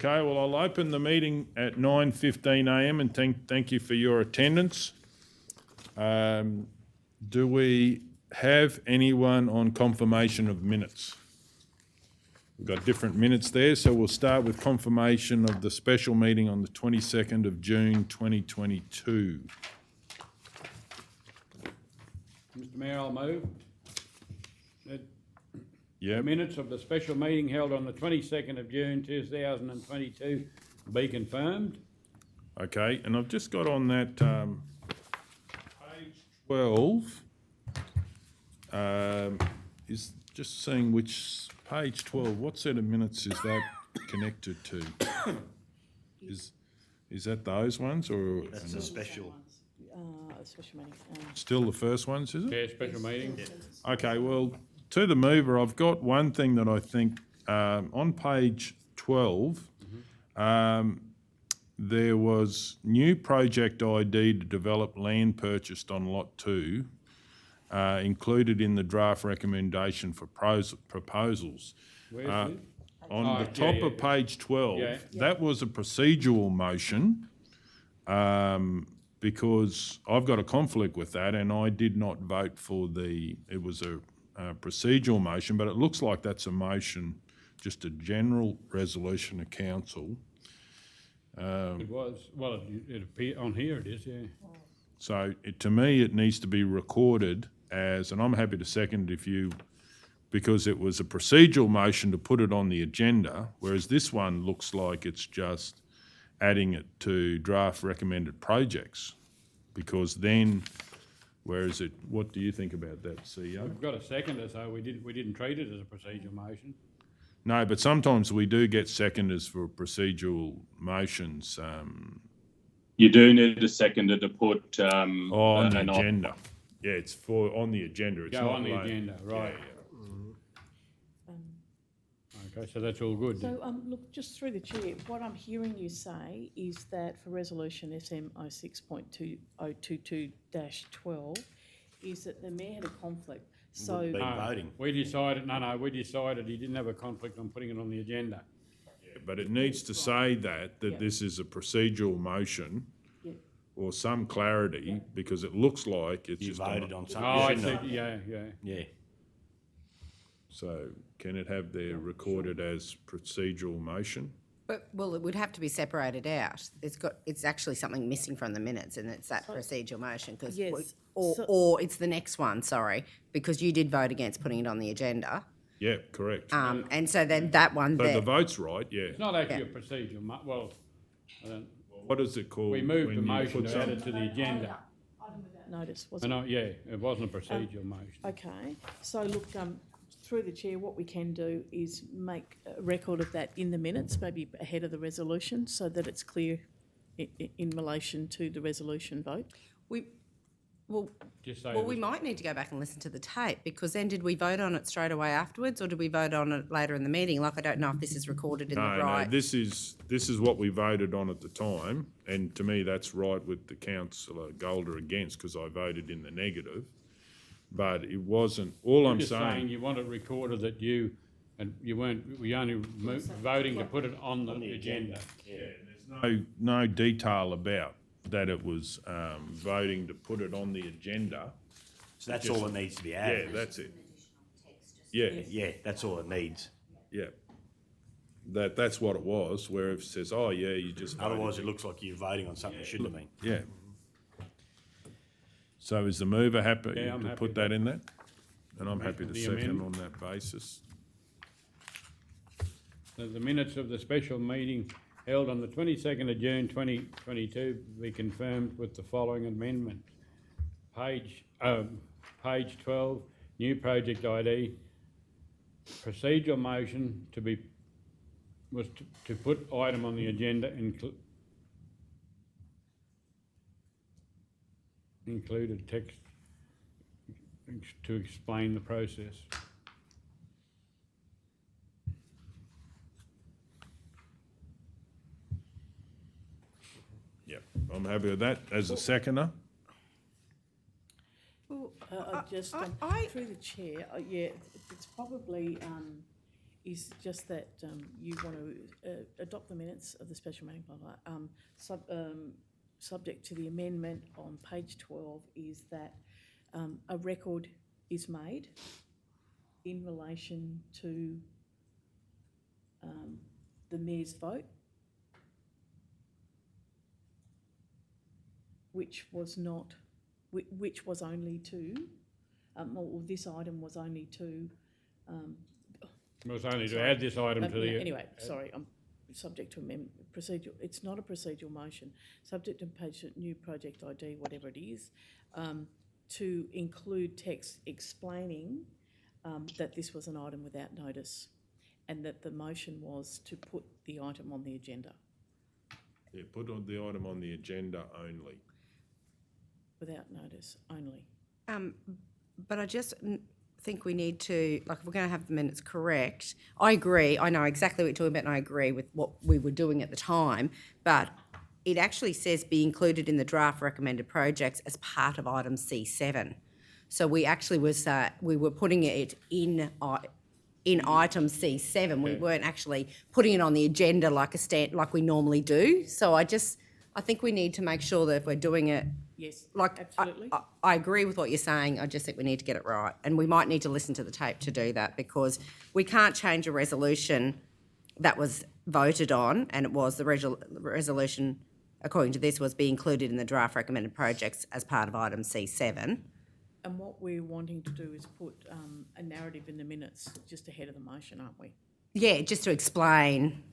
Okay, well, I'll open the meeting at 9:15 a.m. and thank you for your attendance. Do we have anyone on confirmation of minutes? We've got different minutes there, so we'll start with confirmation of the special meeting on the 22nd of June 2022. Mr Mayor, I'll move that Yep. minutes of the special meeting held on the 22nd of June 2022 be confirmed. Okay, and I've just got on that page 12, is just seeing which, page 12, what set of minutes is that connected to? Is that those ones or That's a special. Special meeting. still the first ones, is it? Yeah, special meeting. Okay, well, to the mover, I've got one thing that I think, on page 12, there was new project ID to develop land purchased on lot 2, included in the draft recommendation for proposals. Where's it? On Oh, the yeah, top yeah. of page 12, Yeah. that was a procedural motion, because I've got a conflict with that and I did not vote for it was a procedural motion, but it looks like that's a motion, just a general resolution of council. It was, well, it appear, on here it is, yeah. So to me, it needs to be recorded as, and I'm happy to second it because it was a procedural motion to put it on the agenda, whereas this one looks like it's just adding it to draft recommended projects. Because then, whereas what do you think about that, CEO? We've got a seconder, so we didn't treat it as a procedural motion. No, but sometimes we do get seconders for procedural motions, You do need a seconder to put on the an agenda. Yeah, it's on the agenda, it's Go not on the like- agenda, right. Yeah, Okay, so that's all good then. So, look, just through the chair, what I'm hearing you say is that for resolution SM 06.2022-12, is that the mayor had a conflict. So, Been No, voting. we decided he didn't have a conflict on putting it on the agenda. but it needs to say that Yeah. this is a procedural motion yeah, or some clarity, because it looks like it's You just voted on something. Oh, I you see, shouldn't have. yeah. Yeah. So can it have there recorded as procedural motion? But, well, it would have to be separated out. It's actually something missing from the minutes, and it's that procedural motion, because, Yes, or it's the next one, sorry, because you did vote against putting it on the agenda. Yeah, correct. And so then that one So the there, vote's right, yeah. It's not actually a procedural, well, I don't, What is it called? we moved when the you motion put to add some- it to the agenda. notice, I wasn't it? know, yeah, it wasn't a procedural motion. Okay, so look, through the chair, what we can do is make a record of that in the minutes, maybe ahead of the resolution, so that it's clear in relation to the resolution vote. Just say well, it we was- might need to go back and listen to the tape, because then did we vote on it straight away afterwards, or did we vote on it later in the meeting? Like, I don't know if this is recorded in the No, right. this is what we voted on at the time, and to me, that's right with the councillor Golder against, because I voted in the negative. But it wasn't, all I'm Just saying saying, you want it recorded that we only voting to put it on the agenda. no detail about that it was voting to put it on the agenda. So that's all that needs to be Yeah, added. that's it. Yeah, Yeah, that's all it needs. yeah. That's what it was, where it says, oh, yeah, you just voted. Otherwise, it looks like you're voting on something you shouldn't have been. Yeah. So is the mover happy Yeah, I'm to happy put that in there? And I'm happy to The second amendment. on that basis. The minutes of the special meeting held on the 22nd of June 2022 be confirmed with the following amendment. Page 12, new project ID, procedural motion was to put item on the agenda included text to explain the process. Yep, I'm happy with that. As a seconder, Well, through the chair, yeah, it's probably, is just that you want to adopt the minutes of the special meeting, blah, blah, subject to the amendment on page 12 is that a record is made in relation to the mayor's vote, which was only to, or this item was only to. It was only to Sorry. add this item to the. Anyway, sorry, I'm subject to amendment, procedural, it's not a procedural motion, subject to page new project ID, whatever it is, to include text explaining that this was an item without notice and that the motion was to put the item on the agenda Yeah, put on the item on the agenda only. without notice only. But I just think we need to, like, if we're going to have the minutes correct, I agree, I know exactly what you're talking about and I agree with what we were doing at the time, but it actually says be included in the draft recommended projects as part of item C7. So we actually we were putting it in item C7. We weren't actually putting it on the agenda like like we normally do. So I think we need to make sure that if we're doing it, Yes, like, absolutely. I agree with what you're saying. I just think we need to get it right. And we might need to listen to the tape to do that because we can't change a resolution that was voted on, and it was the resolution, according to this, was be included in the draft recommended projects as part of item C7. And what we're wanting to do is put a narrative in the minutes just ahead of the motion, aren't we? Yeah, just to explain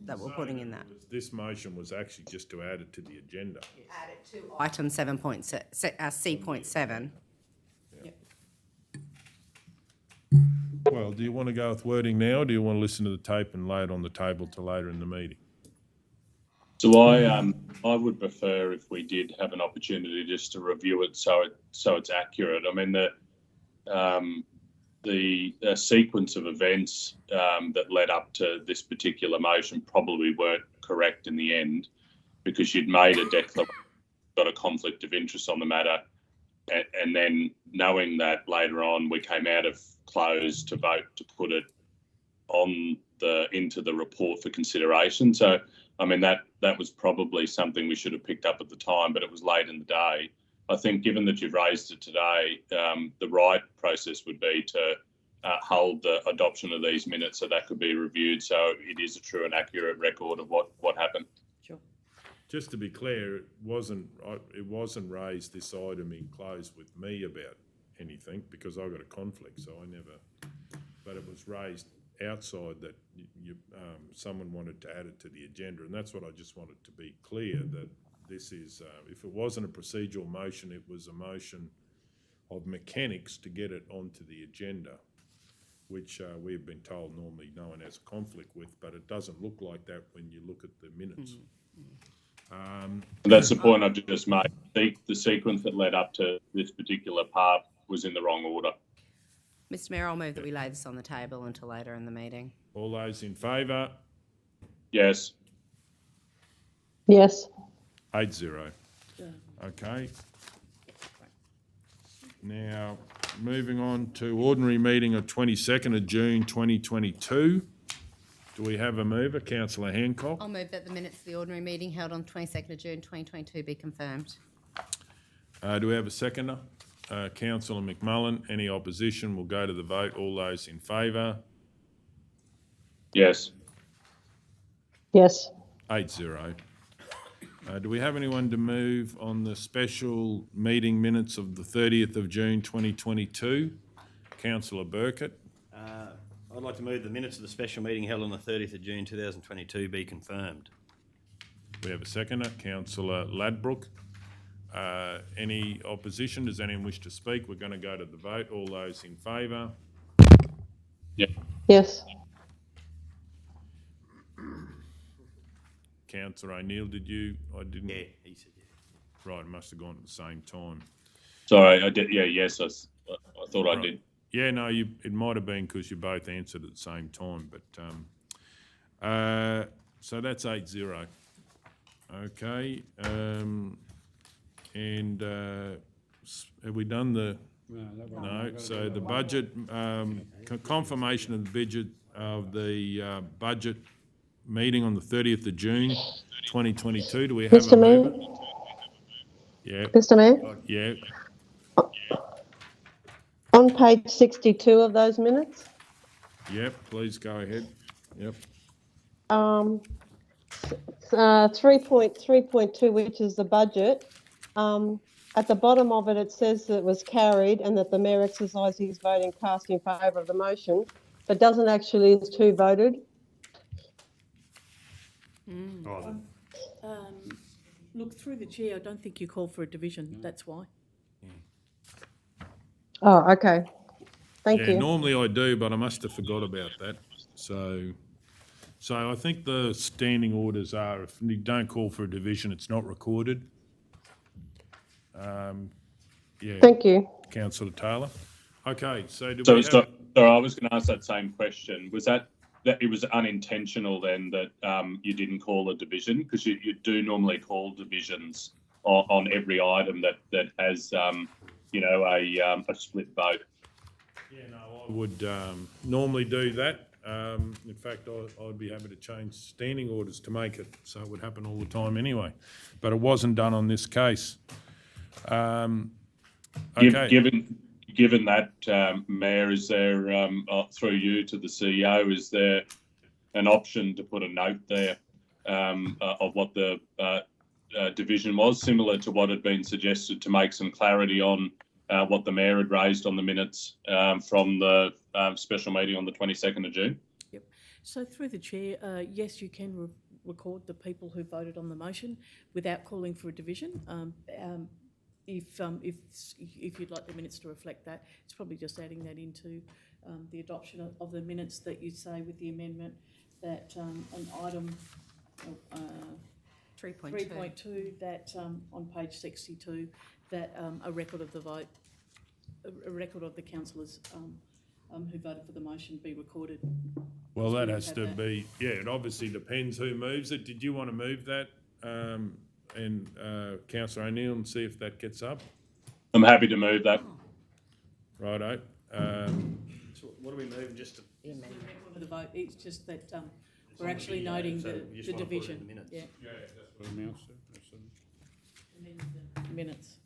that we're putting in that. This motion was actually just to add it to the agenda. Add it to item C.7. Yep. Well, do you want to go with wording now, or do you want to listen to the tape and lay it on the table till later in the meeting? So I would prefer if we did have an opportunity just to review it so it's accurate. I mean the sequence of events that led up to this particular motion probably weren't correct in the end because you'd made a declaration, got a conflict of interest on the matter, and then knowing that later on we came out of close to vote to put it into the report for consideration. So I mean that was probably something we should have picked up at the time, but it was late in the day. I think given that you've raised it today, the right process would be to hold the adoption of these minutes so that could be reviewed so it is a true and accurate record of what happened. Sure. Just to be clear, it wasn't raised, this item in close with me about anything because I got a conflict, so I never, but it was raised outside that someone wanted to add it to the agenda, and that's what I just wanted to be clear that this is, if it wasn't a procedural motion, it was a motion of mechanics to get it onto the agenda, which we've been told normally no one has a conflict with, but it doesn't look like that when you look at the minutes. And that's the point I've just made. The sequence that led up to this particular part was in the wrong order. Mr Mayor, I'll move that we lay this on the table until later in the meeting. All those in favour? Yes. Yes. 8-0. Okay. Now, moving on to ordinary meeting of 22nd of June 2022. Do we have a mover? Councillor Hancock. I'll move that the minutes of the ordinary meeting held on 22nd of June 2022 be confirmed. Do we have a seconder? Councillor McMullen. Any opposition? We'll go to the vote. All those in favour? Yes. Yes. 8-0. Do we have anyone to move on the special meeting minutes of the 30th of June 2022? Councillor Burkett. I'd like to move the minutes of the special meeting held on the 30th of June 2022 be confirmed. We have a seconder, Councillor Ladbrook. Any opposition? Does anyone wish to speak? We're going to go to the vote. All those in favour? Yeah. Yes. Councillor O'Neill, did you? I didn't. Yeah, he said yeah. Right, it must have gone at the same time. Sorry, I did. Yeah, yes, I thought I Right. did. Yeah, no, it might have been because you both answered at the same time, but so that's 8-0. Okay, and have we done the? No, that one. No. So the budget confirmation of the of the budget meeting on the 30th of June 2022. Do we have a Mr. Mayor? mover? Yeah, Mr. Mayor, yeah, on page 62 of those minutes, yep, please go ahead. Yep, 3.3.2, which is the budget, at the bottom of it, it says that it was carried and that the mayor exercised his vote and cast in favour of the motion, but doesn't actually list who voted. Look, through the chair, I don't think you called for a division, that's why. Oh, okay. Thank yeah, you. normally I do, but I must have forgot about that. So I think the standing orders are, if you don't call for a division, it's not recorded. Yeah, Thank you. Councillor Taylor. Okay, so do So, we so, have, so I was going to ask that same question. Was that it was unintentional then that you didn't call a division? Because you do normally call divisions on every item that has, you know, a split vote. yeah, no, I would normally do that. In fact, I'd be happy to change standing orders to make it so it would happen all the time anyway. But it wasn't done on this case. Okay. Given that, Mayor, is there, through you to the CEO, is there an option to put a note there of what the division was, similar to what had been suggested to make some clarity on what the Mayor had raised on the minutes from the special meeting on the 22nd of June? Yep. So through the chair, yes, you can record the people who voted on the motion without calling for a division. If you'd like the minutes to reflect that, it's probably just adding that into the adoption of the minutes that you say with the amendment that an item 3.2 that on page 62 that a record of the vote, a record of the councillors who voted for the motion be recorded. Well, that we has have to that. be, yeah, it obviously depends who moves it. Did you want to move that? And Councillor O'Neill, and see if that gets up? I'm happy to move that. Righto. So what are we moving, just to? The record of the vote, it's just that we're actually noting so the you just wanna put it in division. the minutes? Yeah, Yeah, that's what it amounts to. That's it. amend the minutes.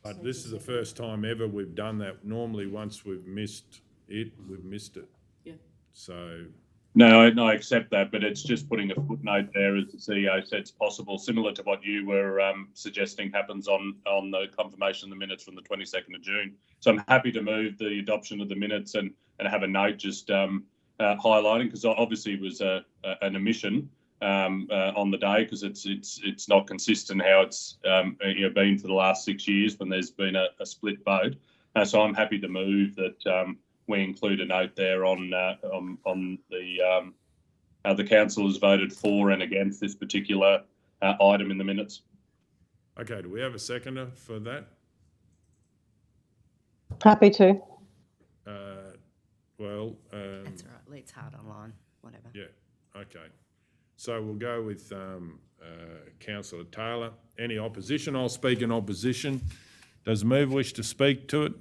But this is the first time ever we've done that. Normally, once we've missed it, we've missed it. Yeah. No, I accept that, but it's just putting a footnote there, as the CEO said, it's possible, similar to what you were suggesting happens on the confirmation of the minutes from the 22nd of June. So I'm happy to move the adoption of the minutes and have a note just highlighting, because obviously it was an omission on the day, because it's not consistent how it's been for the last 6 years when there's been a split vote. So I'm happy to move that we include a note there on the how the council has voted for and against this particular item in the minutes. Okay, do we have a seconder for that? Happy to. Well, That's all right. It's hard online, whatever. yeah, okay. So we'll go with Councillor Taylor. Any opposition? I'll speak in opposition. Does the mover wish to speak to it?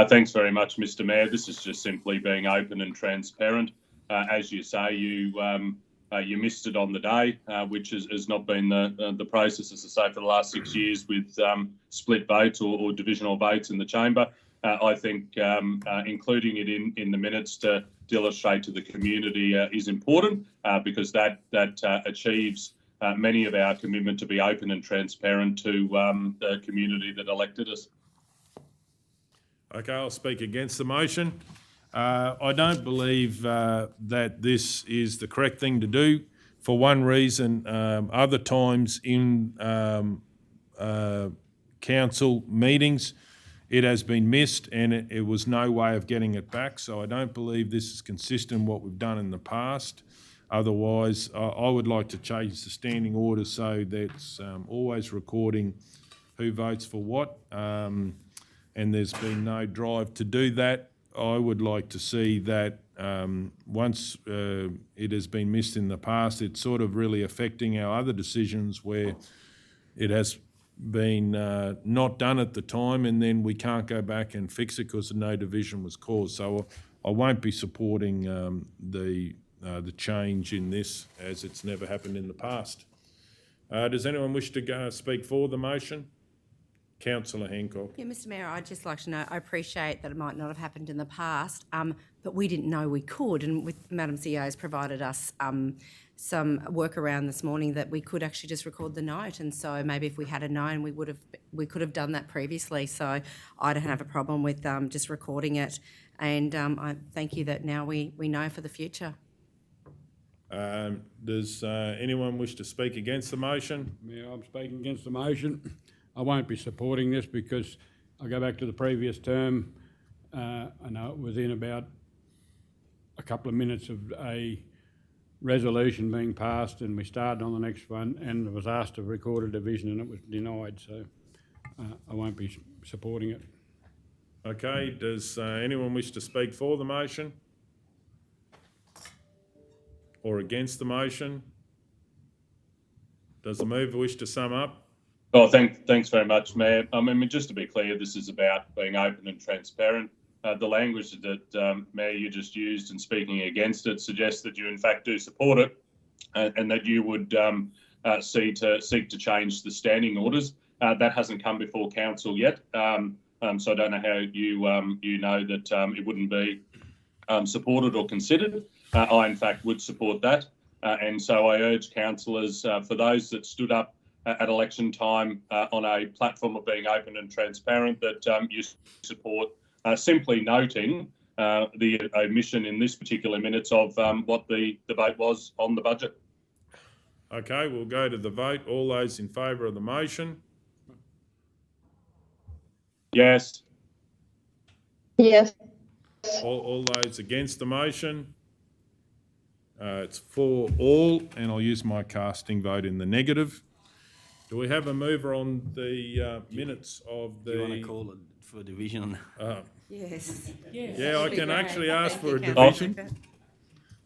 Thanks very much, Mr. Mayor. This is just simply being open and transparent. As you say, you missed it on the day, which has not been the process, as I say, for the last 6 years with split votes or divisional votes in the chamber. I think including it in the minutes to illustrate to the community is important because that achieves many of our commitment to be open and transparent to the community that elected us. Okay, I'll speak against the motion. I don't believe that this is the correct thing to do for one reason. Other times in council meetings, it has been missed and it was no way of getting it back. So I don't believe this is consistent with what we've done in the past. Otherwise, I would like to change the standing order so that it's always recording who votes for what. And there's been no drive to do that. I would like to see that once it has been missed in the past, it's sort of really affecting our other decisions where it has been not done at the time, and then we can't go back and fix it because no division was caused. So I won't be supporting the change in this, as it's never happened in the past. Does anyone wish to speak for the motion? Councillor Hancock. Yeah, Mr Mayor, I'd just like to know, I appreciate that it might not have happened in the past, but we didn't know we could, and with Madam CEO has provided us some workaround this morning that we could actually just record the note, and so maybe if we had known, we could have done that previously. So I don't have a problem with just recording it, and I thank you that now we know for the future. Does anyone wish to speak against the motion? Mayor, I'm speaking against the motion. I won't be supporting this because I go back to the previous term. I know it was in about a couple of minutes of a resolution being passed, and we started on the next one, and it was asked to record a division and it was denied, so I won't be supporting it. Okay, does anyone wish to speak for the motion? Or against the motion? Does the mover wish to sum up? Oh, thanks very much, Mayor. I mean, just to be clear, this is about being open and transparent. The language that, Mayor, you just used in speaking against it suggests that you in fact do support it, and that you would seek to change the standing orders. That hasn't come before council yet, so I don't know how you know that it wouldn't be supported or considered. I in fact would support that, and so I urge councillors, for those that stood up at election time on a platform of being open and transparent, that you support simply noting the omission in this particular minutes of what the debate was on the budget. Okay, we'll go to the vote. All those in favour of the motion? Yes. Yes. All those against the motion? It's for all, and I'll use my casting vote in the negative. Do we have a mover on the minutes of the... Do you want to call it for division? Yes. Yeah, I can actually ask for a Thank you, division. Councillor.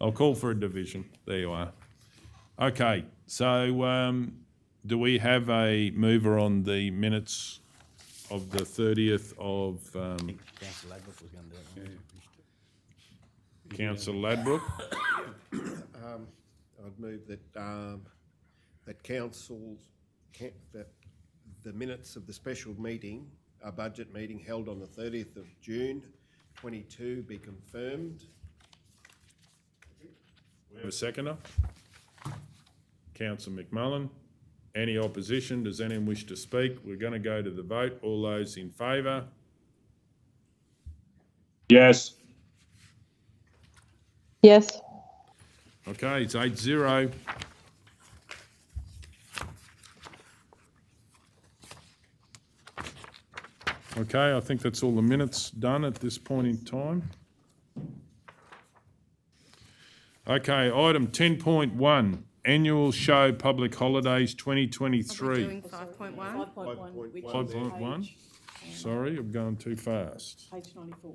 I'll call for a division. There you are. Okay, so do we have a mover on the minutes of the 30th of Councillor Ladbroke was going to do it. Councillor Ladbroke? I'd move that that the minutes of the special meeting, a budget meeting held on the 30th of June 22 be confirmed. We have a seconder? Councillor McMullen. Any opposition? Does anyone wish to speak? We're going to go to the vote. All those in favour? Yes. Yes. Okay, it's 8-0. Okay, I think that's all the minutes done at this point in time. Okay, item 10.1, annual show public holidays Are we 2023. doing 5.1? 5.1, which is 5.1? page, Sorry, I'm going too fast. page 94,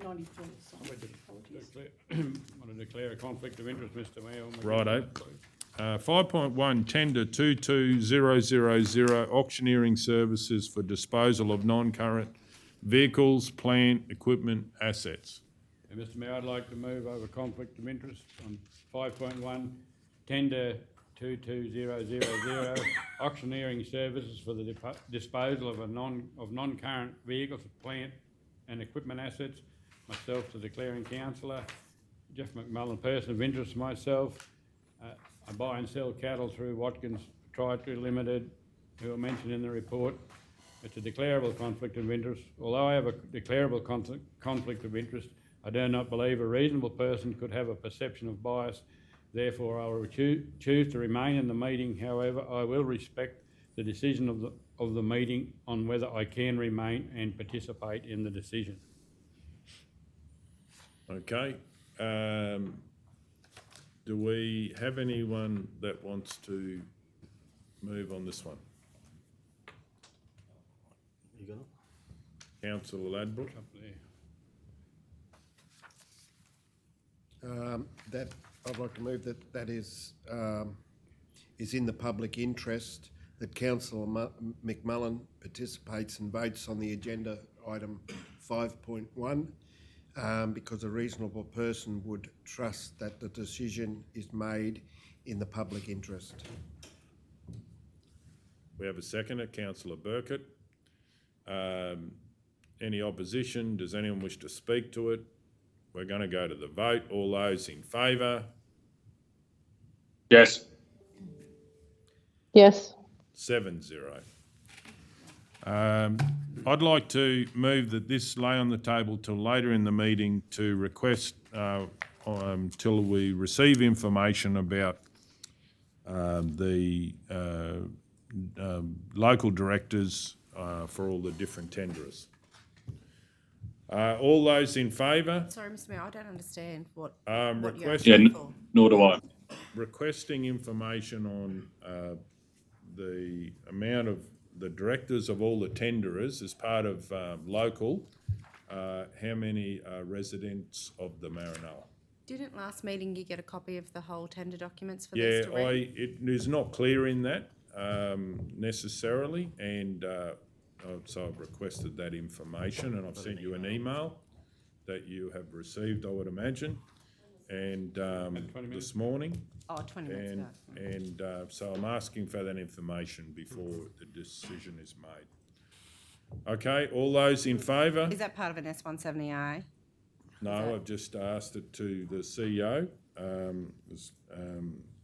93, sorry. Apologies. Want to declare a conflict of interest, Mr Mayor? Righto. 5.1, tender 22000, auctioneering services for disposal of non-current vehicles, plant, equipment, assets. Mr Mayor, I'd like to move over conflict of interest on 5.1, tender 22000, auctioneering services for the disposal of non-current vehicles, plant and equipment assets. Myself, the declaring councillor. Jeff McMullen, person of interest, myself. I buy and sell cattle through Watkins Proprietary Limited, who are mentioned in the report. It's a declarable conflict of interest. Although I have a declarable conflict of interest, I do not believe a reasonable person could have a perception of bias. Therefore, I will choose to remain in the meeting. However, I will respect the decision of the meeting on whether I can remain and participate in the decision. Okay. Do we have anyone that wants to move on this one? You got it? Councillor Ladbroke? Up there. That I'd like to move that is in the public interest that Councillor McMullen participates and votes on the agenda item 5.1 because a reasonable person would trust that the decision is made in the public interest. We have a seconder, Councillor Burkett. Any opposition? Does anyone wish to speak to it? We're going to go to the vote. All those in favour? Yes. Yes. 7-0. I'd like to move that this lay on the table till later in the meeting to request till we receive information about the local directors for all the different tenderers. All those in favour? Sorry, Mr Mayor, I don't understand what you're requesting- asking Yeah, for. nor do I. Requesting information on the amount of the directors of all the tenderers as part of local, how many are residents of the Maranoa? Didn't last meeting you get a copy of the whole tender documents for Yeah, this to read? it is not clear in that necessarily, and so I've requested that information, and I've sent you an email that you have received, I would imagine, and 20 minutes. this morning. Oh, 20 minutes ago. And so I'm asking for that information before the decision is made. Okay, all those in favour? Is that part of an S170A? No, I've just asked it to the CEO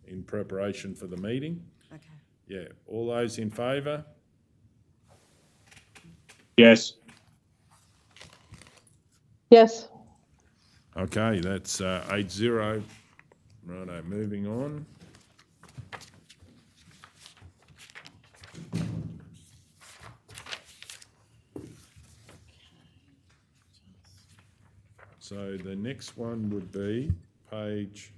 in preparation for the meeting. Okay. Yeah, all those in favour? Yes. Yes. Okay, that's 8-0. Righto, moving on. So the next one would be page,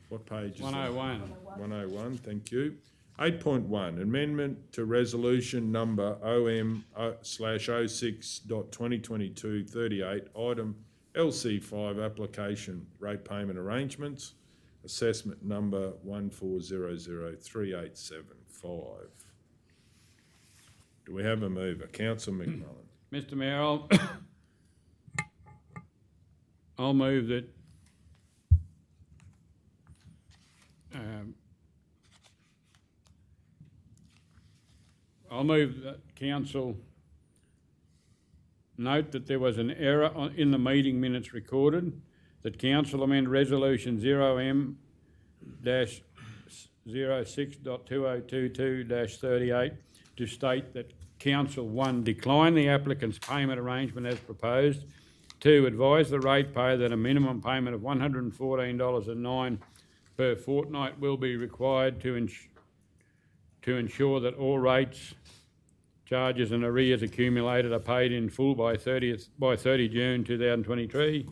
what page is that? 101. 101, thank you. 8.1, amendment to resolution number OM/06.2022-38, item LC5, application rate payment arrangements, assessment number 14003875. Do we have a mover? Councillor McMullen. Mr Mayor, I'll move that I'll move that council note that there was an error in the meeting minutes recorded, that council amend resolution 0M-06.2022-38 to state that council, 1, decline the applicant's payment arrangement as proposed, 2, advise the ratepayer that a minimum payment of $114.09 per fortnight will be required to ensure that all rates, charges and arrears accumulated are paid in full by 30 June 2023.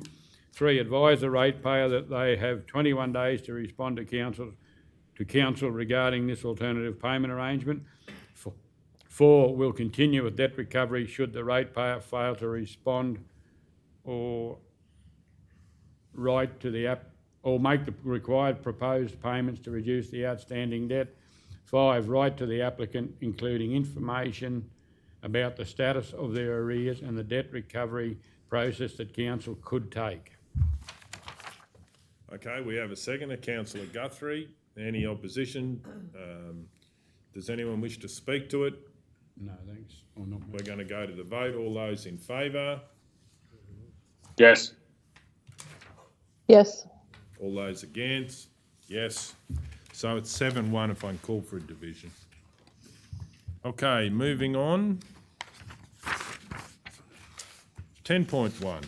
3, advise the ratepayer that they have 21 days to respond to council regarding this alternative payment arrangement. 4, will continue with debt recovery should the ratepayer fail to respond or write to the or make the required proposed payments to reduce the outstanding debt. 5, write to the applicant including information about the status of their arrears and the debt recovery process that council could take. Okay, we have a seconder, Councillor Guthrie. Any opposition? Does anyone wish to speak to it? No, thanks. Or not. We're going to go to the vote. All those in favour? Yes. Yes. All those against? Yes. So it's 7-1 if I can call for a division. Okay, moving on. 10.1.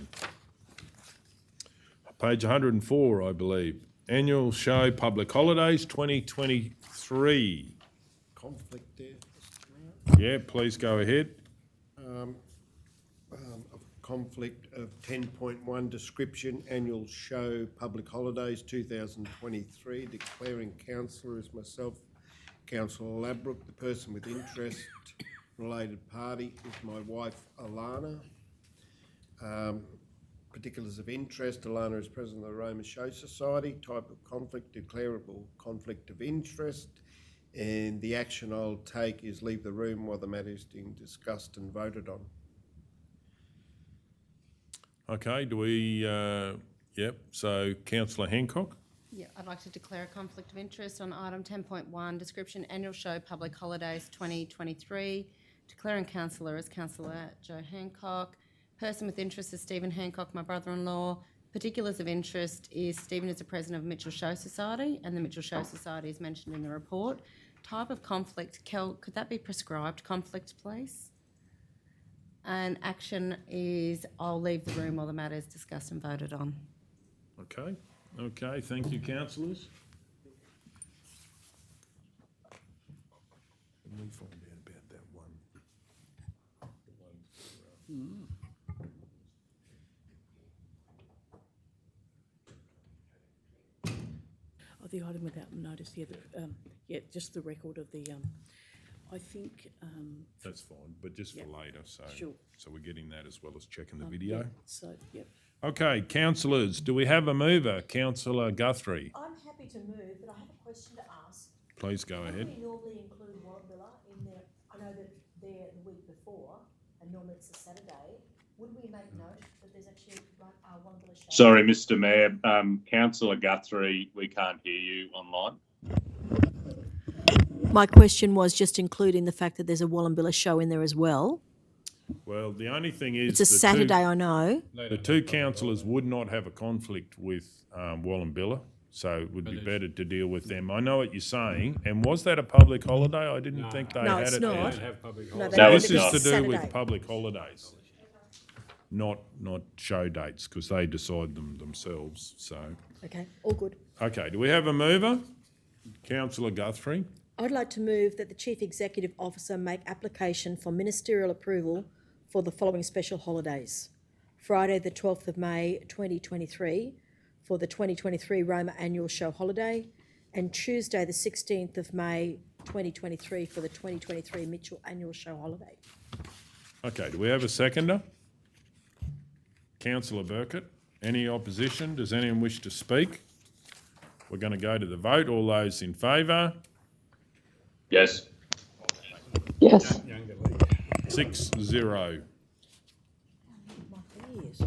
Page 104, I believe. Annual show public holidays 2023. Conflict there. Yeah, please go ahead. Of conflict of 10.1 description, annual show, public holidays 2023, declaring councillor as myself, Councillor Ladbroke, the person with interest, related party is my wife Alana. Particulars of interest, Alana is president of the Roma Show Society. Type of conflict, declarable conflict of interest. And the action I'll take is leave the room while the matter is being discussed and voted on. Okay, do we, yep, so councillor Hancock? Yeah, I'd like to declare a conflict of interest on item 10.1, description annual show public holidays 2023. Declaring councillor as Councillor Joe Hancock. Person with interest is Stephen Hancock, my brother-in-law. Particulars of interest is Stephen is the president of Mitchell Show Society, and the Mitchell Show Society is mentioned in the report. Type of conflict, Kel, could that be prescribed conflict, please? And action is I'll leave the room while the matter is discussed and voted on. Okay, okay, thank you, councillors. Let me find out about that one. Oh, the item without notice, yeah, just the record of the, I think, That's fine, but just for Yep. later, so. Sure. So we're getting that as well as checking the yeah, video. so, yep. Okay, councillors, do we have a mover? Councillor Guthrie, I'm happy to move, but I have a question to ask. please go When ahead. we normally include Warrambilla in there, I know that they're the week before, and normally it's a Saturday. Would we make note that there's actually a Warrambilla show? Sorry, Mr Mayor, Councillor Guthrie, we can't hear you online. My question was just including the fact that there's a Wallumbilla show in there as well. Well, the only thing is. It's a Saturday, I know. The two councillors would not have a conflict with Wallumbilla, so it would be better to deal with them. I know what you're saying, and was that a public holiday? I didn't think they No, had it's it not. there. They don't have public No, holidays. they No, don't. it's This is not. to do with Saturday. public holidays, not show dates, because they decide them themselves, so. Okay, all good. Okay, do we have a mover? Councillor Guthrie. I'd like to move that the Chief Executive Officer make application for ministerial approval for the following special holidays. Friday, the 12th of May, 2023, for the 2023 Roma Annual Show holiday, and Tuesday, the 16th of May, 2023, for the 2023 Mitchell Annual Show holiday. Okay, do we have a seconder? Councillor Burkett. Any opposition? Does anyone wish to speak? We're going to go to the vote. All those in favour? Yes. Yes. Younger lady. 6-0. My ears.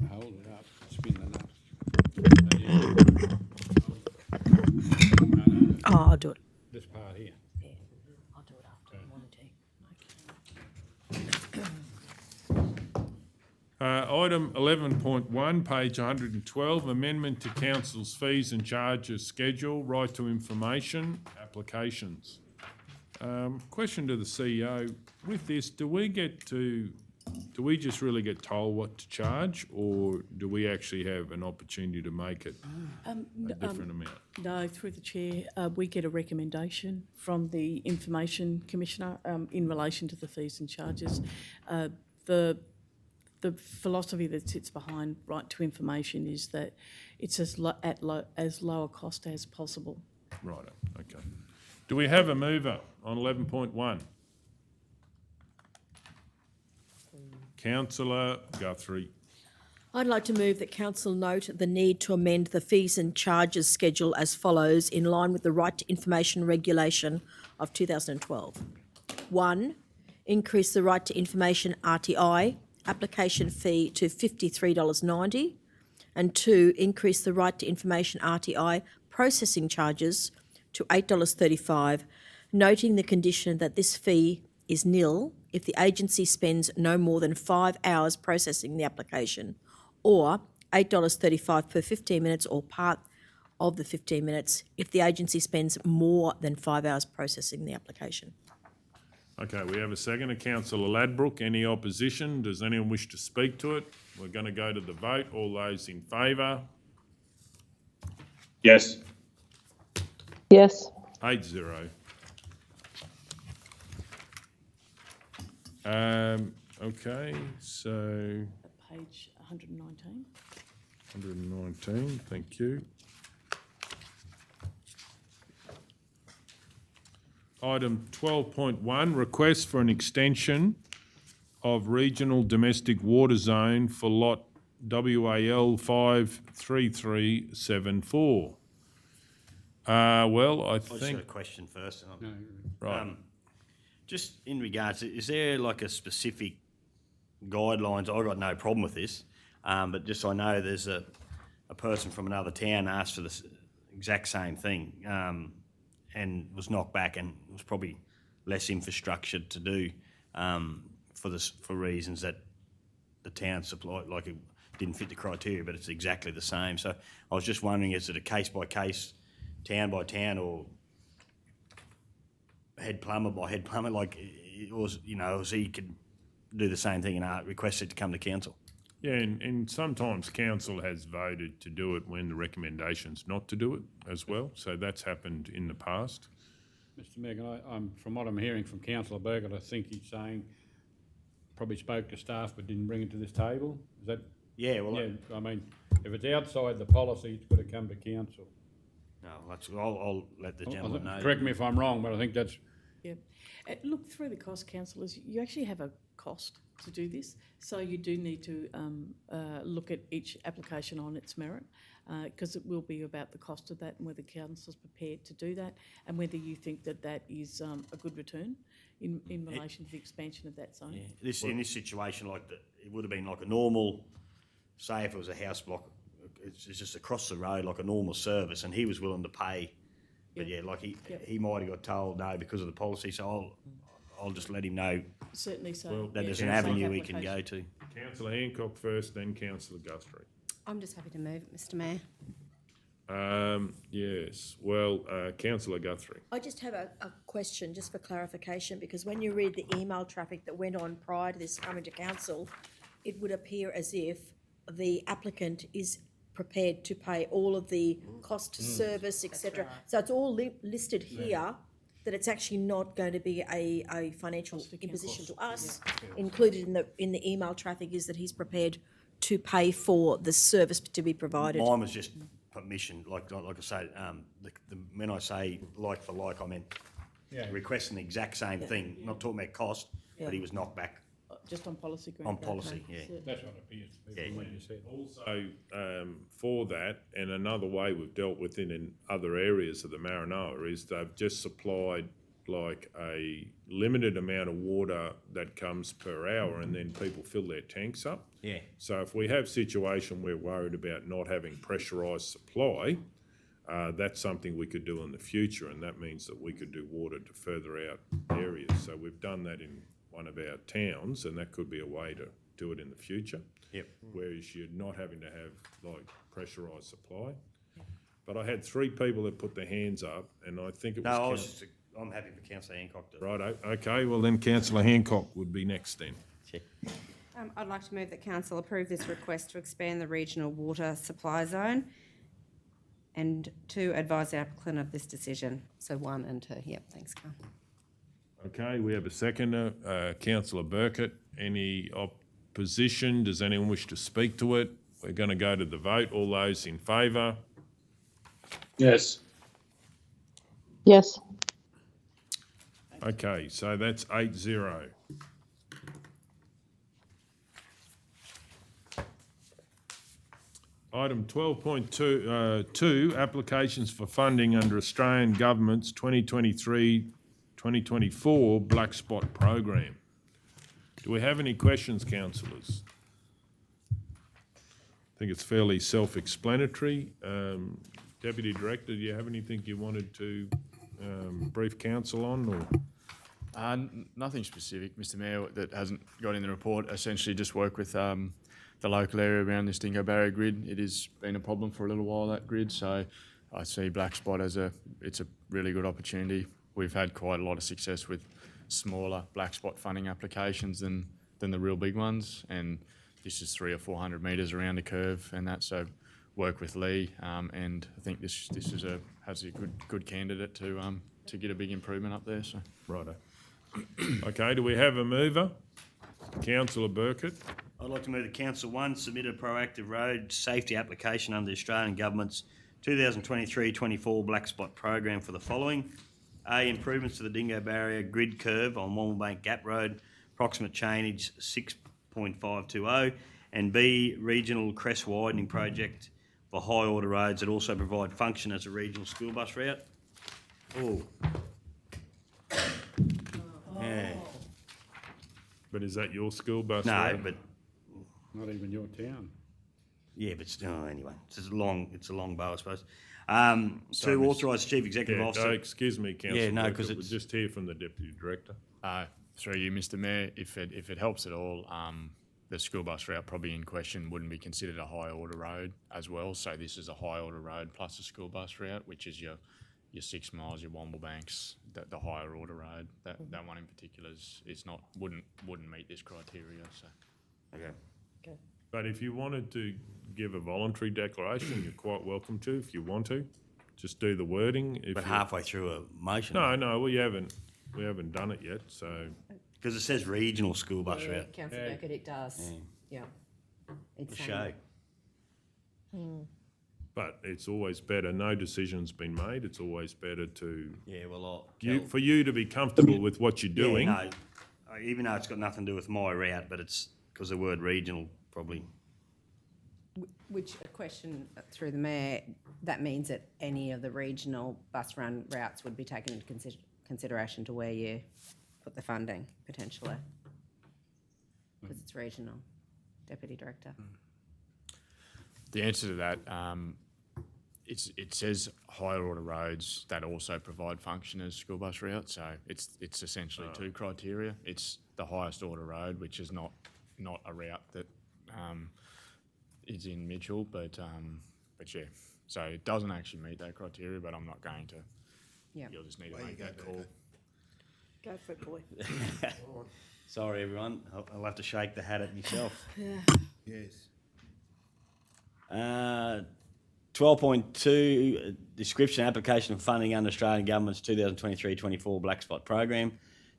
Hold it up, spin it up. Oh, I'll do it. This part here. Yeah, I'll do it after morning tea. Item 11.1, page 112, amendment to council's fees and charges schedule, right to information, applications. Question to the CEO, with this, do we just really get told what to charge, or do we actually have an opportunity to make it a different amount? No, through the chair, we get a recommendation from the Information Commissioner in relation to the fees and charges. The philosophy that sits behind right to information is that it's as low a cost as possible. Right, okay. Do we have a mover on 11.1? Councillor Guthrie. I'd like to move that council note the need to amend the fees and charges schedule as follows in line with the Right to Information Regulation of 2012. 1. Increase the Right to Information RTI application fee to $53.90, and 2. Increase the Right to Information RTI processing charges to $8.35, noting the condition that this fee is nil if the agency spends no more than 5 hours processing the application, or $8.35 per 15 minutes or part of the 15 minutes if the agency spends more than 5 hours processing the application. Okay, we have a second. Councillor Ladbrook. Any opposition? Does anyone wish to speak to it? We're going to go to the vote. All those in favour? Yes. Yes. 8-0. Okay, so Page 119. 119, thank you. Item 12.1, request for an extension of regional domestic water zone for lot WAL 53374. Well, I I just got a think, question first. And No, right, just in regards, is there like a specific guidelines? I've got no problem with this, but just I know there's a person from another town asked for the exact same thing and was knocked back, and it was probably less infrastructure to do for reasons that the town supplied, like it didn't fit the criteria, but it's exactly the same. So I was just wondering, is it a case by case, town by town, or head plumber by head plumber? Like, or he could do the same thing and request it to come to council. yeah, and sometimes council has voted to do it when the recommendation's not to do it as well, so that's happened in the past. Mr Mayor, from what I'm hearing from Councillor Burkett, I think he's saying probably spoke to staff but didn't bring it to this table. Is that? Yeah, well, Yeah, I mean, if it's outside the policy, it's got to come to council. no, I'll let the gentleman know. Correct me if I'm wrong, but I think that's, Yep. Look, through the cost, councillors, you actually have a cost to do this, so you do need to look at each application on its merit, because it will be about the cost of that and whether council's prepared to do that and whether you think that that is a good return in relation to the expansion of that zone. Yeah. In this situation, it would have been like a normal, say if it was a house block, it's just across the road, like a normal service, and he was willing to pay. But Yep. yeah, like Yep. he might have got told no because of the policy, so I'll just let him know Certainly so. Well, that yeah, there's an safe avenue he can application. go to. Councillor Hancock first, then Councillor Guthrie. I'm just happy to move it, Mr Mayor. Yes, well, Councillor Guthrie. I just have a question, just for clarification, because when you read the email traffic that went on prior to this coming to council, it would appear as if the applicant is prepared to pay all of the cost to service, etc. So it's all listed here, that it's actually not going to be a financial imposition to us. Included in the email traffic is that he's prepared to pay for the service to be provided. Mine was just permission, like I say, when I say like for like, I meant requesting the exact same thing, not talking about cost, but he was knocked back Just on policy grounds. on policy, yeah. that's what it appears to be from what you said. Also, for that, and another way we've dealt with it in other areas of the Maranoa is they've just supplied like a limited amount of water that comes per hour, and then people fill their tanks up. Yeah. So if we have situation we're worried about not having pressurised supply, that's something we could do in the future, and that means that we could do water to further out areas. So we've done that in one of our towns, and that could be a way to do it in the future. Yep. Whereas you're not having to have like pressurised supply. But I had 3 people that put their hands up, and I think it was. I'm happy for Councillor Hancock to. Right, okay, well then Councillor Hancock would be next then. I'd like to move that council approve this request to expand the regional water supply zone and to advise the applicant of this decision. So 1 and 2. Yep, thanks, Carl. Okay, we have a seconder, Councillor Burkett. Any opposition? Does anyone wish to speak to it? We're going to go to the vote. All those in favour? yes. Yes. Okay, so that's 8-0. Item 12.2, applications for funding under Australian Government's 2023-2024 Black Spot Program. Do we have any questions, councillors? I think it's fairly self-explanatory. Deputy Director, do you have anything you wanted to brief council on, or? Nothing specific, Mr Mayor, that hasn't got in the report. Essentially just work with the local area around this dingo barrier grid. It has been a problem for a little while, that grid, so I see Black Spot as it's a really good opportunity. We've had quite a lot of success with smaller Black Spot funding applications than the real big ones, and this is 300 or 400 metres around the curve and that, so work with Lee, and I think this has a good candidate to get a big improvement up there. So. Righto. Okay, do we have a mover? Councillor Burkett. I'd like to move that Council 1 submit a proactive road safety application under the Australian Government's 2023-24 Black Spot Program for the following. A, improvements to the dingo barrier grid curve on Wommelbank Gap Road, approximate chainage 6.520, And B, regional crest widening project for high order roads that also provide function as a regional school bus route. Oh. Yeah. But is that your school bus No, route? but Not even your town. yeah, but still, anyway, it's a long bow, I suppose. So, To Mr. authorise chief executive Yeah, officer. excuse me, Councillor. Yeah, no, Burke, 'cause it was it's- just hear from the Deputy Director. Through you, Mr Mayor, if it helps at all, the school bus route probably in question wouldn't be considered a high order road as well. So this is a high order road plus a school bus route, which is your 6 miles, your Womblebanks, the higher order road. That one in particular is not wouldn't meet this criteria. So Okay. But if you wanted to give a voluntary declaration, you're quite welcome to, if you want to. Just do the wording. If But you- halfway through a motion. No, we haven't done it yet, so. Because it says regional school bus Yeah, route. Councillor Beckett, it does. Yeah. It's The saying- show. But it's always better, no decision's been made, it's always better to, Yeah, well, for you to be comfortable with what you're doing. Yeah, no, even though it's got nothing to do with my route, but it's because the word regional probably. Which, a question through the mayor, that means that any of the regional bus run routes would be taken into consideration to where you put the funding, potentially? Because it's regional, Deputy Director. the answer to that, it says higher order roads that also provide function as school bus routes. So it's essentially two criteria. It's the highest order road, which is not a route that is in Mitchell, but yeah. So it doesn't actually meet that criteria, but I'm not going to. Yeah. You'll just need to Way make you go, that call. Go for it, boy. Sorry, everyone. I'll have to shake the hat at myself. Yes. 12.2, description application of funding under Australian Government's 2023-24 Black Spot Program,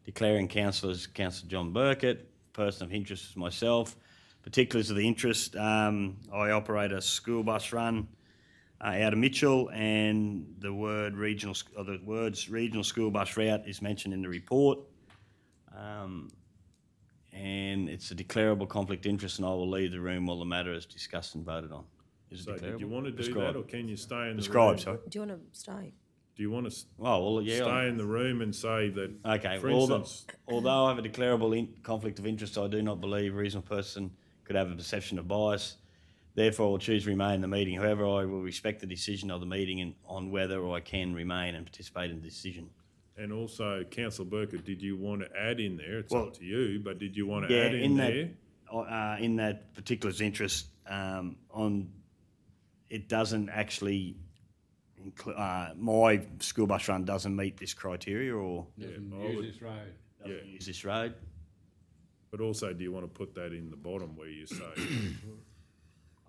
declaring councillors Councillor John Burkett, person of interest is myself. Particulars of the interest, I operate a school bus run out of Mitchell, and the words regional school bus route is mentioned in the report. And it's a declarable conflict of interest, and I will leave the room while the matter is discussed and voted on. Is it So did you declarable? want to do Describe. that, or can you stay in the room? Describe, sorry. Do you want to stay? Do you want to Oh, well, yeah. stay in the room and say that, Okay, for well, instance, although I have a declarable conflict of interest, I do not believe a reasonable person could have a perception of bias. Therefore, I will choose to remain in the meeting. However, I will respect the decision of the meeting and on whether I can remain and participate in the decision. and also Councillor Burkett, did you want to add in there? It's Well, up to you, but did you want to Yeah, add in there? in that particular's interest, on it doesn't actually include my school bus run doesn't meet this criteria or Doesn't I use would- this road. doesn't use this road. But also, do you want to put that in the bottom where you say,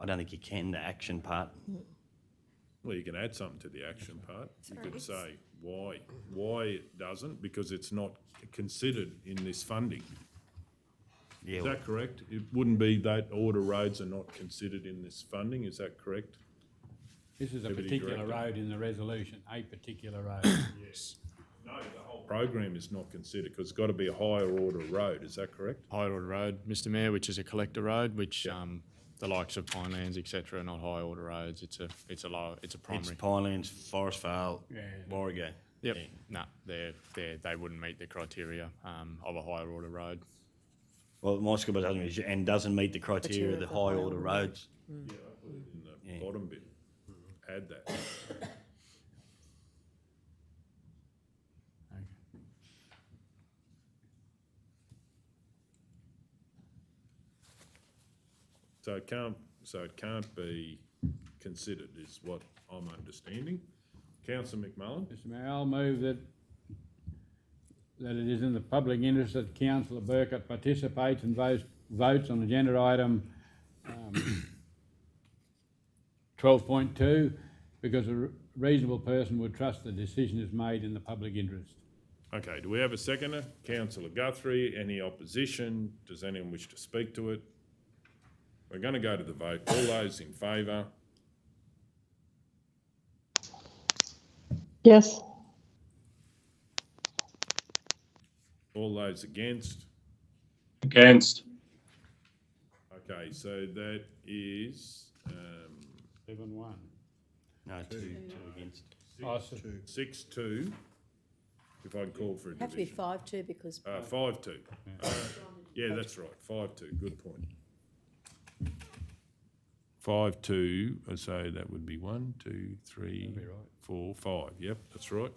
I don't think you can, the action part. well, you can add something to the action part. You could say why it doesn't, because it's not considered in this funding. Yeah, Is that correct? It wouldn't be that order roads are not considered in this funding, is that correct? This is a Deputy particular Director. road in the resolution, a particular road. Yes. No, the whole program is not considered, because it's got to be a higher order road, is that correct? Higher order road, Mr Mayor, which is a collector road, which the likes of Pinelands, etc., are not high order roads. It's a primary. it's Pinelands, Forest Vale, Yeah. Warrego. Yep. Yeah. No, they wouldn't meet the criteria of a higher order road. Well, my school bus doesn't meet the criteria of the high order roads. Yeah, I put it in the Yeah. bottom bit. Add that. So it can't be considered, is what I'm understanding. Councillor McMullen? Mr Mayor, I'll move that it is in the public interest that Councillor Burkett participates and votes on agenda item 12.2, because a reasonable person would trust the decision is made in the public interest. Okay, do we have a seconder? Councillor Guthrie, any opposition? Does anyone wish to speak to it? We're going to go to the vote. All those in favour? Yes. All those against? Against. Okay, so that is 7-1. No, two against. Oh, so- 6-2, if I can call for a It'd have to be division. 5-2 because 5-2. Yeah, that's right, 5-2, good point. 5-2, so that would be 1, 2, 3, 4, 5. Yep, that's right.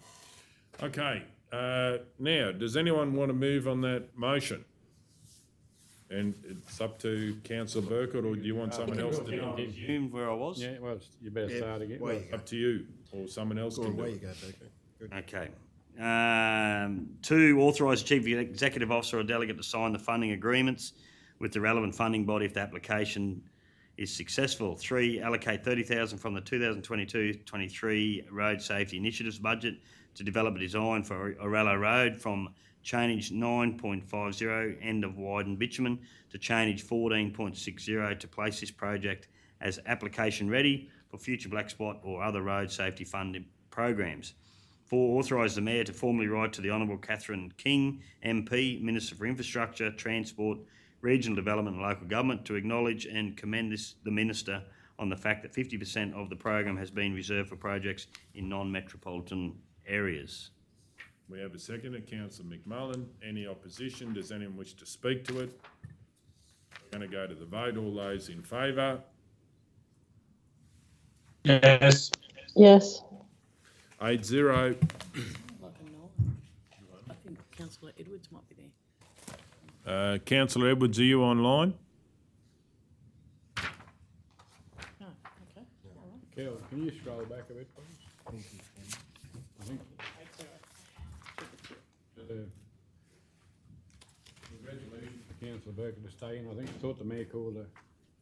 Okay, now, does anyone want to move on that motion? And it's up to councillor Burkett, or do you want someone else to do it? Resumed where I was? Yeah, well, you better start again. Away you go. Up to you, or someone else Go can do away you it. go, Burko. Good. Okay. 2, authorise the chief executive officer or delegate to sign the funding agreements with the relevant funding body if the application is successful. 3, allocate 30,000 from the 2022-23 Road Safety Initiatives budget to develop a design for Orello Road from chainage 9.50 end of widened bitumen to chainage 14.60 to place this project as application ready for future black spot or other road safety funding programs. 4, authorise the Mayor to formally write to the Honourable Catherine King, MP, Minister for Infrastructure, Transport, Regional Development and Local Government to acknowledge and commend the Minister on the fact that 50% of the program has been reserved for projects in non-metropolitan areas. We have a second, councillor McMullen. Any opposition? Does anyone wish to speak to it? We're going to go to the vote. All those in favour? Yes. Yes. 8-0. Like a 9. I think councillor Edwards might be there. Councillor Edwards, are you online? Oh, okay. All right. Kel, can you scroll back a bit, please? I think. Congratulations to councillor Burkett to stay in. I thought the mayor called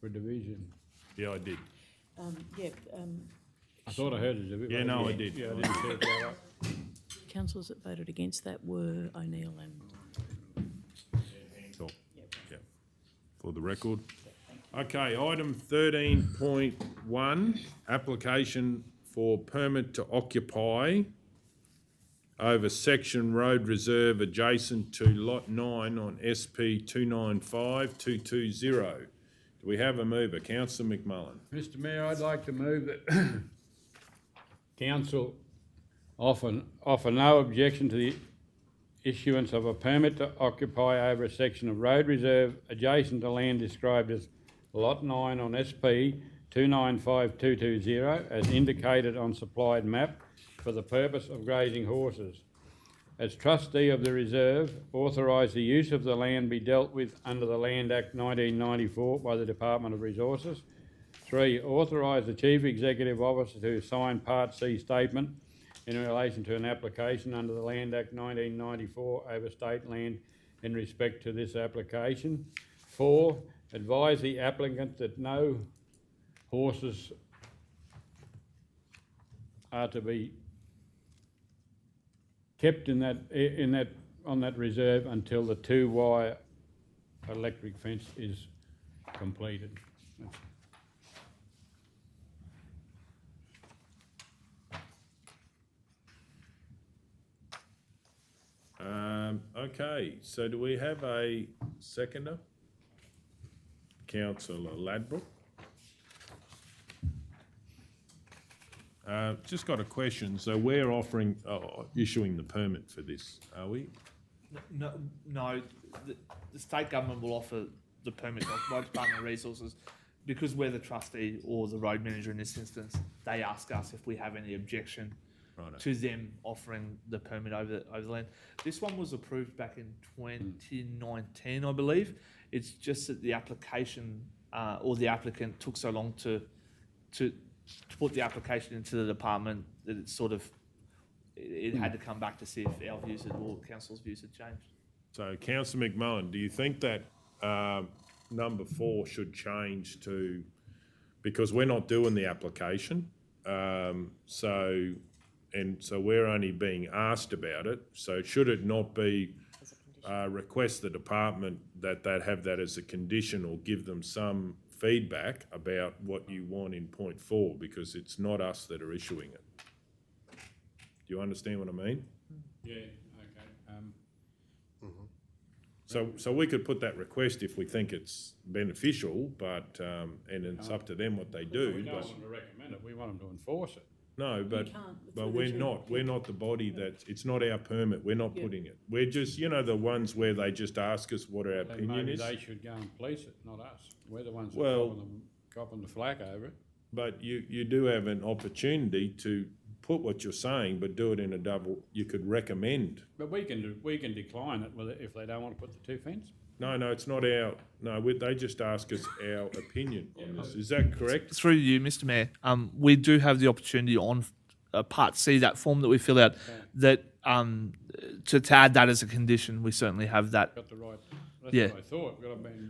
for a division. Yeah, I did. Yeah, I thought I heard a division. Yeah, no, I did. Yeah, I didn't see it go up. councillors that voted against that were O'Neill and Cool. Yeah. For the record. Okay, item 13.1, application for permit to occupy over section road reserve adjacent to lot 9 on SP 295220. Do we have a mover? Councillor McMullen. Mr Mayor, I'd like to move that council offer no objection to the issuance of a permit to occupy over a section of road reserve adjacent to land described as Lot 9 on SP 295220 as indicated on supplied map for the purpose of grazing horses. As trustee of the reserve, authorise the use of the land be dealt with under the Land Act 1994 by the Department of Resources. 3, authorise the Chief Executive Officer to sign Part C statement in relation to an application under the Land Act 1994 over state land in respect to this application. 4, advise the applicant that no horses are to be kept on that reserve until the 2-wire electric fence is completed. Okay, so do we have a seconder? Councillor Ladbrook. Just got a question. So we're offering, issuing the permit for this, are we? No, the state government will offer the permit by Department of Resources. Because we're the trustee or the road manager in this instance, they ask us if we have any objection to them offering the permit over the land. This one was approved back in 2019, I believe. It's just that the application or the applicant took so long to put the application into the department that it had to come back to see if our views or council's views had changed. So Councillor McMullen, do you think that number 4 should change to, because we're not doing the application, so we're only being asked about it, so should it not be request the department that have that as a condition or give them some feedback about what you want in point 4, because it's not us that are issuing it. Do you understand what I mean? Yeah, okay. So we could put that request if we think it's beneficial, but, and it's up to them what they do, We don't but, want to recommend it, we want them to enforce it. no, but, can't, but through the chair. we're not the body that, it's not our permit, we're not Yeah. putting it. We're just, the ones where they just ask us what our Then opinion maybe is. they should go and police it, not us. We're the ones that Well- copping the flack over it. But you do have an opportunity to put what you're saying, but do it in a double, you could recommend. But we can decline it if they don't want to put the two fence. No, it's not they just ask us our opinion on this. Is that correct? Through you, Mr. Mayor, we do have the opportunity on Part C, that form that we fill out, that to add that as a condition. We certainly have that. Got the right, that's Yeah. what I thought.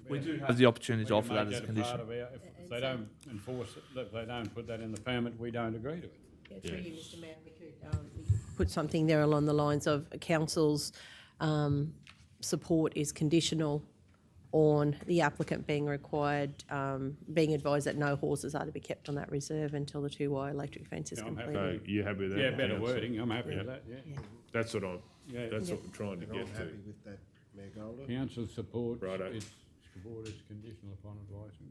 We do have the opportunity to We offer can that make as a that a part condition. of our, if they don't enforce it, if they don't put that in the permit, we don't agree to it. Yeah, through you, Mr. Mayor, we could put something there along the lines of council's support is conditional on the applicant being required, being advised that no horses are to be kept on that reserve until the 2-wire electric fence is Yeah, I'm happy. So completed. you happy with that? Yeah, better councillor? wording, I'm happy with that, yeah. That's what I'm, Yeah. that's what we're trying to And I'm get to. happy with that, Mayor Golder. Council support Righto. is conditional upon advising.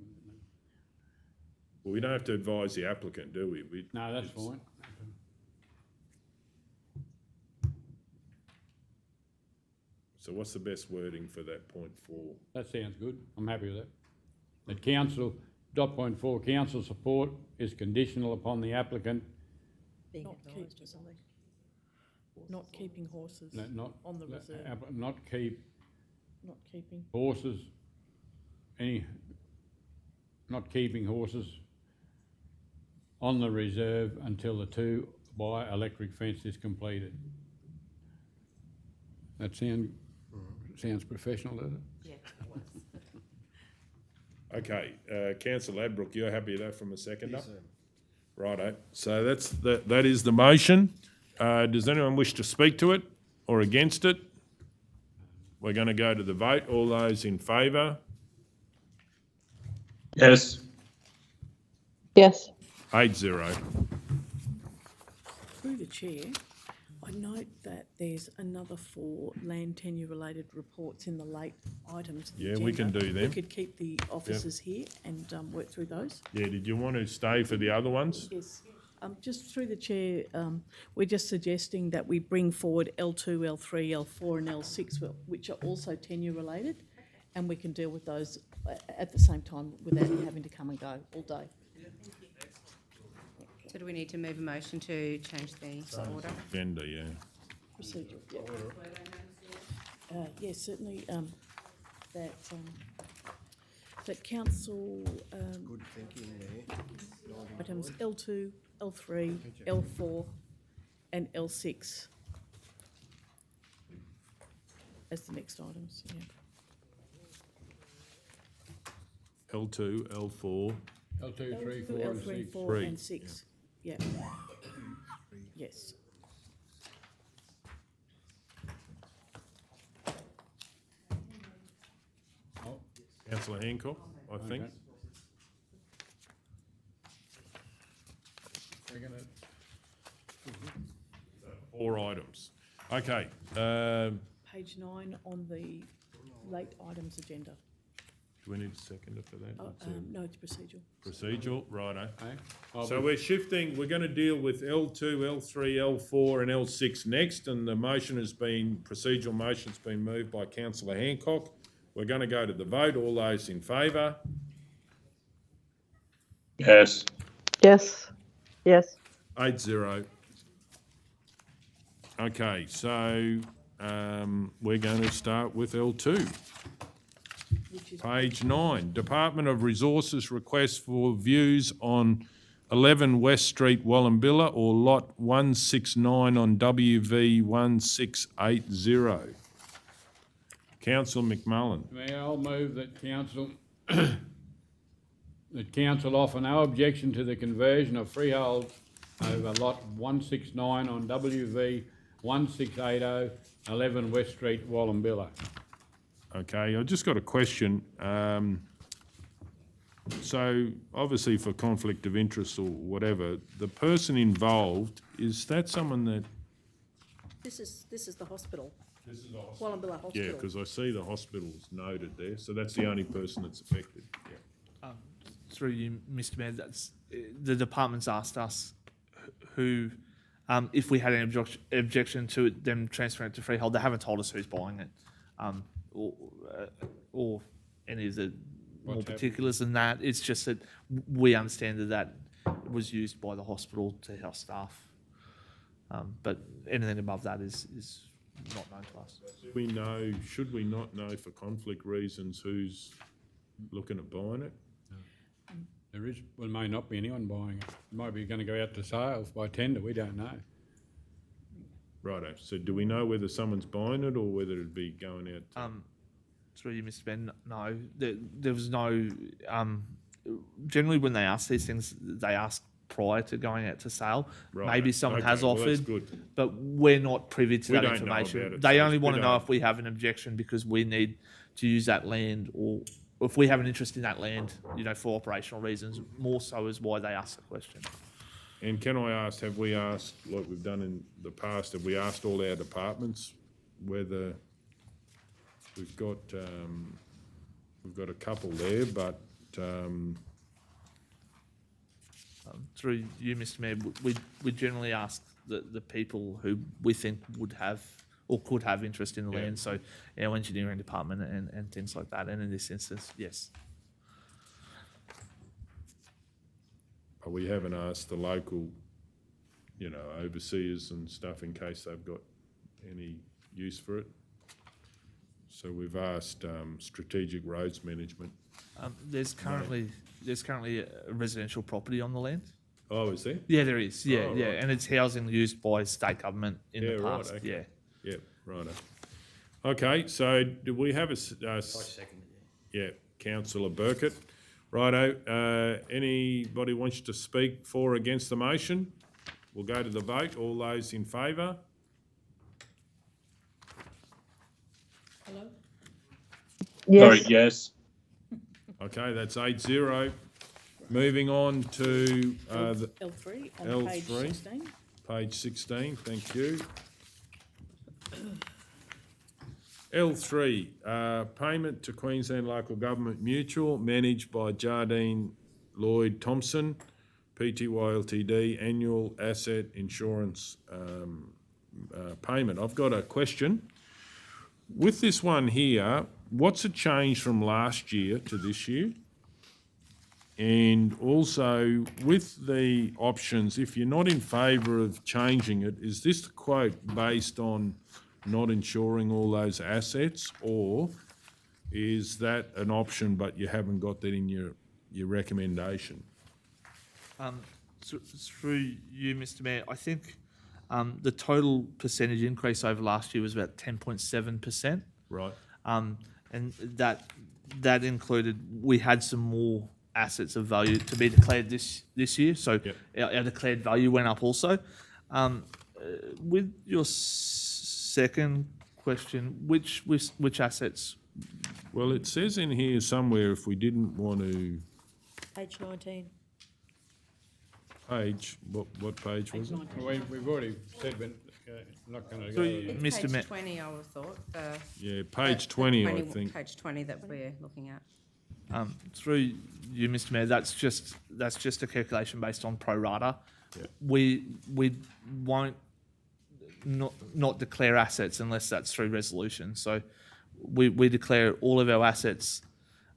Well, we don't have to advise the applicant, do we? No, that's it's- fine. So what's the best wording for that point 4? That sounds good. I'm happy with that. That point 4, council support is conditional upon the applicant, Being Not advised keep- or something. Not keeping horses not. on the reserve, Not keep not keeping. horses, not keeping horses on the reserve until the 2-wire electric fence is completed. That sounds professional, does it? Okay, councillor Ladbrook, you're happy with that from a seconder? Yes, sir. Righto, so that is the motion. Does anyone wish to speak to it or against it? We're going to go to the vote. All those in favour? Yes. Yes. 8-0. Through the chair, I note that there's another 4 land tenure related reports in the late items. of the Yeah, we can agenda. do them. We could keep the officers here and work through those. Yeah, did you want to stay for the other ones? Yes. Just through the chair, we're just suggesting that we bring forward L2, L3, L4 and L6, which are also tenure related, and we can deal with those at the same time without you having to come and go all day. So do we need to move a motion to change the order? Agenda, yeah. Procedure, yeah. Yes, certainly, that council, Good thinking there. items L2, L3, L4 and L6 as the next items, yeah. L2, L4. L2, 3, 4 and L3, 6. 4 Three. and 6, yeah. Yes. Oh, Councillor Hancock, I think. okay. We're gonna- 4 items. Okay, Page 9 on the late items agenda. do we need a seconder for that? Oh, It's a no, it's procedural. Procedural, righto. Okay. I'll So be- we're shifting, we're going to deal with L2, L3, L4 and L6 next, and the motion has been, procedural motion's been moved by councillor Hancock. We're going to go to the vote. All those in favour? Yes. Yes. Yes. 8-0. Okay, so we're going to start with L2. Which is Page 9, Department of Resources request for views on 11 West Street, Wallumbilla, or Lot 169 on WV 1680. Councillor McMullen. Mayor, I'll move that council, that council offer no objection to the conversion of freehold over lot 169 on WV 1680, 11 West Street, Wallumbilla. Okay, I've just got a question. So obviously for conflict of interest or whatever, the person involved, is that someone that, This is the hospital. This is a hospital. Wallumbilla Yeah, Hospital. because I see the hospital's noted there, so that's the only person that's affected. Yeah. Through you, Mr. Mayor, that's the department's asked us who, if we had an objection to it, them transferring it to freehold. They haven't told us who's buying it, or any of the more particulars than that. It's just that we understand that was used by the hospital to house staff, but anything above that is not known to us. Do we know, should we not know for conflict reasons who's looking at buying it? Well, may not be anyone buying it. It might be going to go out to sales by tender, we don't know. Righto, so do we know whether someone's buying it or whether it'd be going out to... Through you, Mr. Ben, no, there was no. Generally, when they ask these things, they ask prior to going out to sale. Right, Maybe someone has okay, well, that's offered, good. but we're not privy to We that don't know information. about it, They so only we want to know don't- if we have an objection because we need to use that land, or if we have an interest in that land, for operational reasons. More so is why they ask the question. And can I ask, have we asked, like we've done in the past, have we asked all our departments whether we've got a couple there, but Through you, Mr. Mayor, we generally ask the people who we think would have or could have interest in the Yeah. land, so our engineering department and things like that. And in this instance, yes. but we haven't asked the local, overseers and stuff in case they've got any use for it. So we've asked Strategic Roads Management. There's currently a residential property on the land. Oh, is there? Yeah, there is. Yeah, Oh, yeah, right. and it's housing used by state government in Yeah, the right, past. okay. Yeah. Yep, righto. Okay, so do we have Second. yeah, councillor Burkett. Righto, anybody wants to speak for or against the motion? We'll go to the vote. All those in favour? Sorry, Yes, yes. Okay, that's 8-0. Moving on to the L3 on page L3. 16. page 16, thank you. L3, payment to Queensland Local Government Mutual, managed by Jardine Lloyd Thompson, Pty Ltd, annual asset insurance payment. I've got a question. With this one here, what's a change from last year to this year? And also, with the options, if you're not in favour of changing it, is this the quote based on not insuring all those assets, or is that an option but you haven't got that in your recommendation? Through you, Mr. Mayor, I think the total percentage increase over last year was about 10.7%. Right. And that included, we had some more assets of value to be declared this year, so Yep. our declared value went up also. With your second question, which assets? Well, it says in here somewhere if we didn't want to, Page 19. what page was it? We've already said we're not going to go Through there. Mr. Page Ma- 20, I would have thought. Yeah, page 20, I 20 think. Page 20 that we're looking at. Through you, Mr. Mayor, that's just a calculation based on pro rata. Yeah. We won't not declare assets unless that's through resolution. So we declare all of our assets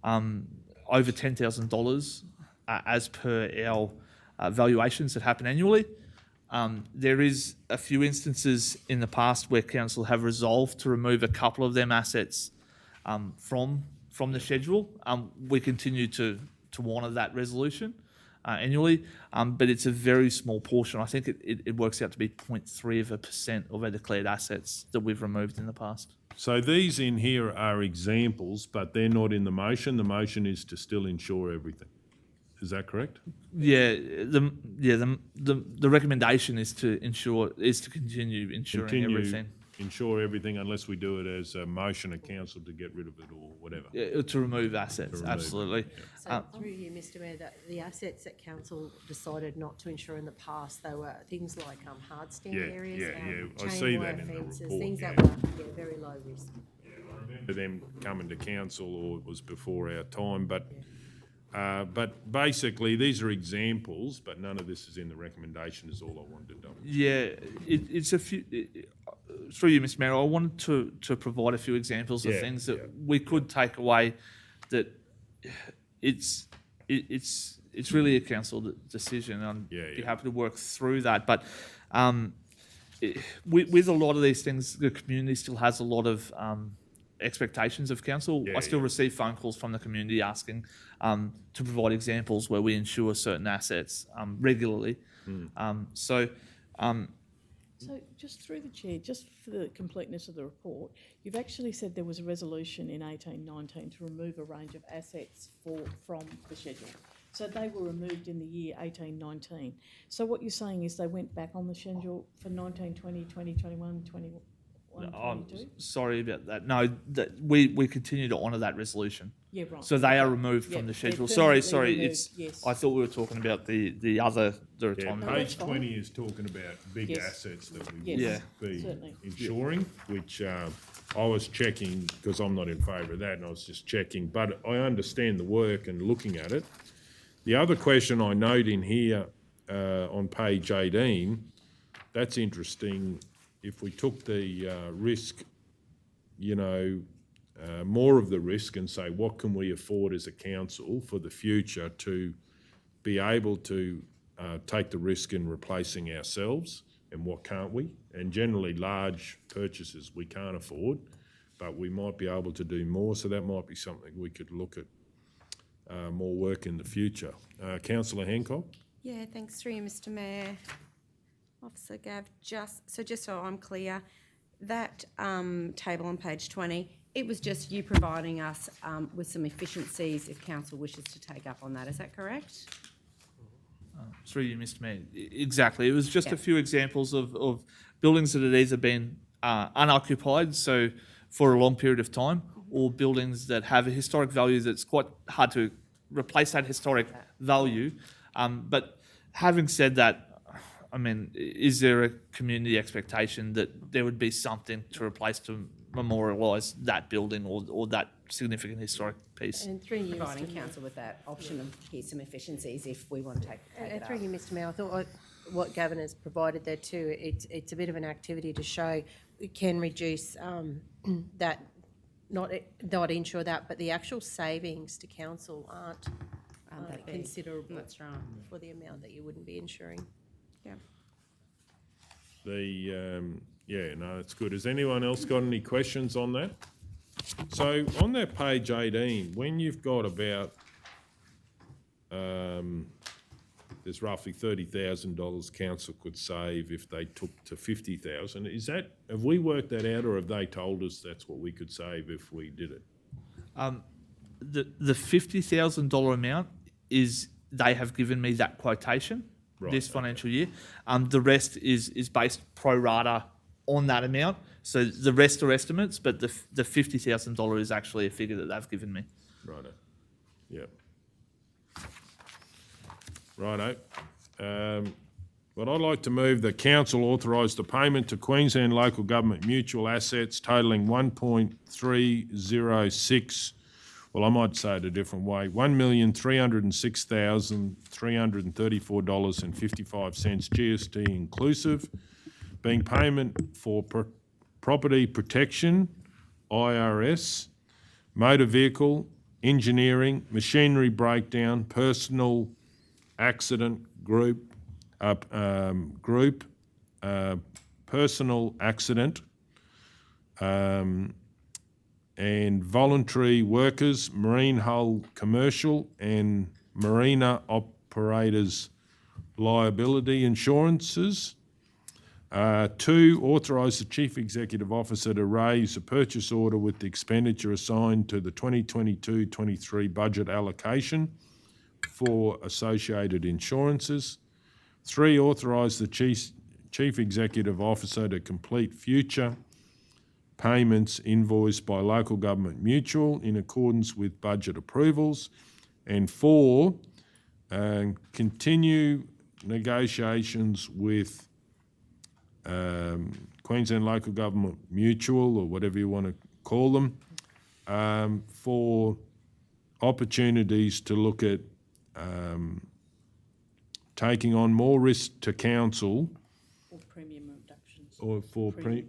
over $10,000 as per our valuations that happen annually. There is a few instances in the past where council have resolved to remove a couple of them assets from the schedule. We continue to honour that resolution annually, but it's a very small portion. I think it works out to be 0.3% of our declared assets that we've removed in the past. So these in here are examples, but they're not in the motion. The motion is to still insure everything. Is that correct? Yeah, the recommendation is to continue insuring everything. insure everything unless we do it as a motion of council to get rid of it or whatever. Yeah, to remove assets, remove it, absolutely. So through you, Mr Mayor, that the assets that council decided not to insure in the past, they were things like hard stand Yeah, areas, I chain see wire that in the fences, report, things yeah. that were very low risk. For them coming to council, or it was before our time, but basically, these are examples, but none of this is in the recommendation, is all I wanted to know. Yeah, it's a few. Through you, Mr Mayor, I wanted to provide a few examples of Yeah, things that yeah. we could take away. That it's really a council decision. I'd Yeah, be yeah. happy to work through that, but with a lot of these things, the community still has a lot of expectations of council. Yeah, I still yeah. receive phone calls from the community asking to provide examples where we insure certain assets regularly. Hmm. So just through the chair, just for the completeness of the report, you've actually said there was a resolution in 1819 to remove a range of assets from the schedule. So they were removed in the year 1819. So what you're saying is they went back on the schedule for 1920, 2021, 21, I'm 22? sorry about that. No, that we continue to honour that resolution. Yeah, right. So they are removed Yeah, from the they're schedule. Sorry, permanently removed, it's. yes. I thought we were talking about the other Yeah, retirement. No, page that's fine. 20 is talking about big Yes. assets that we Yes, would be certainly. insuring, which I was checking, because I'm not in favour of that, and I was just checking, but I understand the work and looking at it. The other question I note in here on page 18, that's interesting. If we took the risk, more of the risk, and say, what can we afford as a council for the future to be able to take the risk in replacing ourselves, and what can't we? And generally, large purchases we can't afford, but we might be able to do more, so that might be something we could look at more work in the future. Councillor Hancock? Yeah, thanks through you, Mr Mayor. Officer Gav, just so I'm clear, that table on page 20, it was just you providing us with some efficiencies if council wishes to take up on that, is that correct? Through you, Mr Mayor. Exactly. It was just Yeah. a few examples of buildings that had either been unoccupied, so for a long period of time, or buildings that have a historic value that's quite hard to replace that historic value. But having said that, I mean, is there a community expectation that there would be something to replace to memorialise that building or that significant historic piece? And through you, Providing Mr Mayor. council with that option of here's some efficiencies if we want to take it And up. through you, Mr Mayor, I thought what Gavin has provided there too, it's a bit of an activity to show we can reduce that, not insure that, but the actual savings to council aren't that big. considerable That's right. for the amount that you wouldn't be insuring. Yeah. It's good. Has anyone else got any questions on that? So on that page 18, when you've got about, there's roughly $30,000 council could save if they took to 50,000. Have we worked that out, or have they told us that's what we could save if we did it? The $50,000 amount is, they have given me that quotation Right, this okay. financial year. The rest is based pro rata on that amount. So the rest are estimates, but the $50,000 is actually a figure that they've given me. Righto. Yep. Righto. But I'd like to move that council authorise the payment to Queensland Local Government Mutual Assets totalling 1.306, well, I might say it a different way, $1,306,334.55 GST inclusive, being payment for property protection, IRS, motor vehicle, engineering, machinery breakdown, personal accident personal accident, and voluntary workers, marine hull commercial and marina operators liability insurances. 2, authorise the Chief Executive Officer to raise a purchase order with the expenditure assigned to the 2022-23 budget allocation for associated insurances. 3, authorise the Chief Executive Officer to complete future payments invoiced by local government mutual in accordance with budget approvals. And 4, continue negotiations with Queensland Local Government Mutual, or whatever you want to call them, for opportunities to look at taking on more risk to council, Or premium reductions. or for Premium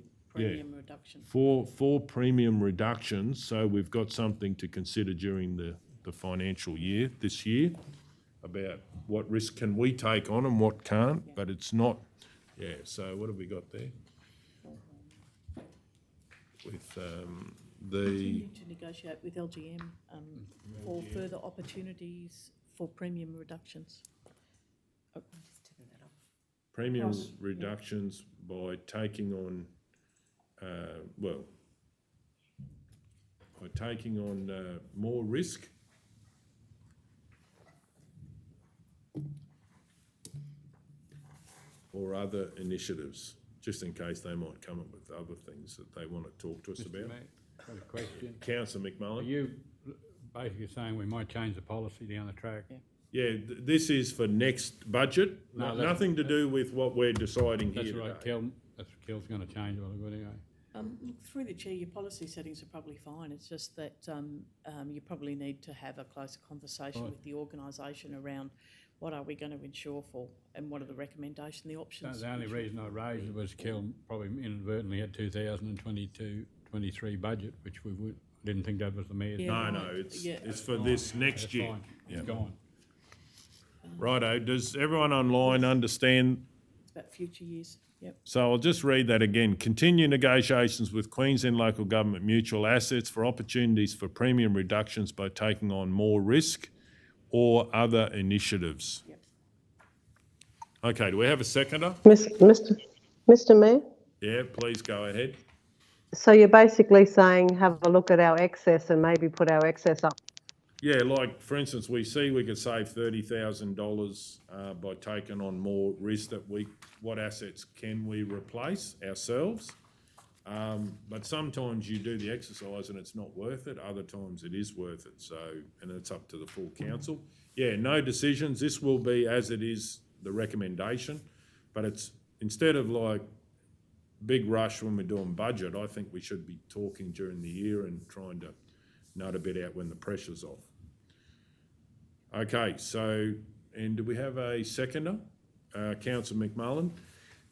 reduction. for premium reductions, so we've got something to consider during the financial year, this year, about what risk can we take on and what can't, but it's not, so what have we got there? With Continue to negotiate with LGM for further opportunities for premium reductions. premium reductions by taking on, more risk. Or other initiatives, just in case they might come up with other things that they want to talk to us Mr. about. Mayor, I've got a question. Councillor Are McMullen? you basically saying we might change the policy down the track? Yeah, this is for next budget, No, that's- nothing to do with what we're deciding here That's today. right, Kel's going to change all of it anyway. Look, through the chair, your policy settings are probably fine. It's just that you probably need to have a closer conversation Right. with the organisation around what are we going to insure for and what are the recommendation, the options. The only reason I raised it was Kel probably inadvertently had 2022-23 budget, which didn't think that was the mayor's. Yeah. No, Right. it's, Yeah. it's for this next That's year. fine. Yeah. It's gone. Righto, does everyone online understand? It's about future years. Yep. So I'll just read that again. Continue negotiations with Queensland Local Government Mutual Assets for opportunities for premium reductions by taking on more risk or other initiatives. Yep. Okay, do we have a seconder? Mr. Mayor? Yeah, please go ahead. So you're basically saying have a look at our excess and maybe put our excess up. Yeah, like, for instance, we could save $30,000 by taking on more risk what assets can we replace ourselves? But sometimes you do the exercise and it's not worth it, other times it is worth it, and it's up to the full council. Yeah, no decisions, this will be as it is, the recommendation, but it's, instead of like big rush when we're doing budget, I think we should be talking during the year and trying to nut a bit out when the pressure's off. Okay, so, and do we have a seconder? Councillor McMullen.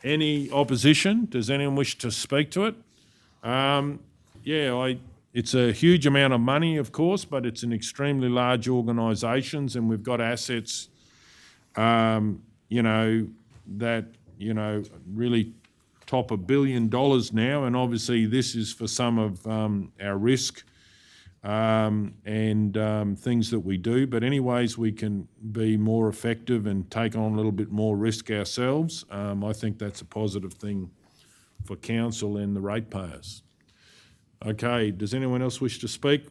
Any opposition? Does anyone wish to speak to it? It's a huge amount of money, of course, but it's an extremely large organisations and we've got assets, that, really top $1 billion now, and obviously this is for some of our risk and things that we do. But anyways, we can be more effective and take on a little bit more risk ourselves. I think that's a positive thing for council and the ratepayers. Okay, does anyone else wish to speak?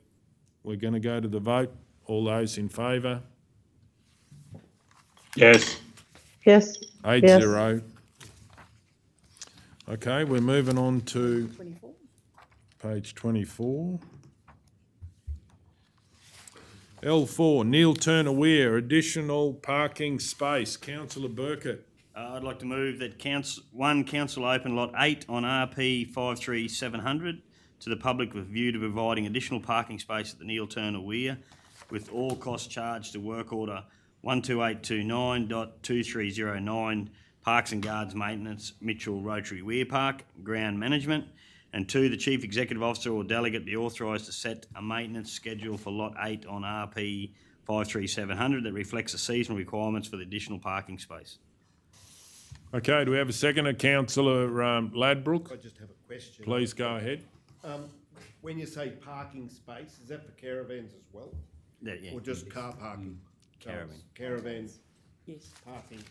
We're going to go to the vote. All those in favour? Yes. Yes. 8-0. Okay, we're moving on to 24. page 24. L4, Neil Turner Weir, additional parking space. Councillor Burkett. I'd like to move that council open lot 8 on RP 53700 to the public with view to providing additional parking space at the Neil Turner Weir, with all costs charged to work order 12829.2309 Parks and Guards Maintenance, Mitchell Rotary Weir Park, Ground Management. And 2, the Chief Executive Officer or Delegate be authorised to set a maintenance schedule for Lot 8 on RP 53700 that reflects the seasonal requirements for the additional parking space. Okay, do we have a seconder? Councillor Ladbrook, I just have a question. please go ahead. When you say parking space, is that for caravans as well? Yeah. Or just car parking? Caravan. Caravans, Yes. parking,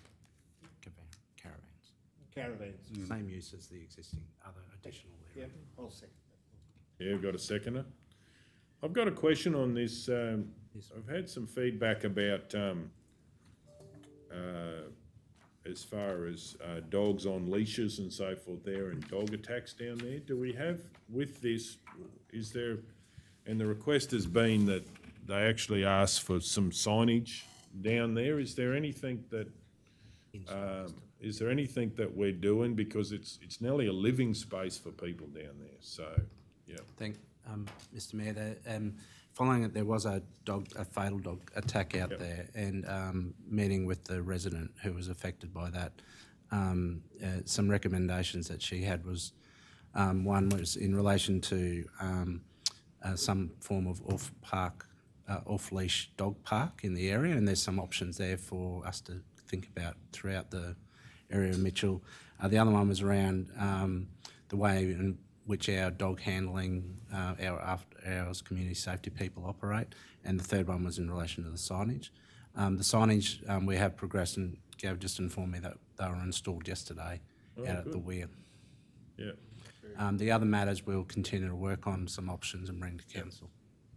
Caravans. caravans. Same use as the existing other additional Yeah, area. I'll second that. Yeah, we've got a seconder. I've got a question on this. I've had some feedback about as far as dogs on leashes and so forth there and dog attacks down there. Do we have, with this, is there, and the request has been that they actually ask for some signage down there. Is there anything that, we're doing? Because it's nearly a living space for people down there, so, yeah. Thank, Mr Mayor, following it, there was a fatal dog attack out there, and meeting with the resident who was affected by that, some recommendations that she had was, one was in relation to some form of off-leash dog park in the area, and there's some options there for us to think about throughout the area of Mitchell. The other one was around the way in which our dog handling, our after hours community safety people operate, and the third one was in relation to the signage. The signage, we have progressed, and Gav just informed me that they were installed yesterday out at the Weir. Yeah, The other matters we'll continue to work on some options and bring to council.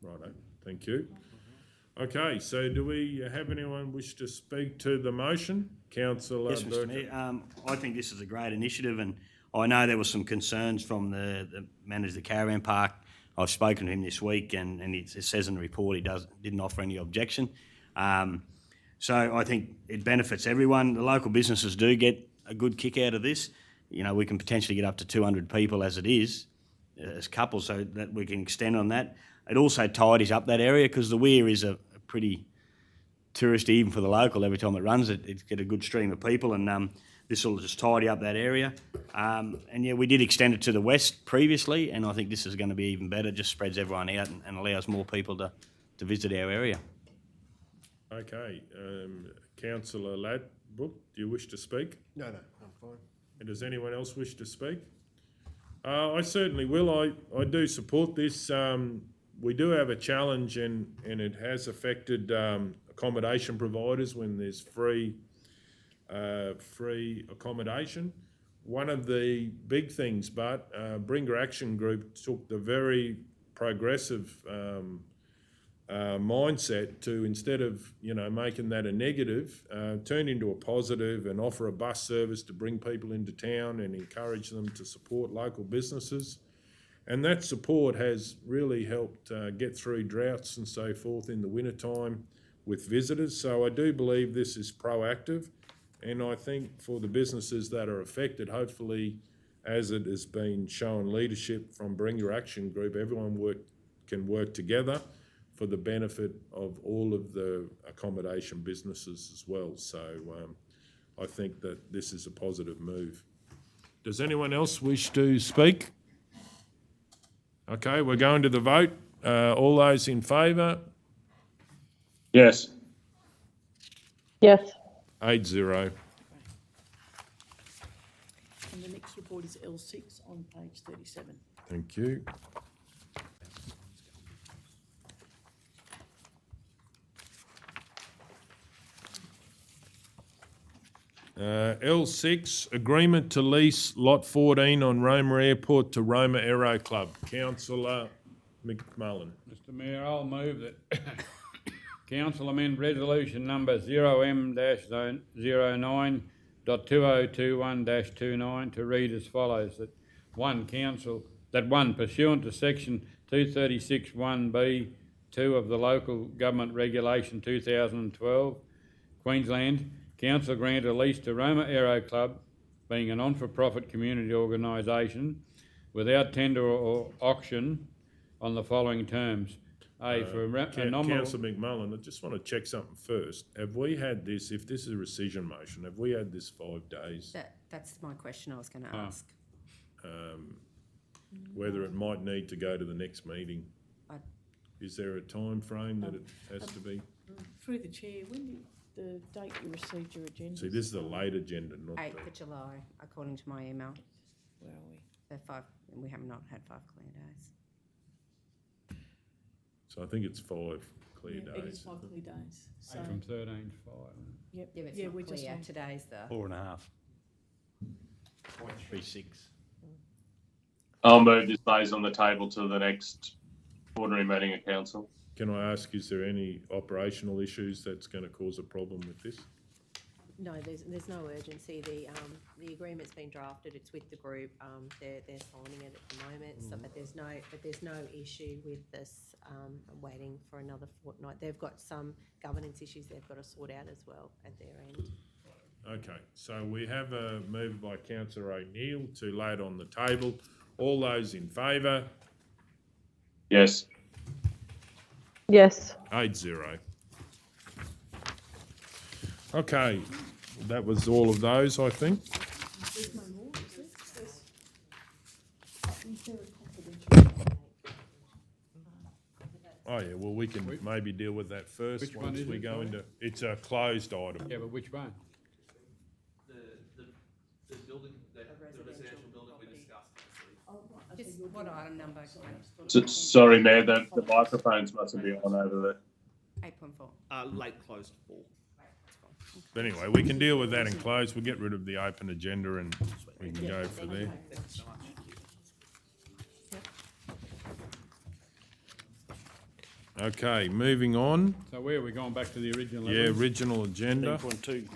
righto, thank you. Okay, so do we have anyone wish to speak to the motion? Councillor Yes, Mr Burgess. Mayor. I think this is a great initiative, and I know there were some concerns from the manager of the caravan park. I've spoken to him this week, and it says in the report he didn't offer any objection. So I think it benefits everyone. The local businesses do get a good kick out of this. You know, we can potentially get up to 200 people as it is, as couples, so that we can extend on that. It also tidies up that area because the Weir is a pretty touristy, even for the local. Every time it runs, it get a good stream of people, and this will just tidy up that area. And yeah, we did extend it to the west previously, and I think this is going to be even better. Just spreads everyone out and allows more people to visit our area. Okay, Councillor Ladbrook, do you wish to speak? No, I'm fine. And does anyone else wish to speak? I certainly will. I do support this. We do have a challenge, and it has affected accommodation providers when there's free accommodation. One of the big things, but Bringa Action Group took the very progressive mindset to, instead of making that a negative, turn into a positive and offer a bus service to bring people into town and encourage them to support local businesses. And that support has really helped get through droughts and so forth in the wintertime with visitors. So I do believe this is proactive, and I think for the businesses that are affected, hopefully, as it has been shown leadership from Bringa Action Group, everyone can work together for the benefit of all of the accommodation businesses as well. So I think that this is a positive move. Does anyone else wish to speak? Okay, we're going to the vote. All those in favour? Yes. Yes. 8-0. And the next report is L6 on page 37. Thank you. L6, agreement to lease lot 14 on Roma Airport to Roma Aero Club. Councillor McMullen. Mr Mayor, I'll move that Council amend resolution number 0M-09.2021-29 to read as follows: that one, pursuant to section 236(1)(b)(2) of the Local Government Regulation 2012, Queensland, Council grant a lease to Roma Aero Club, being a non-for-profit community organisation, without tender or auction, on the following terms. A, for a nominal... Councillor McMullen, I just want to check something first. Have we had this, if this is a rescission motion, have we had this 5 days? That's my question I was going to ask. Whether it might need to go to the next meeting? Is there a time frame that it has to be? Through the chair, when did the date you received your agenda? See, this is the late agenda, not 8th of July, according to my email. Where are we? We have not had 5 clear days. So I think it's 5 clear Yeah, days. it is 5 clear days. So, From 13 to 5. yep. Yeah, but it's Yeah, not we're just clear. on- Today's the... 4.5. 0.36. I'll move this stays on the table to the next ordinary meeting of council. Can I ask, is there any operational issues that's going to cause a problem with this? No, there's no urgency. The agreement's been drafted. It's with the group. They're signing it at the moment. So, but there's no issue with this waiting for another fortnight. They've got some governance issues they've got to sort out as well at their end. Okay, so we have a move by councillor O'Neill to lay it on the table. All those in favour? Yes. Yes. 8-0. Okay, that was all of those, I think. There's no more, is there? Is there a confidential? Oh, yeah, well, we can maybe deal with that first Which one once is we it, go sorry? into, it's a closed item. Yeah, but which one? The building, the residential building we discussed. Just what item number? Sorry, Mayor, the microphones mustn't be on over there. 8.4. Late closed for. But anyway, we can deal with that in close. We'll get rid of the open agenda and we can go for there. Thanks so much. Okay, moving on. So where are we going back to the original? Yeah, level? original agenda. 10.2.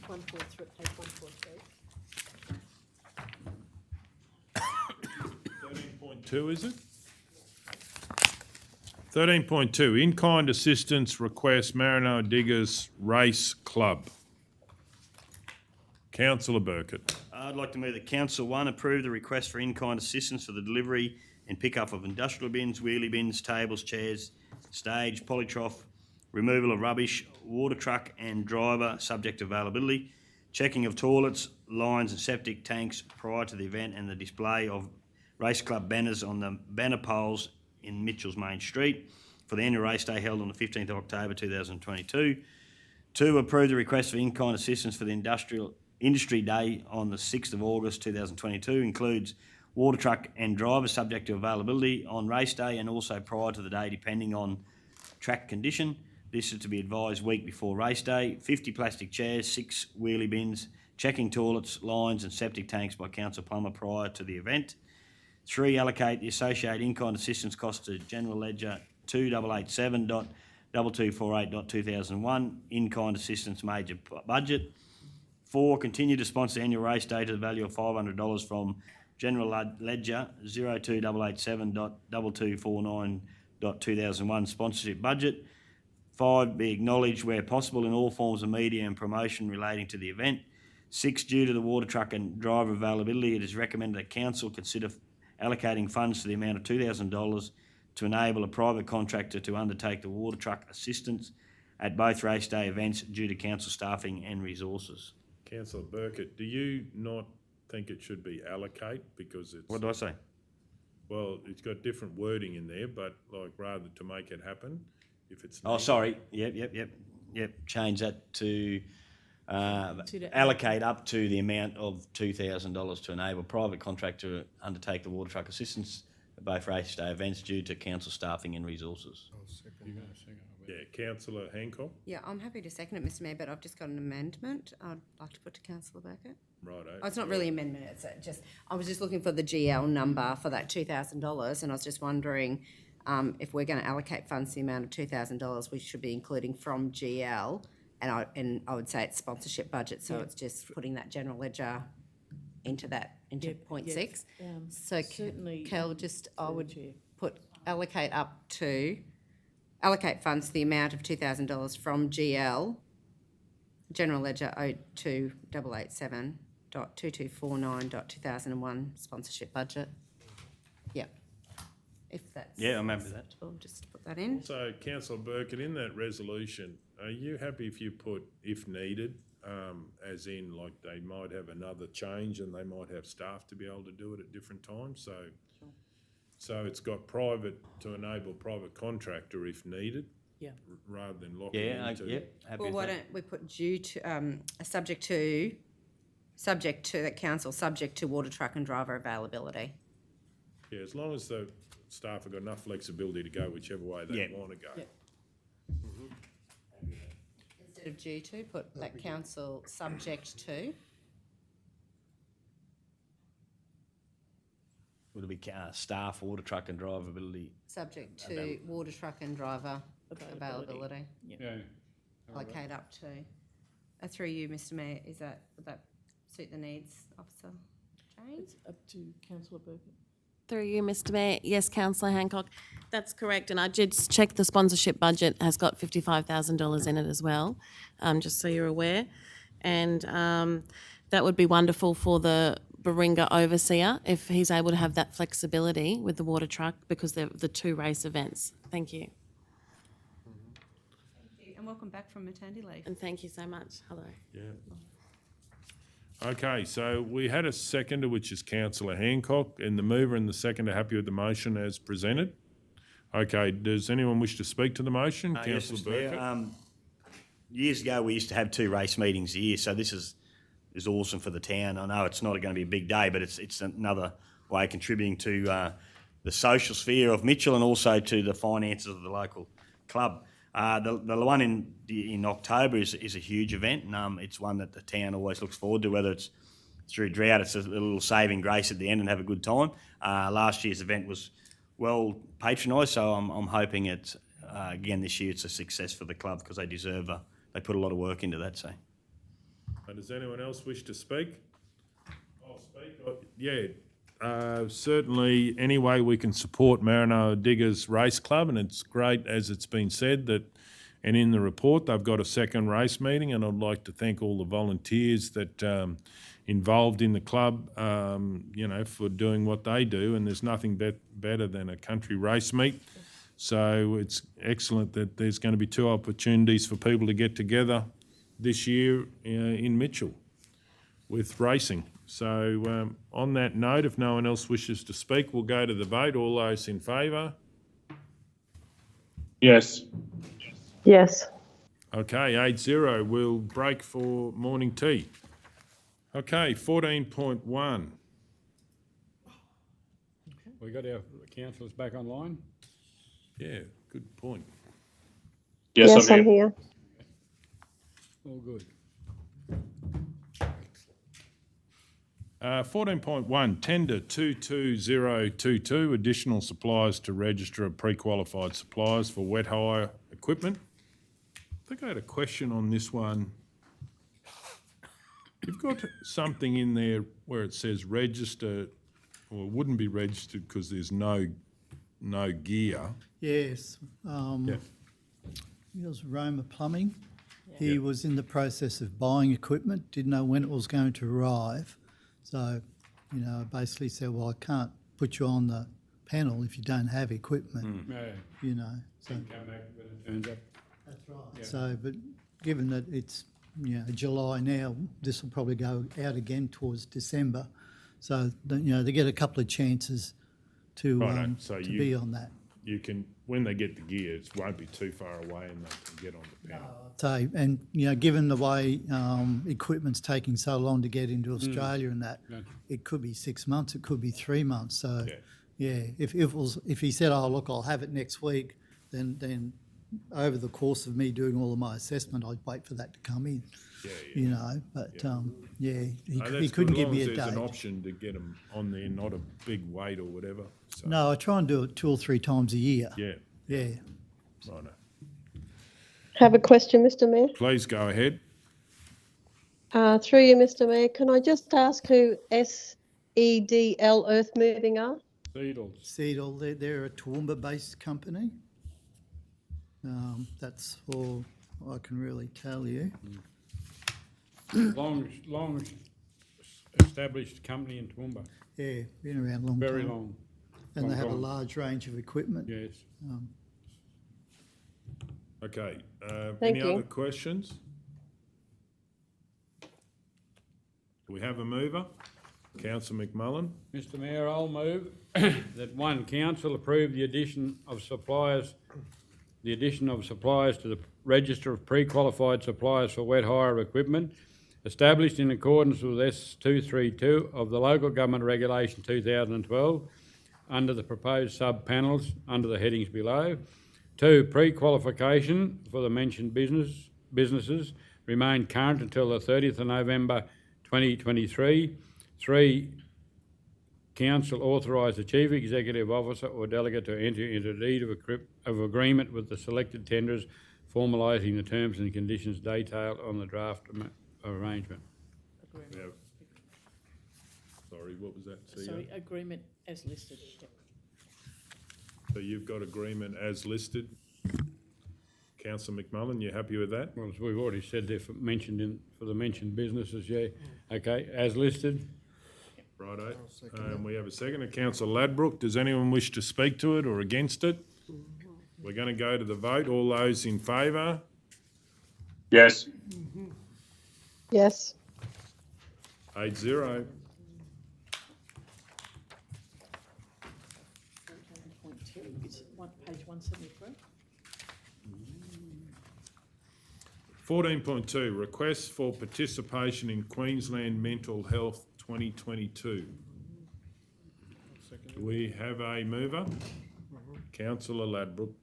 143, page 143. 13.2, is it? 13.2, in-kind assistance request Maranoa Diggers Race Club. Councillor Burkett. I'd like to move that Council 1 approve the request for in-kind assistance for the delivery and pick-up of industrial bins, wheelie bins, tables, chairs, stage, polytrough, removal of rubbish, water truck and driver, subject to availability, checking of toilets, lines and septic tanks prior to the event, and the display of race club banners on the banner poles in Mitchell's Main Street for the annual race day held on the 15th of October 2022. 2, approve the request for in-kind assistance for the Industry Day on the 6th of August 2022, includes water truck and driver subject to availability on race day and also prior to the day depending on track condition. This is to be advised week before race day. 50 plastic chairs, 6 wheelie bins, checking toilets, lines and septic tanks by Council Plummer prior to the event. 3, allocate the associated in-kind assistance cost to General Ledger 2887.2248.2001 in-kind assistance major budget. 4, continue to sponsor the annual race day to the value of $500 from General Ledger 02887.2249.2001 sponsorship budget. 5, be acknowledged where possible in all forms of media and promotion relating to the event. 6, due to the water truck and driver availability, it is recommended that Council consider allocating funds to the amount of $2,000 to enable a private contractor to undertake the water truck assistance at both race day events due to Council staffing and resources. Councillor Burkett, do you not think it should be allocate because it's... What did I say? Well, it's got different wording in there, but like rather to make it happen, if it's... Oh, sorry. Yep. Change that to the- allocate up to the amount of $2,000 to enable private contractor to undertake the water truck assistance at both race day events due to council staffing and resources. You got a second? Yeah, Councillor Hancock. Yeah, I'm happy to second it, Mr Mayor, but I've just got an amendment I'd like to put to Councillor Burkett. Righto. Oh, it's not really an amendment, it's just, I was just looking for the GL number for that $2,000 and I was just wondering if we're going to allocate funds to the amount of $2,000, we should be including from GL, and I would say it's sponsorship budget, so it's just putting that general ledger into that, into Yep, point yep. 6. So Certainly, Kel, just, I would Chair. put allocate funds to the amount of $2,000 from GL, General Ledger 02887.2249.2001 sponsorship budget. Yep. If that's... Yeah, I'm happy with that. We'll just put that in. So, Councillor Burkett, in that resolution, are you happy if you put if needed, as in like they might have another change and they might have staff to be able to do it at different times? So it's got private to enable private contractor if needed, Yeah. rather than locking Yeah, into. yep, happy Well, with why that. don't we put due to, subject to that council, subject to water truck and driver availability. Yeah, as long as the staff have got enough flexibility to go whichever way they Yeah. want to go. Yeah. Instead of due to, put that council subject to. Would it be staff, water truck and drivability? Subject to water truck and driver availability. Yeah. Allocate up to. Through you, Mr Mayor, would that suit the needs, Officer Jane? It's up to councillor Burkett. Through you, Mr Mayor. Yes, councillor Hancock. That's correct. And I did check the sponsorship budget has got $55,000 in it as well, just so you're aware. And that would be wonderful for the Baringa overseer if he's able to have that flexibility with the water truck because they're the two race events. Thank you. And welcome back from maternity leave. And thank you so much. Hello. Yeah. Okay, so we had a seconder, which is councillor Hancock, and the mover and the seconder happy with the motion as presented. Okay, does anyone wish to speak to the motion? Yes, Councillor Mr. Mayor. Burkett? Years ago, we used to have 2 race meetings a year, so this is awesome for the town. I know it's not going to be a big day, but it's another way of contributing to the social sphere of Mitchell and also to the finances of the local club. The one in October is a huge event, and it's one that the town always looks forward to, whether it's through drought, it's a little saving grace at the end and have a good time. Last year's event was well patronised, so I'm hoping it's, again this year it's a success for the club because they deserve they put a lot of work into that. So, Does anyone else wish to speak? I'll speak. Yeah, certainly any way we can support Maranoa Diggers Race Club, and it's great, as it's been said, that, and in the report, they've got a second race meeting, and I'd like to thank all the volunteers that involved in the club, for doing what they do, and there's nothing better than a country race meet. So it's excellent that there's going to be 2 opportunities for people to get together this year in Mitchell with racing. So on that note, if no one else wishes to speak, we'll go to the vote. All those in favour? Yes. Yes. Okay, 8-0. We'll break for morning tea. Okay, 14.1. We got our councillors back online? Yeah, good point. Yes, I'm here. All good. 14.1, tender 22022, additional suppliers to register of pre-qualified suppliers for wet hire equipment. I think I had a question on this one. You've got something in there where it says register, or it wouldn't be registered because there's no gear. Yes. Yeah. It was Roma Plumbing. He was in the process of buying equipment, didn't know when it was going to arrive. So, I basically said, well, I can't put you on the panel if you don't have equipment, Yeah. So Come back when it turns up. that's right. Yeah. So, but given that it's, July now, this will probably go out again towards December. So, they get a couple of chances to So to you- be on that. You can, when they get the gear, it won't be too far away and they can get on the panel. So, and, given the way equipment's taking so long to get into Australia and that, it could be 6 months, it could be 3 months. So, if he said, oh, look, I'll have it next week, then over the course of me doing all of my assessment, I'd wait for that to come in. He That's couldn't good, give me a as long as there's an date. option to get them on there, not a big wait or whatever. So, No, I try and do it 2 or 3 times a year. Yeah, Yeah. righto. Have a question, Mr Mayor. Please go ahead. Through you, Mr Mayor, can I just ask who SEDL Earth Moving are? Seedles. Seedle, they're a Toowoomba-based company. That's all I can really tell you. Long established company in Toowoomba. Yeah, been around a long time. Very long. And they have a time. large range of equipment. Yes. Okay, Thank any you. other questions? Do we have a mover? Councillor McMullen? Mr Mayor, I'll move that one, council approve the addition of suppliers to the register of pre-qualified suppliers for wet hire equipment established in accordance with S232 of the Local Government Regulation 2012 under the proposed sub-panels under the headings below. 2, pre-qualification for the mentioned businesses remain current until the 30th of November 2023. 3, council authorise the chief executive officer or delegate to enter into a deed of agreement with the selected tenderers formalising the terms and conditions detailed on the draft arrangement. We have- Sorry, what was that, CEO? Sorry, agreement as listed. Yep. So you've got agreement as listed. Councillor McMullen, you happy with that? Well, as we've already said there, for the mentioned businesses, yeah. Okay, as listed. Righto. We have a second. Councillor Ladbroke, does anyone wish to speak to it or against it? We're going to go to the vote. All those in favour? Yes. Yes. 8-0. 14.2 is page 173. 14.2, requests for participation in Queensland Mental Health 2022. Do we have a mover? Councillor Ladbroke.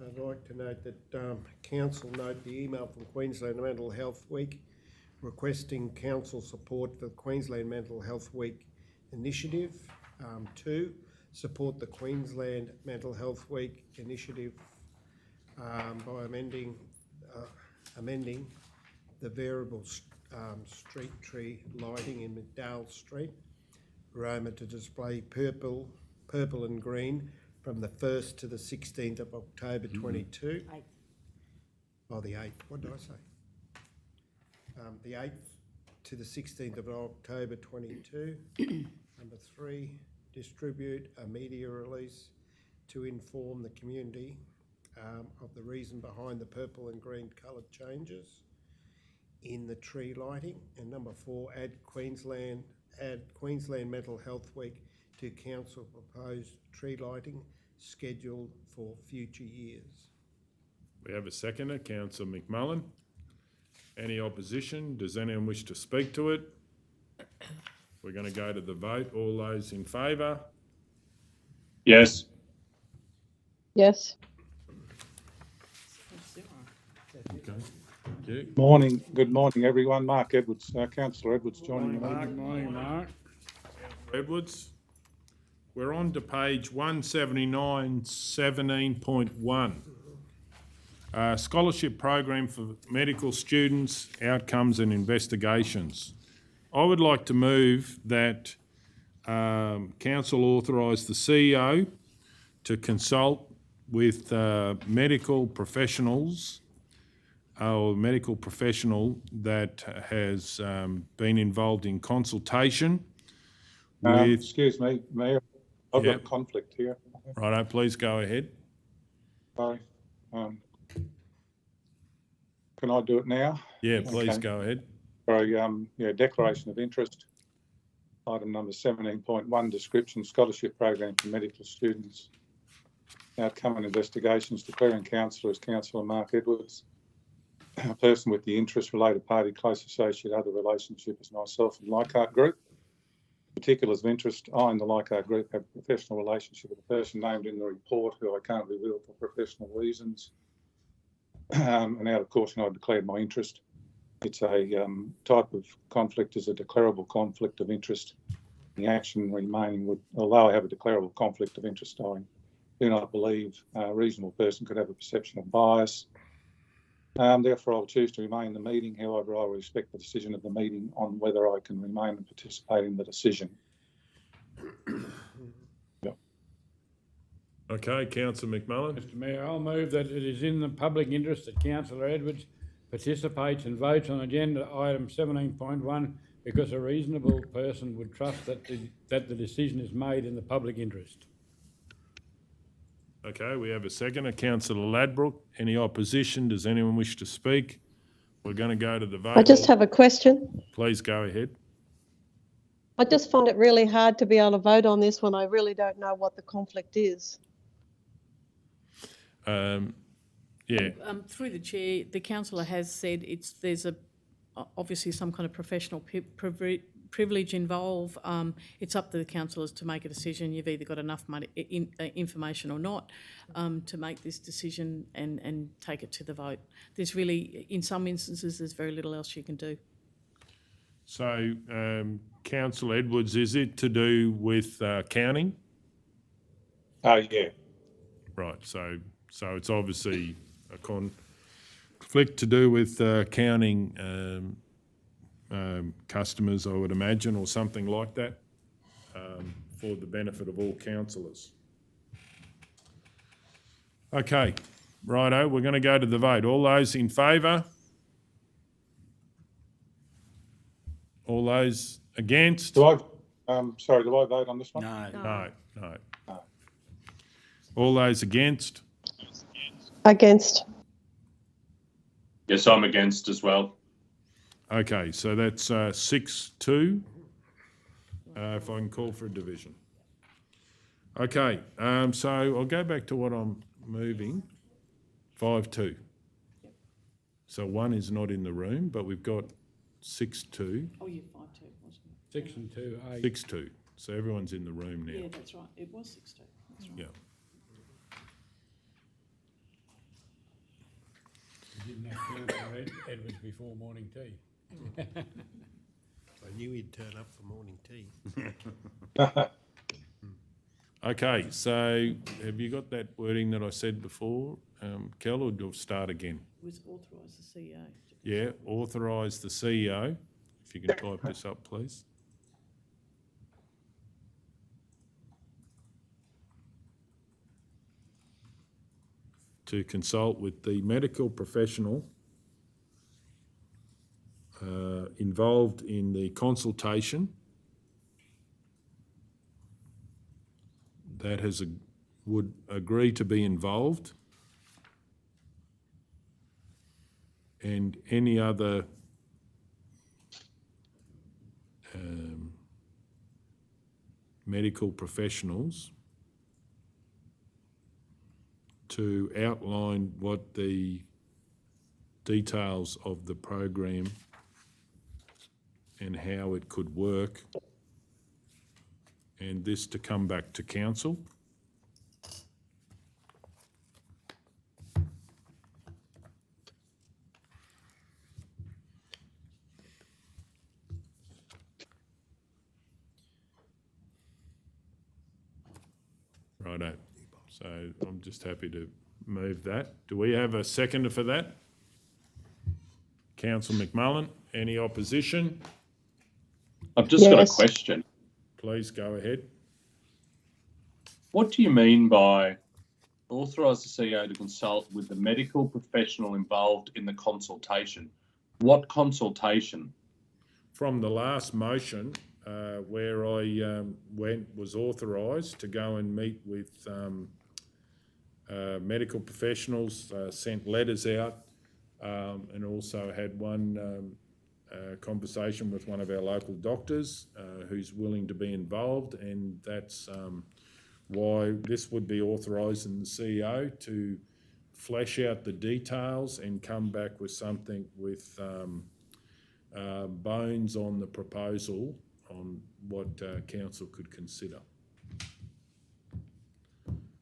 I'd like to note that council note the email from Queensland Mental Health Week requesting council support for the Queensland Mental Health Week initiative. 2, support the Queensland Mental Health Week initiative by amending the variable street tree lighting in McDowell Street, Roma, to display purple and green from the 1st to the 16th of October 22. Oh, the 8th. What did I say? The 8th to the 16th of October 22. Number 3, distribute a media release to inform the community of the reason behind the purple and green coloured changes in the tree lighting. And number 4, add Queensland Mental Health Week to council proposed tree lighting scheduled for future years. We have a seconder, Councillor McMullen. Any opposition? Does anyone wish to speak to it? We're going to go to the vote. All those in favour? Yes. Yes. Okay. Thank you. Morning, good morning, everyone. Mark Edwards, Councillor Edwards joining the Mark, meeting. morning, Mark. Edwards. We're on to page 179, 17.1. Scholarship Program for Medical Students, Outcomes and Investigations. I would like to move that Council authorise the CEO to consult with medical professionals or medical professional that has been involved in consultation with... Excuse me, Mayor, I've got a conflict here. Righto, please go ahead. Sorry. Can I do it now? Yeah, please Okay. go ahead. Sorry, declaration of interest. Item number 17.1, description scholarship program for medical students. Outcome and investigations, declaring councillor as Councillor Mark Edwards. A person with the interest, related party, close associate, other relationship is myself and Leichhardt Group. Particulars of interest, I and the Leichhardt Group have a professional relationship with a person named in the report who I can't reveal for professional reasons. And out of caution, I declared my interest. It's a type of conflict, is a declarable conflict of interest. The action remaining would, although I have a declarable conflict of interest, I do not believe a reasonable person could have a perception of bias. Therefore, I'll choose to remain in the meeting. However, I will respect the decision of the meeting on whether I can remain and participate in the decision. Okay, Councillor McMullen. Mr Mayor, I'll move that it is in the public interest that Councillor Edwards participates and votes on agenda item 17.1 because a reasonable person would trust that the decision is made in the public interest. Okay, we have a seconder, Councillor Ladbroke. Any opposition? Does anyone wish to speak? We're going to go to the vote. I just have a question. Please go ahead. I just find it really hard to be able to vote on this when I really don't know what the conflict is. Yeah. Through the chair, the councillor has said there's obviously some kind of professional privilege involved. It's up to the councillors to make a decision. You've either got enough information or not to make this decision and take it to the vote. There's really, in some instances, there's very little else you can do. So, Councillor Edwards, is it to do with counting? Yeah. Right, so it's obviously Flick to do with counting customers, I would imagine, or something like that, for the benefit of all councillors. Okay, righto, we're going to go to the vote. All those in favour? All those against? Do I vote on this one? No. All those against? Against. Yes, I'm against as well. Okay, so that's 6-2, if I can call for a division. Okay, so I'll go back to what I'm moving, 5-2. So one is not in the room, but we've got 6-2, Oh, yeah, 5-2, wasn't 6 and 2, 8. 6-2. So everyone's in the room it? now. Yeah, that's right. It was 6-2. That's right. Yeah. You didn't have Councillor Edwards before morning tea. I knew he'd turn up for morning tea. Okay, so have you got that wording that I said before, Kel, or do I start again? It was authorise the CEO. Yeah, authorise the CEO, if you can type this up, please. To consult with the medical professional involved in the consultation that would agree to be involved, and any other medical professionals to outline what the details of the program and how it could work, and this to come back to council. Righto. So I'm just happy to move that. Do we have a seconder for that? Councillor McMullen, any opposition? I've just got a Yes. question. Please go ahead. What do you mean by authorise the CEO to consult with the medical professional involved in the consultation? What consultation? From the last motion, where I was authorised to go and meet with medical professionals, sent letters out, and also had one conversation with one of our local doctors who's willing to be involved, and that's why this would be authorising the CEO to flesh out the details and come back with something with bones on the proposal on what council could consider.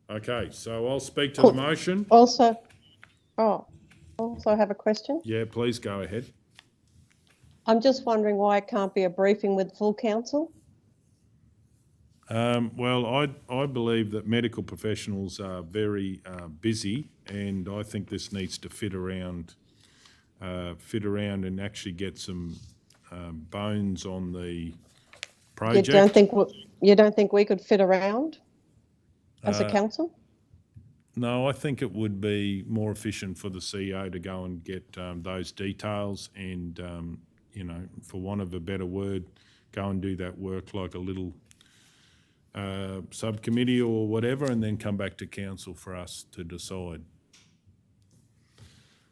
Okay, so I'll speak to the motion. Also have a question. Yeah, please go ahead. I'm just wondering why it can't be a briefing with full council? Well, I believe that medical professionals are very busy, and I think this needs to fit around and actually get some bones on the project. You don't think we could fit around as a council? No, I think it would be more efficient for the CEO to go and get those details and, for want of a better word, go and do that work like a little subcommittee or whatever, and then come back to council for us to decide.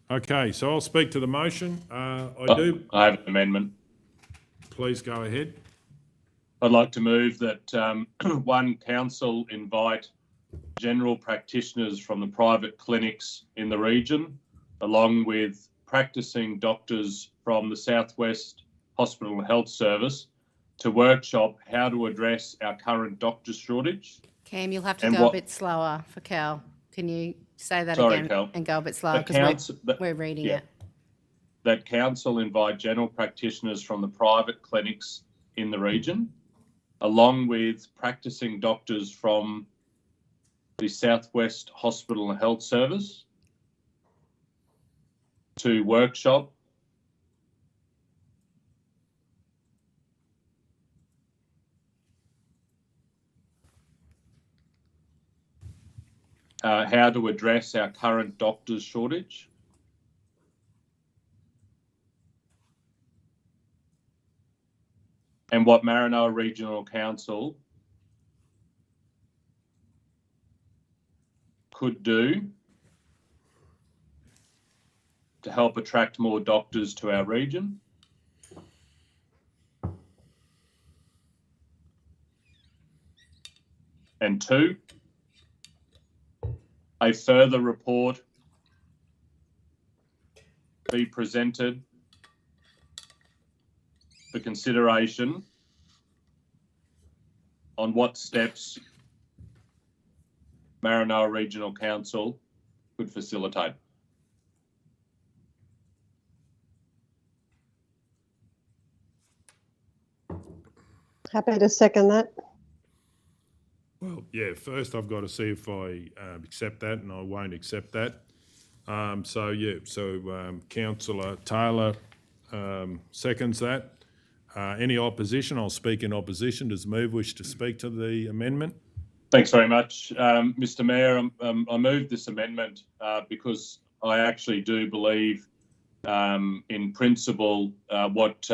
Okay, so I'll speak to the motion. I have an amendment. Please go ahead. I'd like to move that one, council invite general practitioners from the private clinics in the region, along with practicing doctors from the Southwest Hospital and Health Service, to workshop how to address our current doctor shortage. Cam, you'll have to go a bit slower for Cal. Can you say that Sorry, again Cal. and go a bit slower because we're reading it. That council invite general practitioners from the private clinics in the region, along with practicing doctors from the Southwest Hospital and Health Service, to workshop. How to address our current doctors shortage. And what Maranoa Regional Council could do to help attract more doctors to our region. And 2, a further report be presented for consideration on what steps Maranoa Regional Council could facilitate. Happy to second that. Well, yeah, first I've got to see if I accept that, and I won't accept that. Councillor Taylor seconds that. Any opposition? I'll speak in opposition. Does the move wish to speak to the amendment? Thanks very much. Mr Mayor, I moved this amendment because I actually do believe in principle what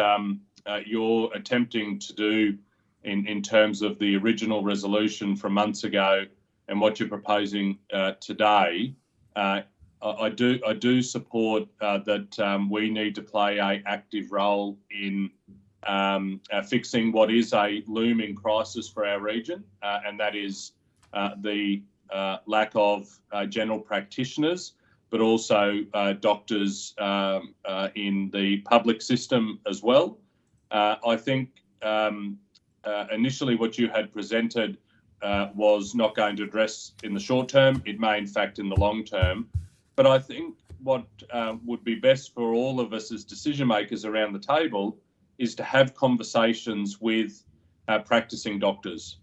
you're attempting to do in terms of the original resolution from months ago and what you're proposing today. I do support that we need to play an active role in fixing what is a looming crisis for our region, and that is the lack of general practitioners, but also doctors in the public system as well. I think initially what you had presented was not going to address in the short term. It may, in fact, in the long term. But I think what would be best for all of us as decision makers around the table is to have conversations with practicing doctors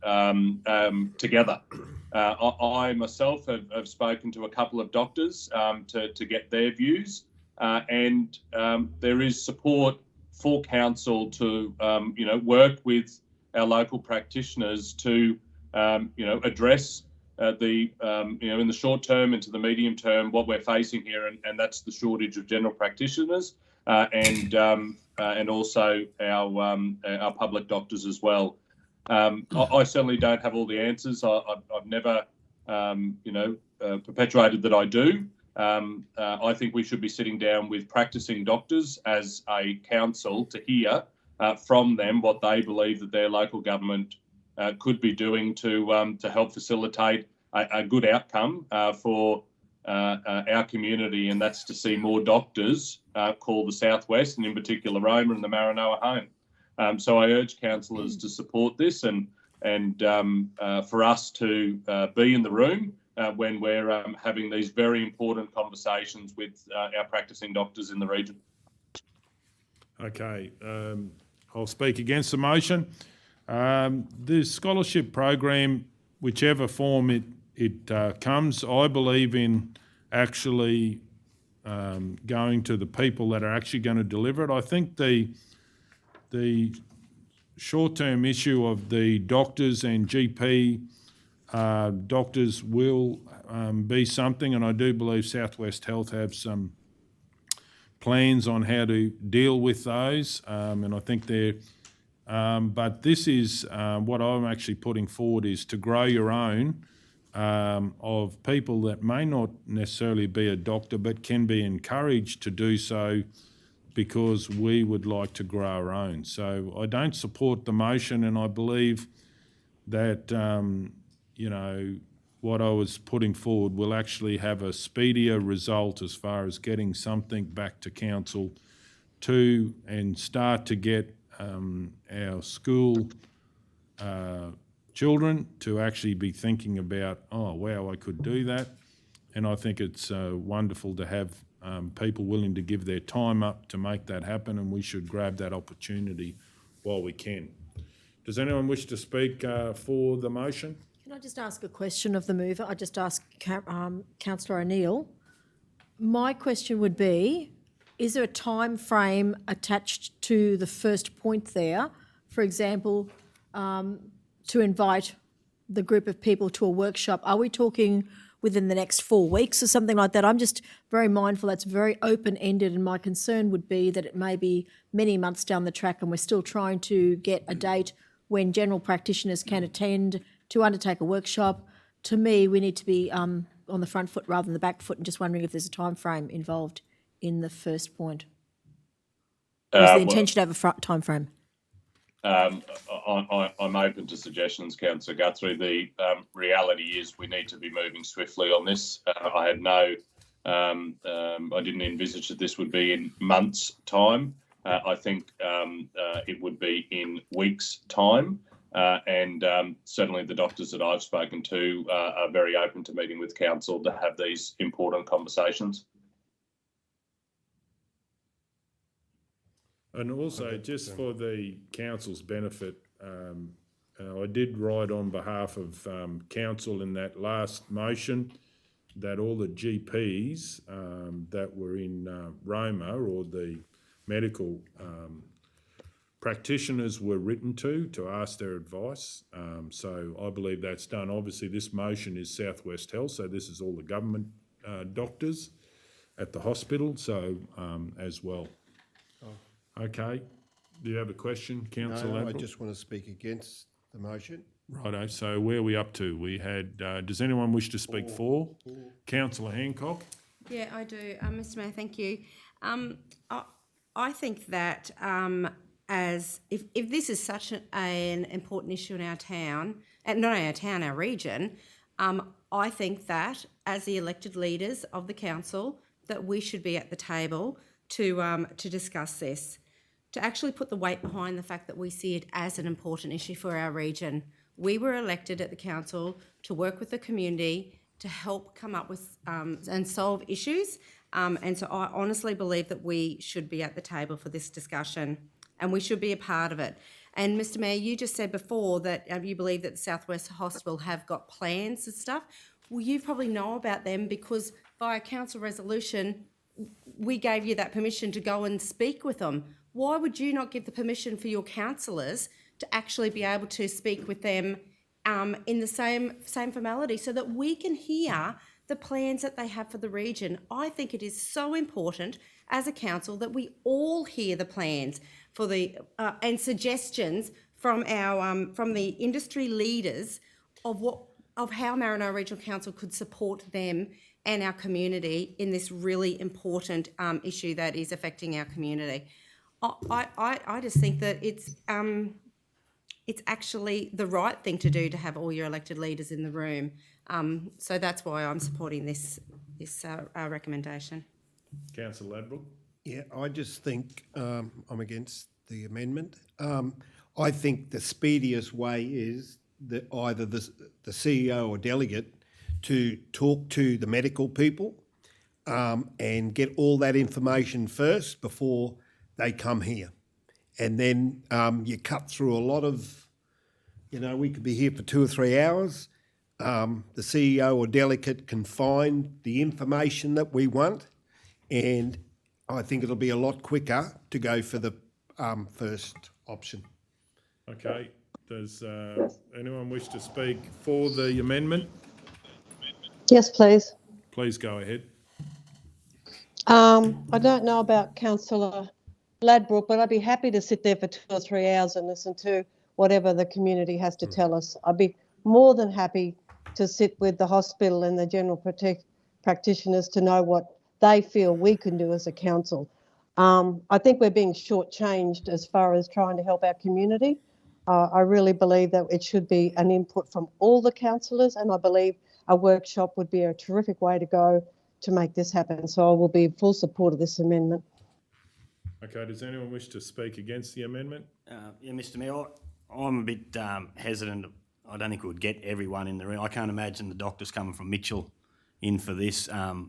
together. I myself have spoken to a couple of doctors to get their views, and there is support for council to work with our local practitioners to address in the short term into the medium term what we're facing here, and that's the shortage of general practitioners and also our public doctors as well. I certainly don't have all the answers. I've never perpetuated that I do. I think we should be sitting down with practicing doctors as a council to hear from them what they believe that their local government could be doing to help facilitate a good outcome for our community, and that's to see more doctors call the Southwest, and in particular Roma and the Maranoa home. So I urge councillors to support this and for us to be in the room when we're having these very important conversations with our practicing doctors in the region. Okay, I'll speak against the motion. The scholarship program, whichever form it comes, I believe in actually going to the people that are actually going to deliver it. I think the short-term issue of the doctors and GP doctors will be something, and I do believe Southwest Health have some plans on how to deal with those, and I think they're but this is what I'm actually putting forward is to grow your own of people that may not necessarily be a doctor but can be encouraged to do so because we would like to grow our own. So I don't support the motion, and I believe that, what I was putting forward will actually have a speedier result as far as getting something back to council and start to get our school children to actually be thinking about, oh, wow, I could do that. And I think it's wonderful to have people willing to give their time up to make that happen, and we should grab that opportunity while we can. Does anyone wish to speak for the motion? Can I just ask a question of the mover? I just asked Councillor O'Neill. My question would be, is there a time frame attached to the first point there? For example, to invite the group of people to a workshop, are we talking within the next 4 weeks or something like that? I'm just very mindful that's very open-ended, and my concern would be that it may be many months down the track and we're still trying to get a date when general practitioners can attend to undertake a workshop. To me, we need to be on the front foot rather than the back foot, and just wondering if there's a time frame involved in the first point. Or is the intention to have a time frame? I'm open to suggestions, Councillor Guthrie. The reality is we need to be moving swiftly on this. I didn't envisage that this would be in months' time. I think it would be in weeks' time. And certainly the doctors that I've spoken to are very open to meeting with council to have these important conversations. And also, just for the council's benefit, I did write on behalf of council in that last motion that all the GPs that were in Roma, or the medical practitioners, were written to ask their advice. So I believe that's done. Obviously, this motion is South West Health, so this is all the government doctors at the hospital, so as well. Okay. Do you have a question, Councillor No, I Ladbrokes? just want to speak against the motion. Righto, so where are we up to? We had, does anyone wish to speak for? Councillor Hancock? Yeah, I do. Mr Mayor, thank you. I think that as if this is such an important issue in our town, and not our town, our region, I think that as the elected leaders of the council, that we should be at the table to discuss this, to actually put the weight behind the fact that we see it as an important issue for our region. We were elected at the council to work with the community to help come up with and solve issues. And so I honestly believe that we should be at the table for this discussion and we should be a part of it. And Mr Mayor, you just said before that you believe that the South West Hospital have got plans and stuff. Well, you probably know about them because via council resolution, we gave you that permission to go and speak with them. Why would you not give the permission for your councillors to actually be able to speak with them in the same formality so that we can hear the plans that they have for the region? I think it is so important as a council that we all hear the plans for the and suggestions from our from the industry leaders of how Maranoa Regional Council could support them and our community in this really important issue that is affecting our community. I just think that it's actually the right thing to do to have all your elected leaders in the room. So that's why I'm supporting this recommendation. Councillor Ladbrokes? Yeah, I just think I'm against the amendment. I think the speediest way is that either the CEO or delegate to talk to the medical people and get all that information first before they come here. And then you cut through a lot of, we could be here for 2 or 3 hours. The CEO or delegate can find the information that we want, and I think it'll be a lot quicker to go for the first option. Okay. Does anyone wish to speak for the amendment? Yes, please. Please go ahead. I don't know about Councillor Ladbrokes, but I'd be happy to sit there for 2 or 3 hours and listen to whatever the community has to tell us. I'd be more than happy to sit with the hospital and the general practitioners to know what they feel we can do as a council. I think we're being shortchanged as far as trying to help our community. I really believe that it should be an input from all the councillors, and I believe a workshop would be a terrific way to go to make this happen. So I will be in full support of this amendment. Okay, does anyone wish to speak against the amendment? Yeah, Mr Mayor, I'm a bit hesitant. I don't think we would get everyone in the room. I can't imagine the doctors coming from Mitchell in for this.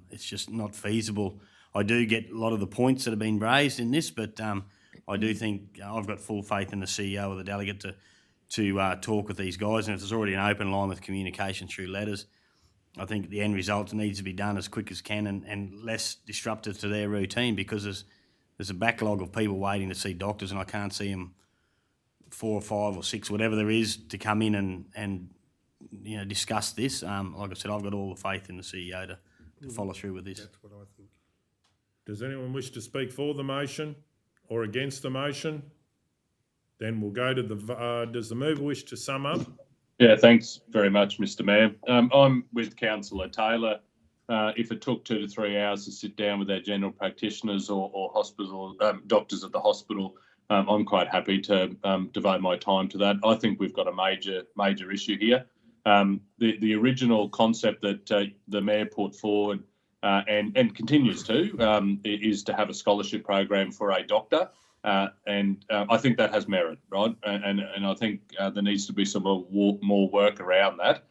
It's just not feasible. I do get a lot of the points that have been raised in this, but I do think I've got full faith in the CEO or the delegate to talk with these guys, and if there's already an open line with communication through letters, I think the end result needs to be done as quick as can and less disruptive to their routine, because as there's a backlog of people waiting to see doctors, and I can't see them 4 or 5 or 6, whatever there is, to come in and discuss this. Like I said, I've got all the faith in the CEO to follow through with this. That's what I think. Does anyone wish to speak for the motion or against the motion? Then we'll go to does the mover wish to sum up? Yeah, thanks very much, Mr. Mayor. I'm with Councillor Taylor. If it took 2 to 3 hours to sit down with our general practitioners or hospital doctors at the hospital, I'm quite happy to devote my time to that. I think we've got a major issue here. The original concept that the Mayor put forward and continues to is to have a scholarship program for a doctor. And I think that has merit, right? And I think there needs to be some more work around that.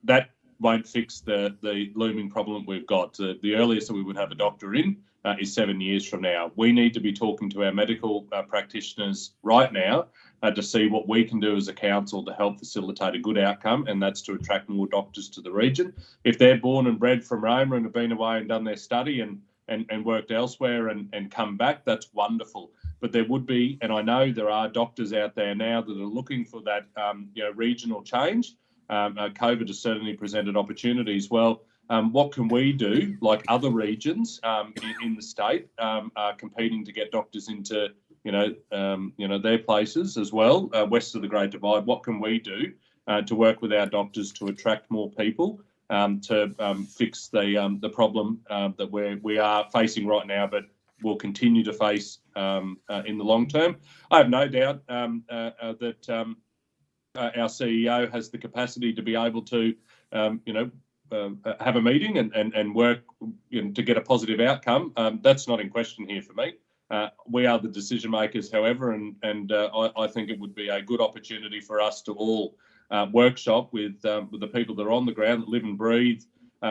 That won't fix the looming problem we've got. The earliest that we would have a doctor in is 7 years from now. We need to be talking to our medical practitioners right now to see what we can do as a council to help facilitate a good outcome, and that's to attract more doctors to the region. If they're born and bred from Roma and have been away and done their study and worked elsewhere and come back, that's wonderful. But there would be, and I know there are doctors out there now that are looking for that regional change. COVID has certainly presented opportunities. Well, what can we do, like other regions in the state are competing to get doctors into their places as well, west of the Great Divide? What can we do to work with our doctors to attract more people to fix the problem that we are facing right now, but will continue to face in the long term? I have no doubt that our CEO has the capacity to be able to, have a meeting and work to get a positive outcome. That's not in question here for me. We are the decision makers, however, and I think it would be a good opportunity for us to all workshop with the people that are on the ground, that live and breathe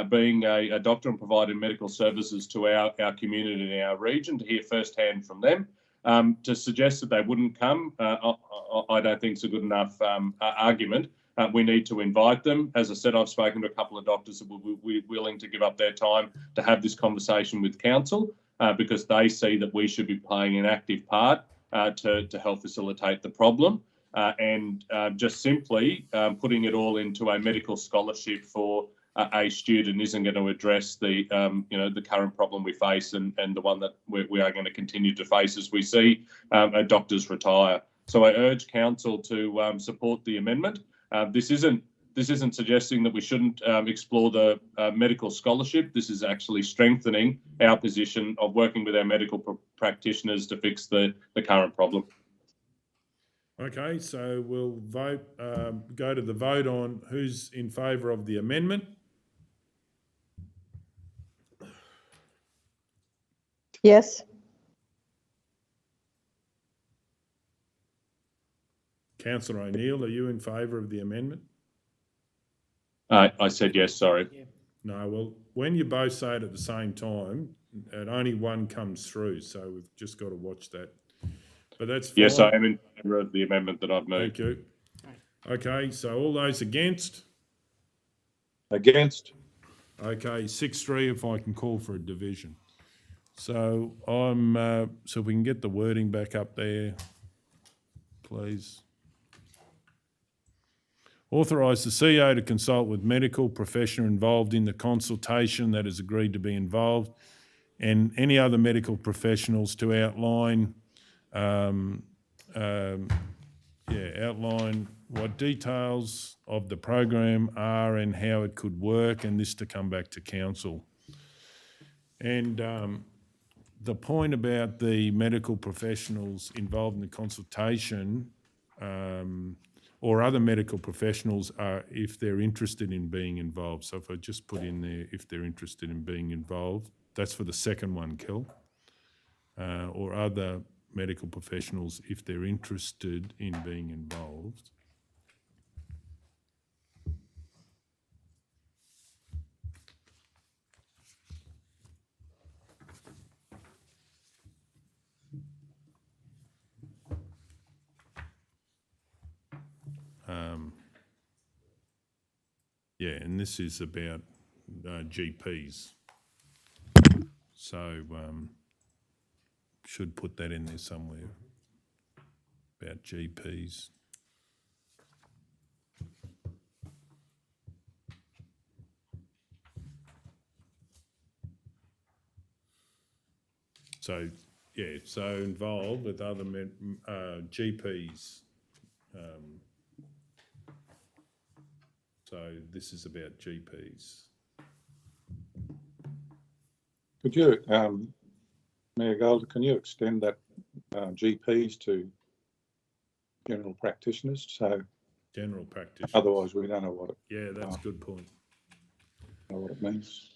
being a doctor and providing medical services to our community and our region, to hear firsthand from them. To suggest that they wouldn't come, I don't think is a good enough argument. We need to invite them. As I said, I've spoken to a couple of doctors that will be willing to give up their time to have this conversation with council because they see that we should be playing an active part to help facilitate the problem. And just simply putting it all into a medical scholarship for a student isn't going to address the current problem we face and the one that we are going to continue to face as we see doctors retire. So I urge council to support the amendment. This isn't suggesting that we shouldn't explore the medical scholarship. This is actually strengthening our position of working with our medical practitioners to fix the current problem. Okay, so we'll vote. Go to the vote on who's in favour of the amendment. Yes. Councillor O'Neill, are you in favour of the amendment? I said yes, sorry. No, well, when you both say it at the same time, only one comes through, so we've just got to watch that. But that's fine. Yes, I am in favour of the amendment that I've moved. Thank you. Okay, so all those against? Against. Okay, 6-3 if I can call for a division. So so if we can get the wording back up there, please. Authorise the CEO to consult with medical professional involved in the consultation that has agreed to be involved, and any other medical professionals to outline what details of the program are and how it could work, and this to come back to council. And the point about the medical professionals involved in the consultation or other medical professionals are if they're interested in being involved. So if I just put in there if they're interested in being involved, that's for the second one, Kel. Or other medical professionals if they're interested in being involved. And this is about GPs. So should put that in there somewhere about GPs. So, yeah, so involved with other GPs. So this is about GPs. Could you, Mayor Golder, can you extend that GPs to general practitioners? So General practitioners. otherwise we don't know what it, Yeah, that's a good point. know what it means.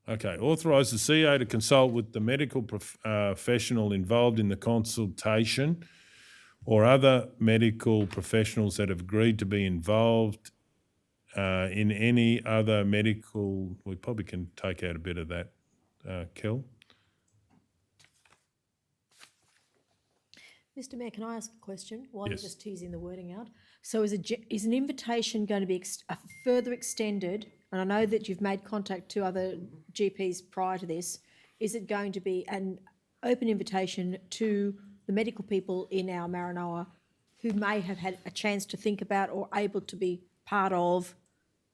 Okay, authorise the CEO to consult with the medical professional involved in the consultation or other medical professionals that have agreed to be involved in any other medical. We probably can take out a bit of that, Kel. Mr Mayor, can I ask a question while Yes. you're just teasing the wording out? So is an invitation going to be further extended? And I know that you've made contact to other GPs prior to this. Is it going to be an open invitation to the medical people in our Maranoa who may have had a chance to think about or able to be part of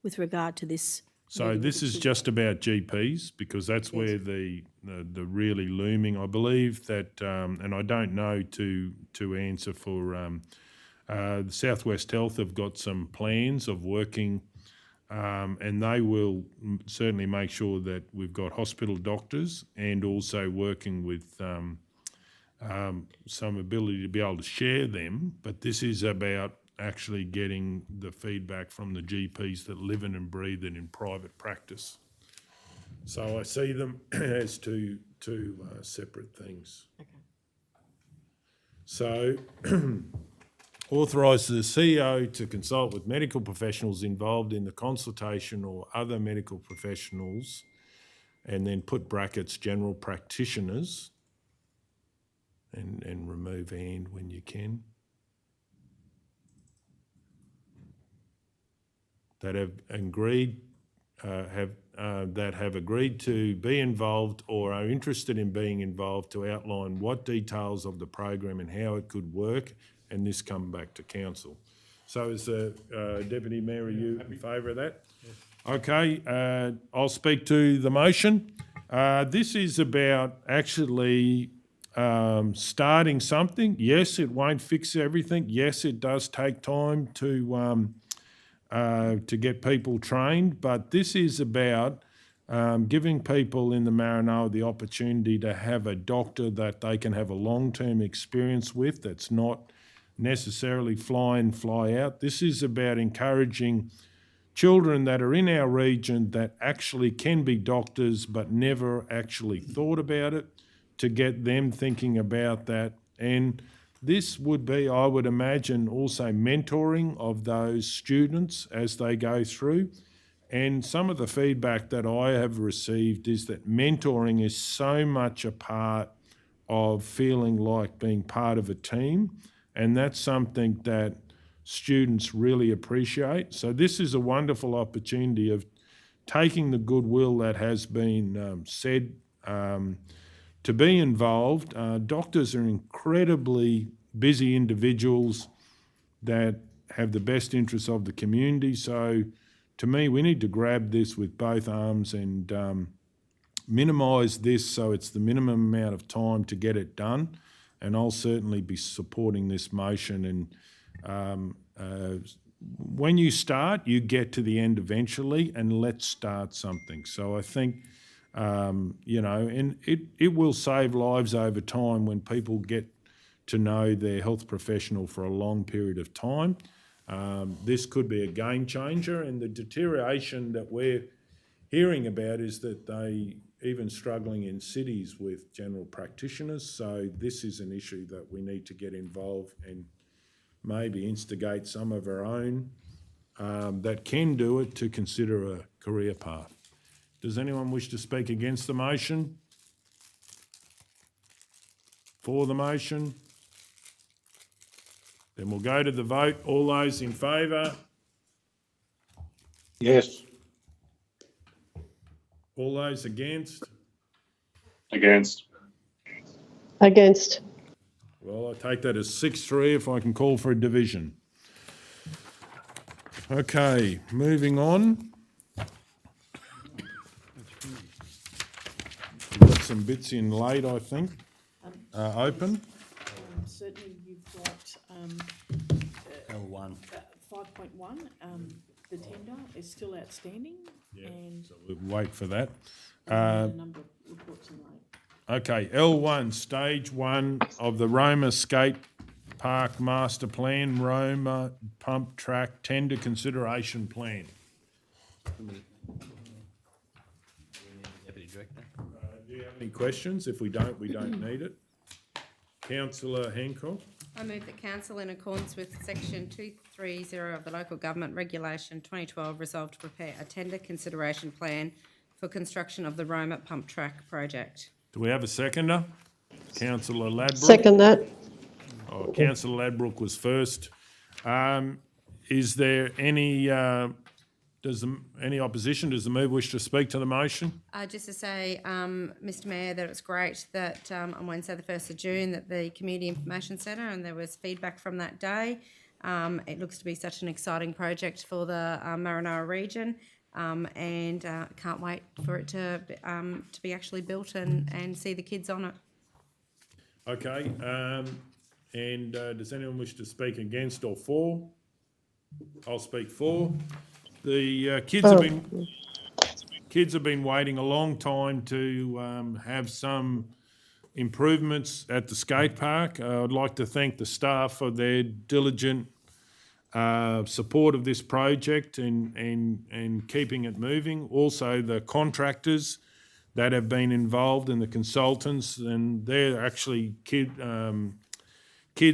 with regard to this? So this is just about GPs because that's where the really looming. I believe that, and I don't know to answer for South West Health have got some plans of working, and they will certainly make sure that we've got hospital doctors and also working with some ability to be able to share them. But this is about actually getting the feedback from the GPs that live in and breathe it in private practice. So I see them as two separate things. Okay. So authorise the CEO to consult with medical professionals involved in the consultation or other medical professionals, and then put brackets general practitioners and remove and when you can. That have agreed to be involved or are interested in being involved to outline what details of the program and how it could work, and this come back to council. So is the Deputy Mayor, are you in favour of that? Yes. Okay, I'll speak to the motion. This is about actually starting something. Yes, it won't fix everything. Yes, it does take time to get people trained, but this is about giving people in the Maranoa the opportunity to have a doctor that they can have a long-term experience with that's not necessarily fly in, fly out. This is about encouraging children that are in our region that actually can be doctors but never actually thought about it, to get them thinking about that. And this would be, I would imagine, also mentoring of those students as they go through. And some of the feedback that I have received is that mentoring is so much a part of feeling like being part of a team, and that's something that students really appreciate. So this is a wonderful opportunity of taking the goodwill that has been said to be involved. Doctors are incredibly busy individuals that have the best interests of the community. So to me, we need to grab this with both arms and minimise this so it's the minimum amount of time to get it done. And I'll certainly be supporting this motion. And when you start, you get to the end eventually, and let's start something. So I think, and it will save lives over time when people get to know their health professional for a long period of time. This could be a game changer, and the deterioration that we're hearing about is that they even struggling in cities with general practitioners. So this is an issue that we need to get involved and maybe instigate some of our own that can do it to consider a career path. Does anyone wish to speak against the motion? For the motion? Then we'll go to the vote. All those in favour? Yes. All those against? Against. Against. Well, I take that as 6-3 if I can call for a division. Okay, moving on. We've got some bits in late, I think. Open. Certainly you've got, L1. 5.1, the tender is still outstanding, and So we'll wait for that. a number of reports in late. Okay, L1, stage 1 of the Roma Skate Park Master Plan, Roma Pump Track Tender Consideration Plan. Deputy Director. Do you have any questions? If we don't need it. Councillor Hancock? I move that council, in accordance with section 230 of the Local Government Regulation 2012, resolve to prepare a tender consideration plan for construction of the Roma Pump Track project. Do we have a seconder? Councillor Ladbroke? Second that. Oh, Councillor Ladbroke was first. Is there any, any opposition? Does the mover wish to speak to the motion? Just to say, Mr Mayor, that it's great that on Wednesday the 1st of June that the Community Information Centre, and there was feedback from that day. It looks to be such an exciting project for the Maranoa region, and can't wait for it to be actually built and see the kids on it. Okay, and does anyone wish to speak against or for? I'll speak for. The kids have been waiting a long time to have some improvements at the skate park. I'd like to thank the staff for their diligent support of this project and keeping it moving. Also, the contractors that have been involved and the consultants, and they're actually kids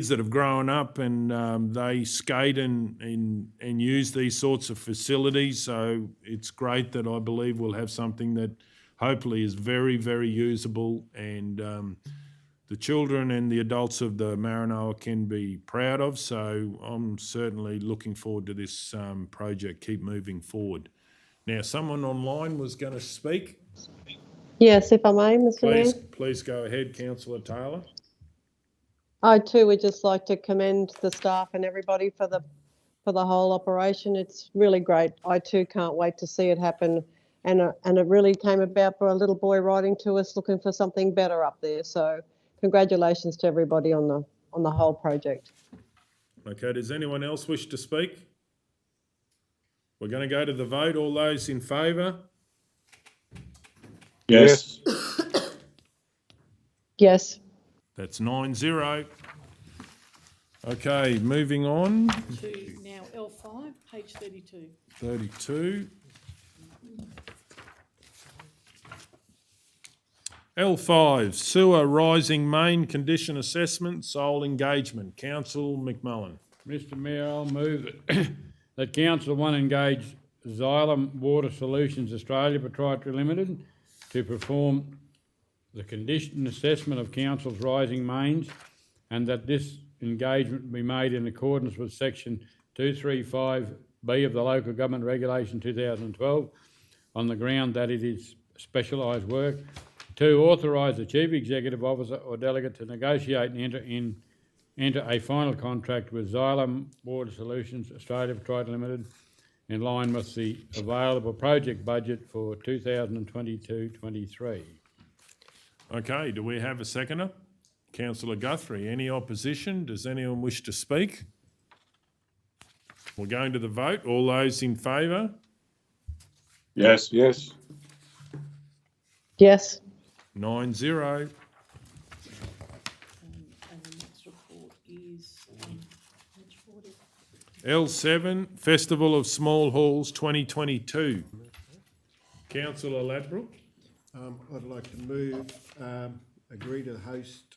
that have grown up and they skate and use these sorts of facilities. So it's great that I believe we'll have something that hopefully is very, very usable, and the children and the adults of the Maranoa can be proud of. So I'm certainly looking forward to this project keep moving forward. Now, someone online was going to speak. Yes, if I may, Mr Mayor. Please go ahead, Councillor Taylor. I too would just like to commend the staff and everybody for the whole operation. It's really great. I too can't wait to see it happen, and it really came about for a little boy writing to us looking for something better up there. So congratulations to everybody on the whole project. Okay, does anyone else wish to speak? We're going to go to the vote. All those in favour? Yes. Yes. That's 9-0. Okay, moving on. To now L5, page 32. 32. L5, sewer rising main condition assessment, sole engagement. Council McMullen. Mr Mayor, I'll move that Council 1 engage Xylem Water Solutions Australia Proprietary Limited to perform the condition assessment of Council's rising mains, and that this engagement be made in accordance with section 235B of the Local Government Regulation 2012 on the ground that it is specialised work. 2, authorise the Chief Executive Officer or delegate to negotiate and enter a final contract with Xylem Water Solutions Australia Proprietary Limited in line with the available project budget for 2022-23. Okay, do we have a seconder? Councillor Guthrie. Any opposition? Does anyone wish to speak? We're going to the vote. All those in favour? Yes. Yes. Yes. 9-0. And the next report is page 40. L7, Festival of Small Halls 2022. Councillor Ladbroke. I'd like to move, agree to host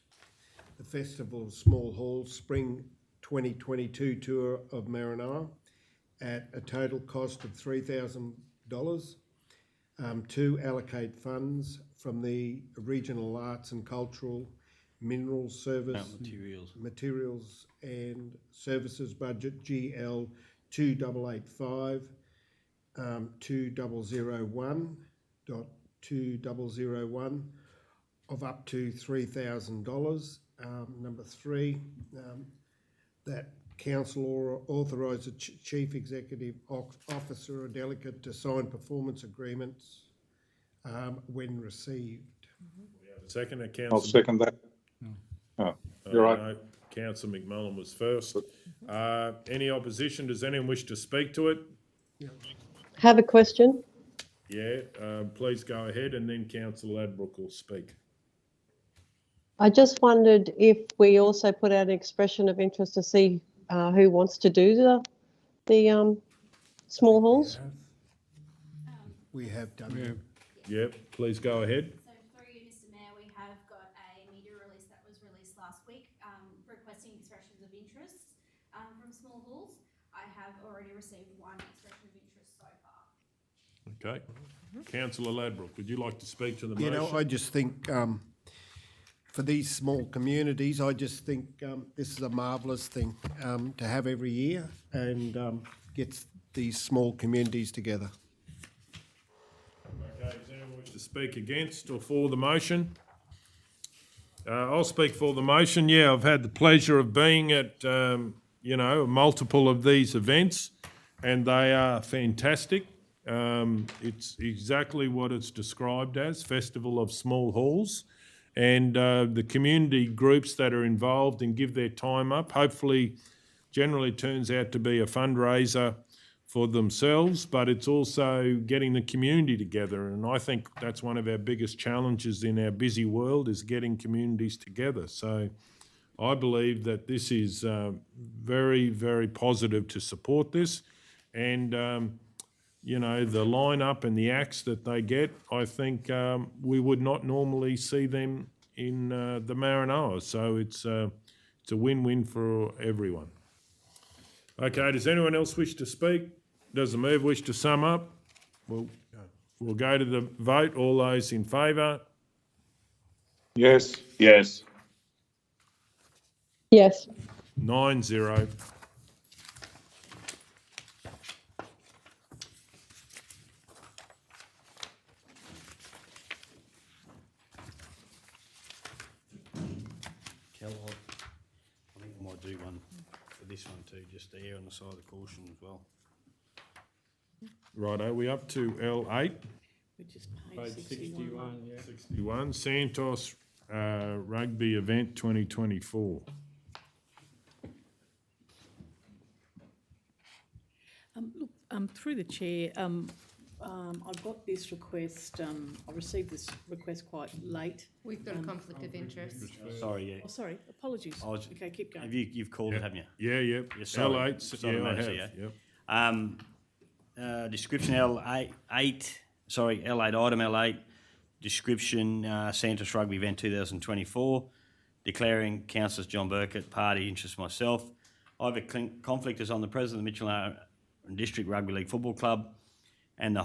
the Festival of Small Halls Spring 2022 tour of Maranoa at a total cost of $3,000. To allocate funds from the Regional Arts and Cultural Minerals Service Materials and Services Budget GL 2885 2001.2001 of up to $3,000. Number 3, that council authorise the chief executive officer or delegate to sign performance agreements when received. Second, I'll Councillor. second that. Oh, you're right. No, Councillor McMullen was first. Any opposition? Does anyone wish to speak to it? Have a question? Yeah, please go ahead, and then Councillor Ladbroke will speak. I just wondered if we also put out an expression of interest to see who wants to do the small halls. We have done that. Yep, please go ahead. So through you, Mr Mayor, we have got a media release that was released last week requesting expressions of interest from small halls. I have already received one expression of interest so far. Okay. Councillor Ladbroke, would you like to speak to the motion? You know, I just think for these small communities, I just think this is a marvellous thing to have every year and gets these small communities together. Okay, does anyone wish to speak against or for the motion? I'll speak for the motion. Yeah, I've had the pleasure of being at, multiple of these events, and they are fantastic. It's exactly what it's described as, Festival of Small Halls. And the community groups that are involved and give their time up, hopefully generally turns out to be a fundraiser for themselves, but it's also getting the community together. And I think that's one of our biggest challenges in our busy world is getting communities together. So I believe that this is very, very positive to support this. And, the lineup and the acts that they get, I think we would not normally see them in the Maranoa. So it's a win-win for everyone. Okay, does anyone else wish to speak? Does the Mayor wish to sum up? We'll go to the vote. All those in favour? Yes. Yes. Yes. 9-0. Kel, I think I might do one for this one too, just to err on the side of caution as well. Right, are we up to L8? We just Page 61, yeah. 61, Santos Rugby Event 2024. Through the chair, I got this request, I received this request quite late. We've got a conflict of interest. Sorry, yeah. Oh, sorry, apologies. I was- Okay, keep going. You've called it, haven't you? Yeah, yep. Yeah, sorry. L8, Sorry, yeah, I Madam have. Chair. Yep. Description L8, item L8, description Santos Rugby Event 2024, declaring councillors John Burkett, party interest myself. I have a conflict as I'm the president of the Mitchell District Rugby League Football Club, and the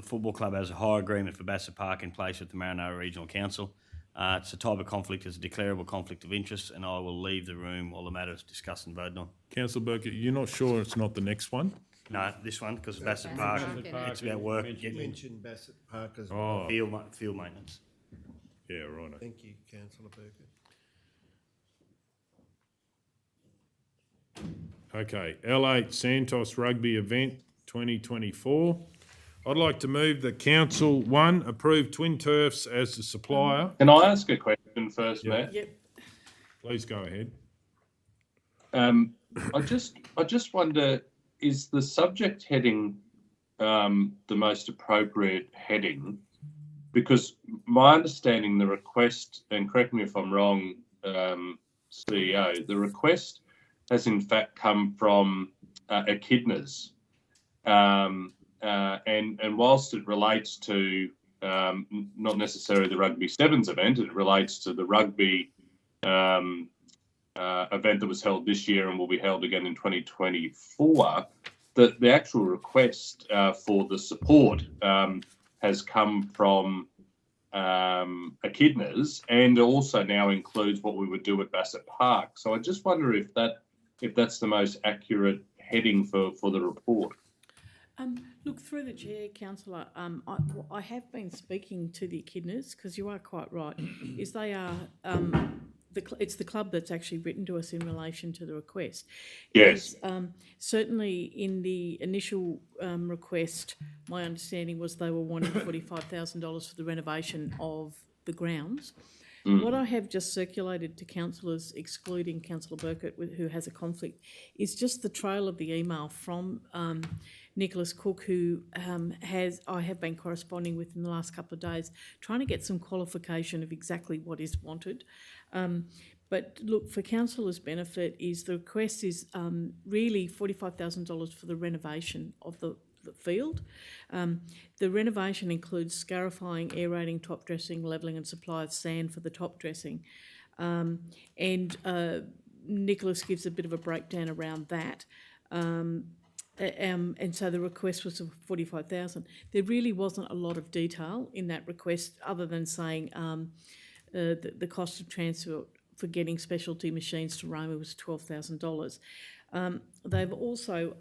football club has a hire agreement for Bassett Park in place with the Maranoa Regional Council. It's a type of conflict, it's a declarable conflict of interest, and I will leave the room while the matter is discussed and voted on. Councillor Burkett, you're not sure it's not the next one? No, this one, because Bassett Park, it's about work, You mentioned Bassett Park as Oh, well. Field maintenance. yeah, right. Thank you, Councillor Burkett. Okay, L8 Santos Rugby Event 2024. I'd like to move that Council 1 approve Twin Turfs as the supplier. Can I ask a question first, Matt? Yep. Please go ahead. I just wonder, is the subject heading the most appropriate heading? Because my understanding, the request, and correct me if I'm wrong, CEO, the request has in fact come from echidnas. And whilst it relates to not necessarily the Rugby Sevens event, it relates to the rugby event that was held this year and will be held again in 2024, the actual request for the support has come from echidnas and also now includes what we would do at Bassett Park. So I just wonder if that's the most accurate heading for the report. Look, through the chair, councillor, I have been speaking to the echidnas, because you are quite right, is they are, it's the club that's actually written to us in relation to the request. Yes. Certainly in the initial request, my understanding was they were wanting $45,000 for the renovation of the grounds. What I have just circulated to councillors, excluding Councillor Burkett, who has a conflict, is just the trail of the email from Nicholas Cook, who I have been corresponding with in the last couple of days, trying to get some qualification of exactly what is wanted. But look, for councillors' benefit, is the request is really $45,000 for the renovation of the field. The renovation includes scarifying, aerating, top dressing, levelling and supply of sand for the top dressing. And Nicholas gives a bit of a breakdown around that. And so the request was for $45,000. There really wasn't a lot of detail in that request other than saying the cost of transfer for getting specialty machines to Roma was $12,000. They've also...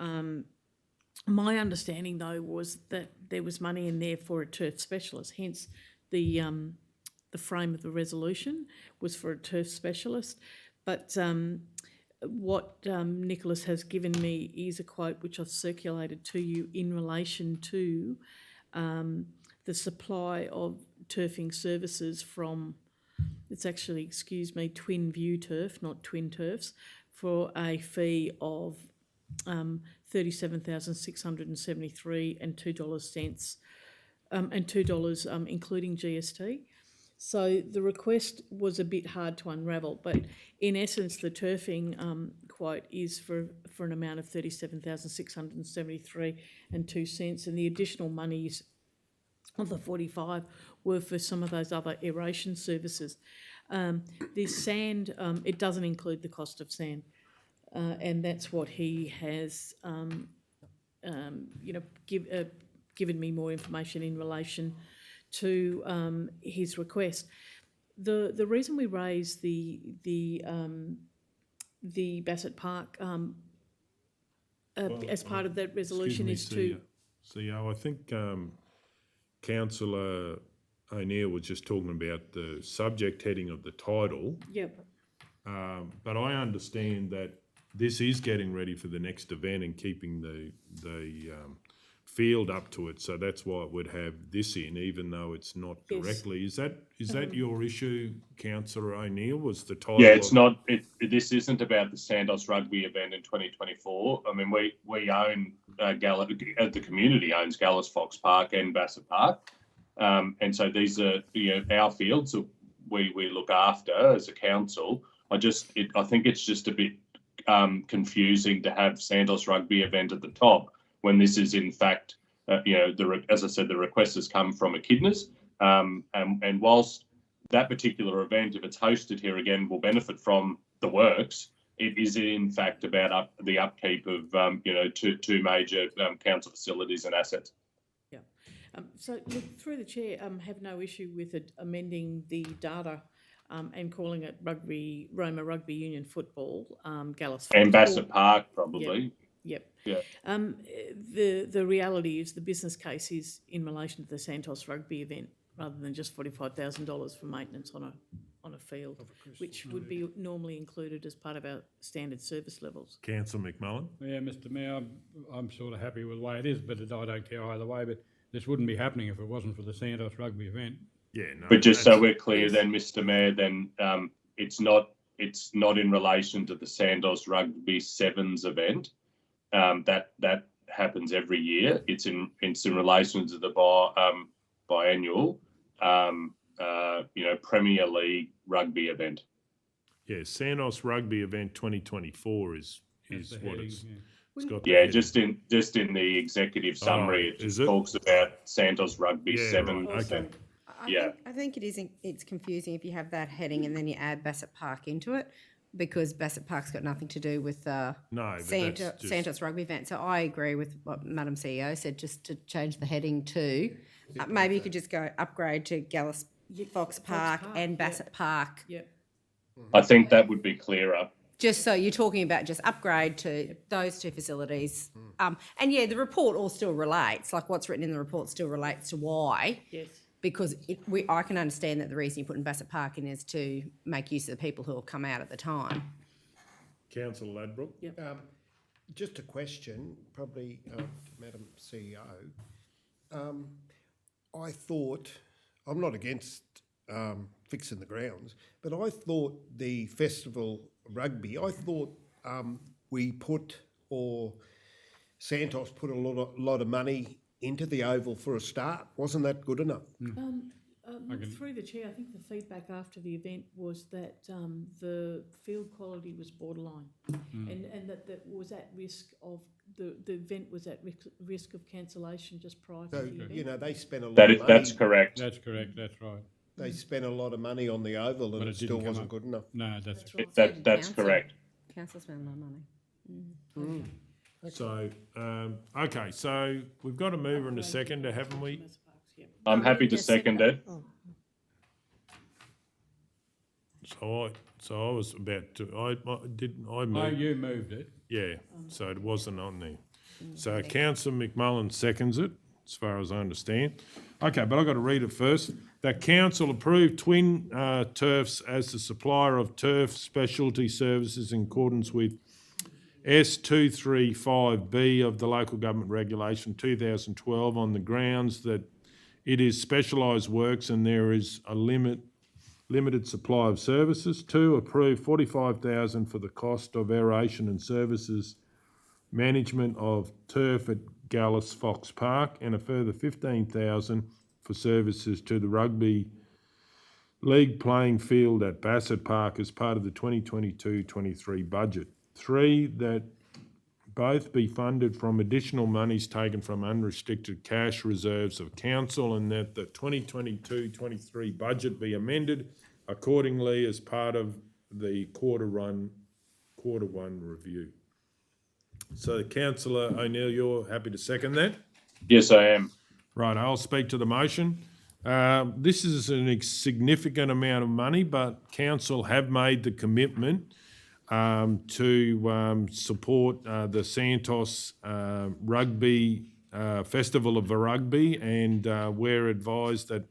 my understanding, though, was that there was money in there for a turf specialist, hence the frame of the resolution was for a turf specialist. But what Nicholas has given me is a quote which I've circulated to you in relation to the supply of turfing services from, it's actually, excuse me, Twin View Turf, not Twin Turfs, for a fee of $37,673 and $2 and $2 including GST. So the request was a bit hard to unravel, but in essence, the turfing quote is for an amount of $37,673 and 2 cents, and the additional monies of the 45 were for some of those other aeration services. This sand, it doesn't include the cost of sand. And that's what he has, given me more information in relation to his request. The reason we raised the Bassett Park as part of that resolution is to... CEO, I think Councillor O'Neill was just talking about the subject heading of the title. Yep. But I understand that this is getting ready for the next event and keeping the field up to it. So that's why it would have this in, even though it's not directly. Is that your issue, Councillor O'Neill? Was the title? Yeah, it's not. This isn't about the Santos Rugby event in 2024. I mean, we own the community owns Gallus Fox Park and Bassett Park, and so these are our fields that we look after as a council. I think it's just a bit confusing to have Santos Rugby event at the top when this is in fact, as I said, the request has come from Echidnas, and whilst that particular event, if it's hosted here again, will benefit from the works, it is in fact about the upkeep of two major council facilities and assets. Yeah. So look, through the chair, have no issue with it amending the data and calling it Roma Rugby Union Football, Gallus. And Bassett Park, probably. Yep. Yeah. The reality is the business case is in relation to the Santos Rugby event rather than just $45,000 for maintenance on a field, which would be normally included as part of our standard service levels. Councillor McMullen? Yeah, Mr Mayor, I'm sort of happy with the way it is, but I don't care either way. But this wouldn't be happening if it wasn't for the Santos Rugby event. Yeah, no. But just so we're clear, then, Mr Mayor, then it's not in relation to the Santos Rugby Sevens event. That happens every year. It's in relation to the biannual, Premier League rugby event. Yeah, Santos Rugby event 2024 is what it's. Yeah. It's got Yeah, just in the executive summary, it is just talks about Santos Rugby Yeah, Sevens. right, okay. I think it's confusing if you have that heading and then you add Bassett Park into it, because Bassett Park's got nothing to do with Santos Rugby event. So I agree with what Madam CEO said, just to change the heading to, maybe you could just go upgrade to Gallus Fox Park and Bassett Park. Yep. I think that would be clearer Just so you're talking about just upgrade to those two facilities. And yeah, the report all still relates, like what's written in the report still relates to why. Yes. Because I can understand that the reason you're putting Bassett Park in is to make use of the people who will come out at the time. Councillor Ladbroke? Yep. Just a question, probably to Madam CEO. I thought, I'm not against fixing the grounds, but I thought the festival rugby, I thought we put, or Santos put a lot of money into the oval for a start. Wasn't that good enough? Through the chair, I think the feedback after the event was that the field quality was borderline, and that was at risk of the event was at risk of cancellation just prior to So, the event. you know, they spent a lot of money. That's correct. That's correct, that's right. They spent a lot of money on the oval and But it it still didn't come wasn't up. good enough. No, that's right. That's correct. Council spent a lot of money. So, okay, so we've got a mover and a seconder, haven't we? I'm happy to second it. So I was about to, I Oh, moved, you moved it. yeah, so it wasn't on there. So Councillor McMullen seconds it, as far as I understand. Okay, but I've got to read it first. That council approved Twin Turfs as the supplier of turf specialty services in accordance with S235B of the Local Government Regulation 2012 on the grounds that it is specialised works and there is a limited supply of services. 2, approve 45,000 for the cost of aeration and services management of turf at Gallus Fox Park, and a further 15,000 for services to the rugby league playing field at Bassett Park as part of the 2022-23 budget. 3, that both be funded from additional monies taken from unrestricted cash reserves of council, and that the 2022-23 budget be amended accordingly as part of the quarter one review. So Councillor O'Neill, you're happy to second that? Yes, I am. Right, I'll speak to the motion. This is a significant amount of money, but council have made the commitment to support the Santos Rugby Festival of Rugby, and we're advised that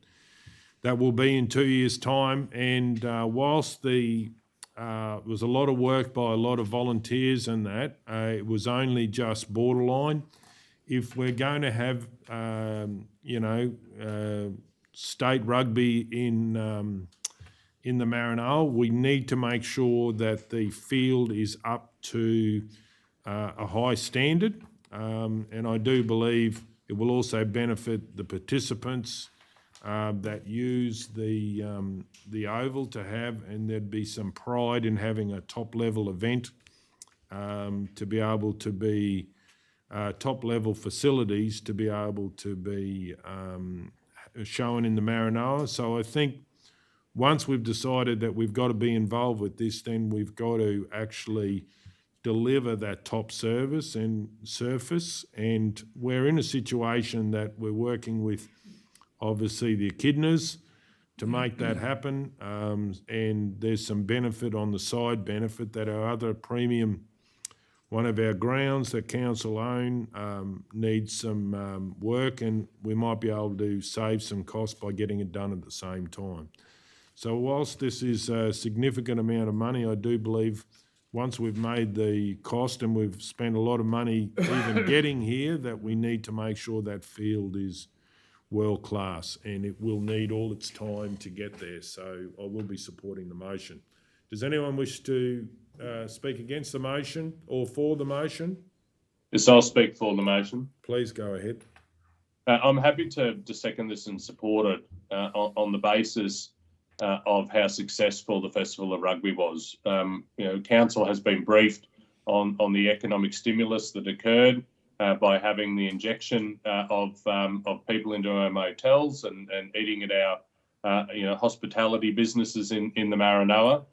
that will be in 2 years' time. And whilst the was a lot of work by a lot of volunteers and that, it was only just borderline. If we're going to have, state rugby in the Maranoa, we need to make sure that the field is up to a high standard. And I do believe it will also benefit the participants that use the oval to have, and there'd be some pride in having a top-level event to be able to be top-level facilities to be able to be shown in the Maranoa. So I think once we've decided that we've got to be involved with this, then we've got to actually deliver that top service and surface. And we're in a situation that we're working with, obviously, the echidnas to make that happen. And there's some benefit on the side benefit that our other premium, one of our grounds that council own, needs some work, and we might be able to save some costs by getting it done at the same time. So whilst this is a significant amount of money, I do believe once we've made the cost and we've spent a lot of money even getting here, that we need to make sure that field is world class, and it will need all its time to get there. So I will be supporting the motion. Does anyone wish to speak against the motion or for the motion? Yes, I'll speak for the motion. Please go ahead. I'm happy to second this and support it on the basis of how successful the Festival of Rugby was. Council has been briefed on the economic stimulus that occurred by having the injection of people into our motels and eating at our hospitality businesses in the Maranoa.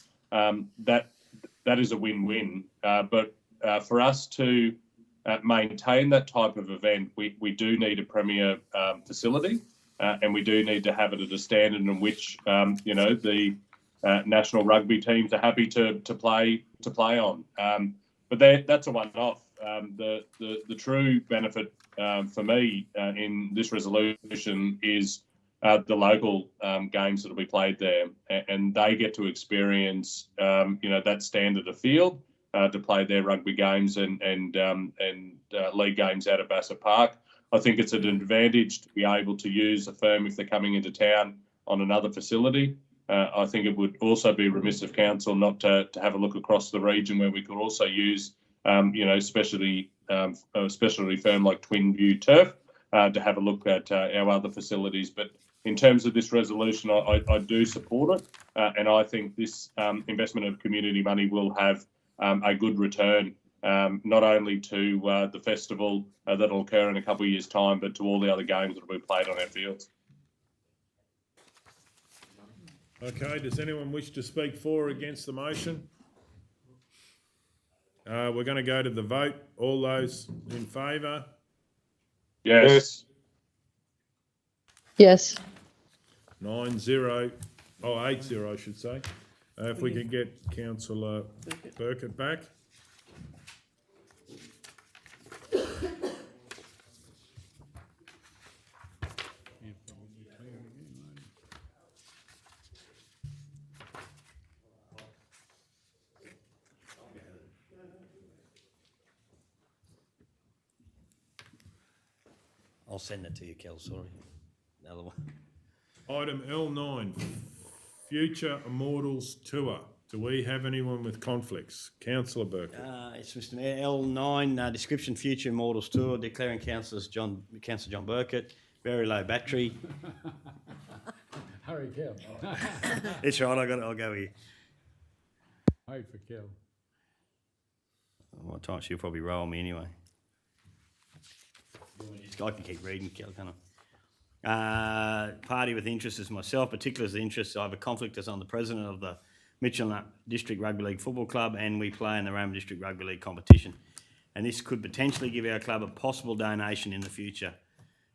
That is a win-win. But for us to maintain that type of event, we do need a premier facility, and we do need to have it at a standard in which the national rugby teams are happy to play on. But that's a one-off. The true benefit for me in this resolution is the local games that will be played there, and they get to experience that standard of field to play their rugby games and league games out of Bassett Park. I think it's an advantage to be able to use a firm if they're coming into town on another facility. I think it would also be remiss of council not to have a look across the region where we could also use, a specialty firm like Twin View Turf to have a look at our other facilities. But in terms of this resolution, I do support it, and I think this investment of community money will have a good return, not only to the festival that'll occur in a couple of years' time, but to all the other games that will be played on our fields. Okay, does anyone wish to speak for or against the motion? We're going to go to the vote. All those in favour? Yes. Yes. 9-0, 8-0 I should say. If we can get Councillor Burkett back. I'll send it to you, Kel, sorry. Another one. Item L9, Future Immortals Tour. Do we have anyone with conflicts? Councillor Burkett. It's Mr Mayor. L9, description Future Immortals Tour, declaring Councillor John Burkett, very low battery. Hurry, Kel. It's right, I'll go here. Wait for Kel. What time? She'll probably roll me anyway. I can keep reading, Kel, can't I? Party with interest is myself, particular as the interest. I have a conflict as I'm the president of the Mitchell District Rugby League Football Club, and we play in the Roma District Rugby League competition. And this could potentially give our club a possible donation in the future.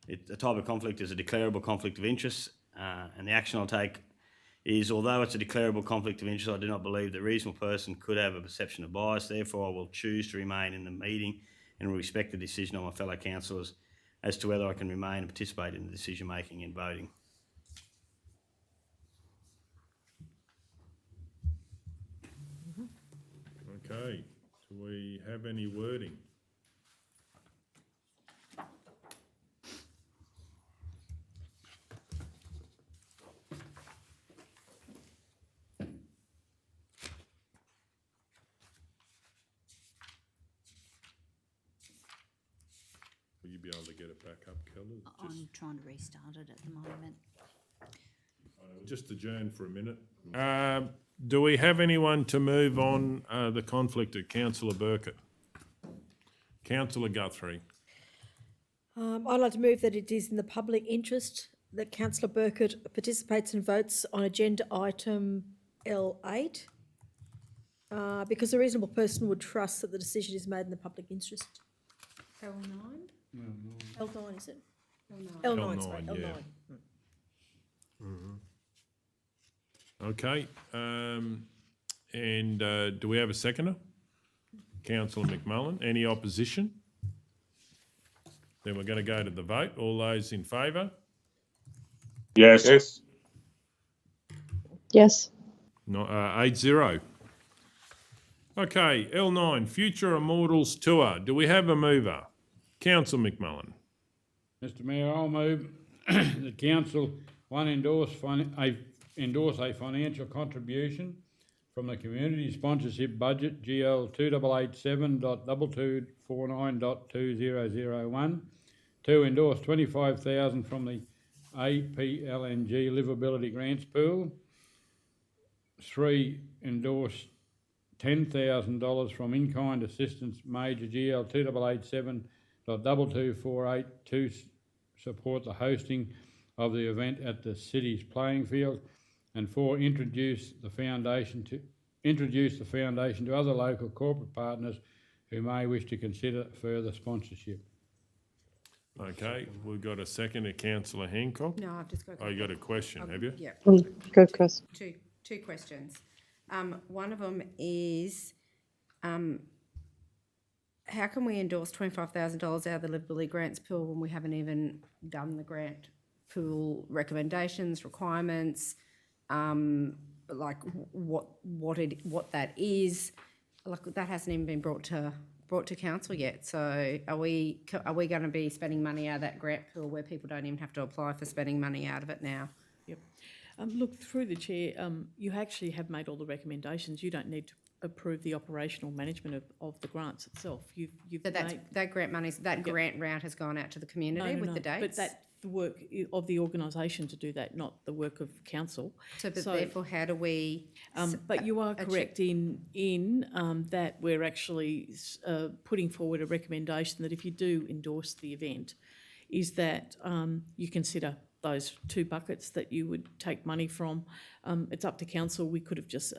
The type of conflict is a declarable conflict of interest, and the action I'll take is, although it's a declarable conflict of interest, I do not believe that a reasonable person could have a perception of bias. Therefore, I will choose to remain in the meeting and will respect the decision of my fellow councillors as to whether I can remain and participate in the decision making and voting. Okay, do we have any wording? Will you be able to get it back up, Kelly? I'm trying to restart it at the moment. Just adjourn for a minute. Do we have anyone to move on the conflict of Councillor Burkett? Councillor Guthrie. I'd like to move that it is in the public interest that Councillor Burkett participates and votes on agenda item L8 because a reasonable person would trust that the decision is made in the public interest. L9? L9, is it? L9. L9, sorry, yeah. L9. Okay, and do we have a seconder? Councillor McMullen. Any opposition? Then we're going to go to the vote. All those in favour? Yes. Yes. Yes. 8-0. Okay, L9, Future Immortals Tour. Do we have a mover? Councillor McMullen. Mr Mayor, I'll move that council, endorse a financial contribution from the Community Sponsorship Budget GL 2887.2249.2001. 2, endorse 25,000 from the APLNG Livability Grants Pool. 3, endorse $10,000 from in-kind assistance major GL 2887.22482 to support the hosting of the event at the city's playing field. And 4, introduce the foundation to other local corporate partners who may wish to consider further sponsorship. Okay, we've got a second to Councillor Hancock. No, I've just got. Oh, you got a question, have you? Yeah. Good, Chris. 2. two questions. One of them is, how can we endorse $25,000 out of the Livability Grants pool when we haven't even done the grant pool recommendations, requirements, like what that is? Like that hasn't even been brought to council yet. So are we going to be spending money out of that grant pool where people don't even have to apply for spending money out of it now? Yep. Look, through the chair, you actually have made all the recommendations. You don't need to approve the operational management of the grants itself. You've So that grant money, grant round has gone out to the community with the dates? But that's the work of the organisation to do that, not the work of council. So therefore, how do we? But you are correct in that we're actually putting forward a recommendation that if you do endorse the event, is that you consider those two buckets that you would take money from. It's up to council. We could have just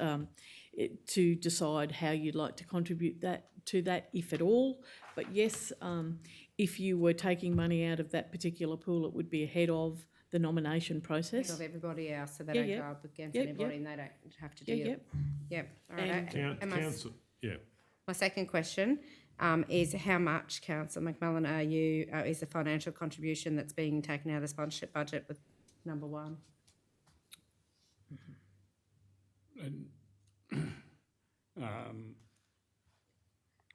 to decide how you'd like to contribute to that, if at all. But yes, if you were taking money out of that particular pool, it would be ahead of the nomination process. Of everybody else, so they don't go up against anybody and they don't have to deal. Yep. All right. Council, yeah. My second question is how much, Councillor McMullen, is the financial contribution that's being taken out of the sponsorship budget with number one?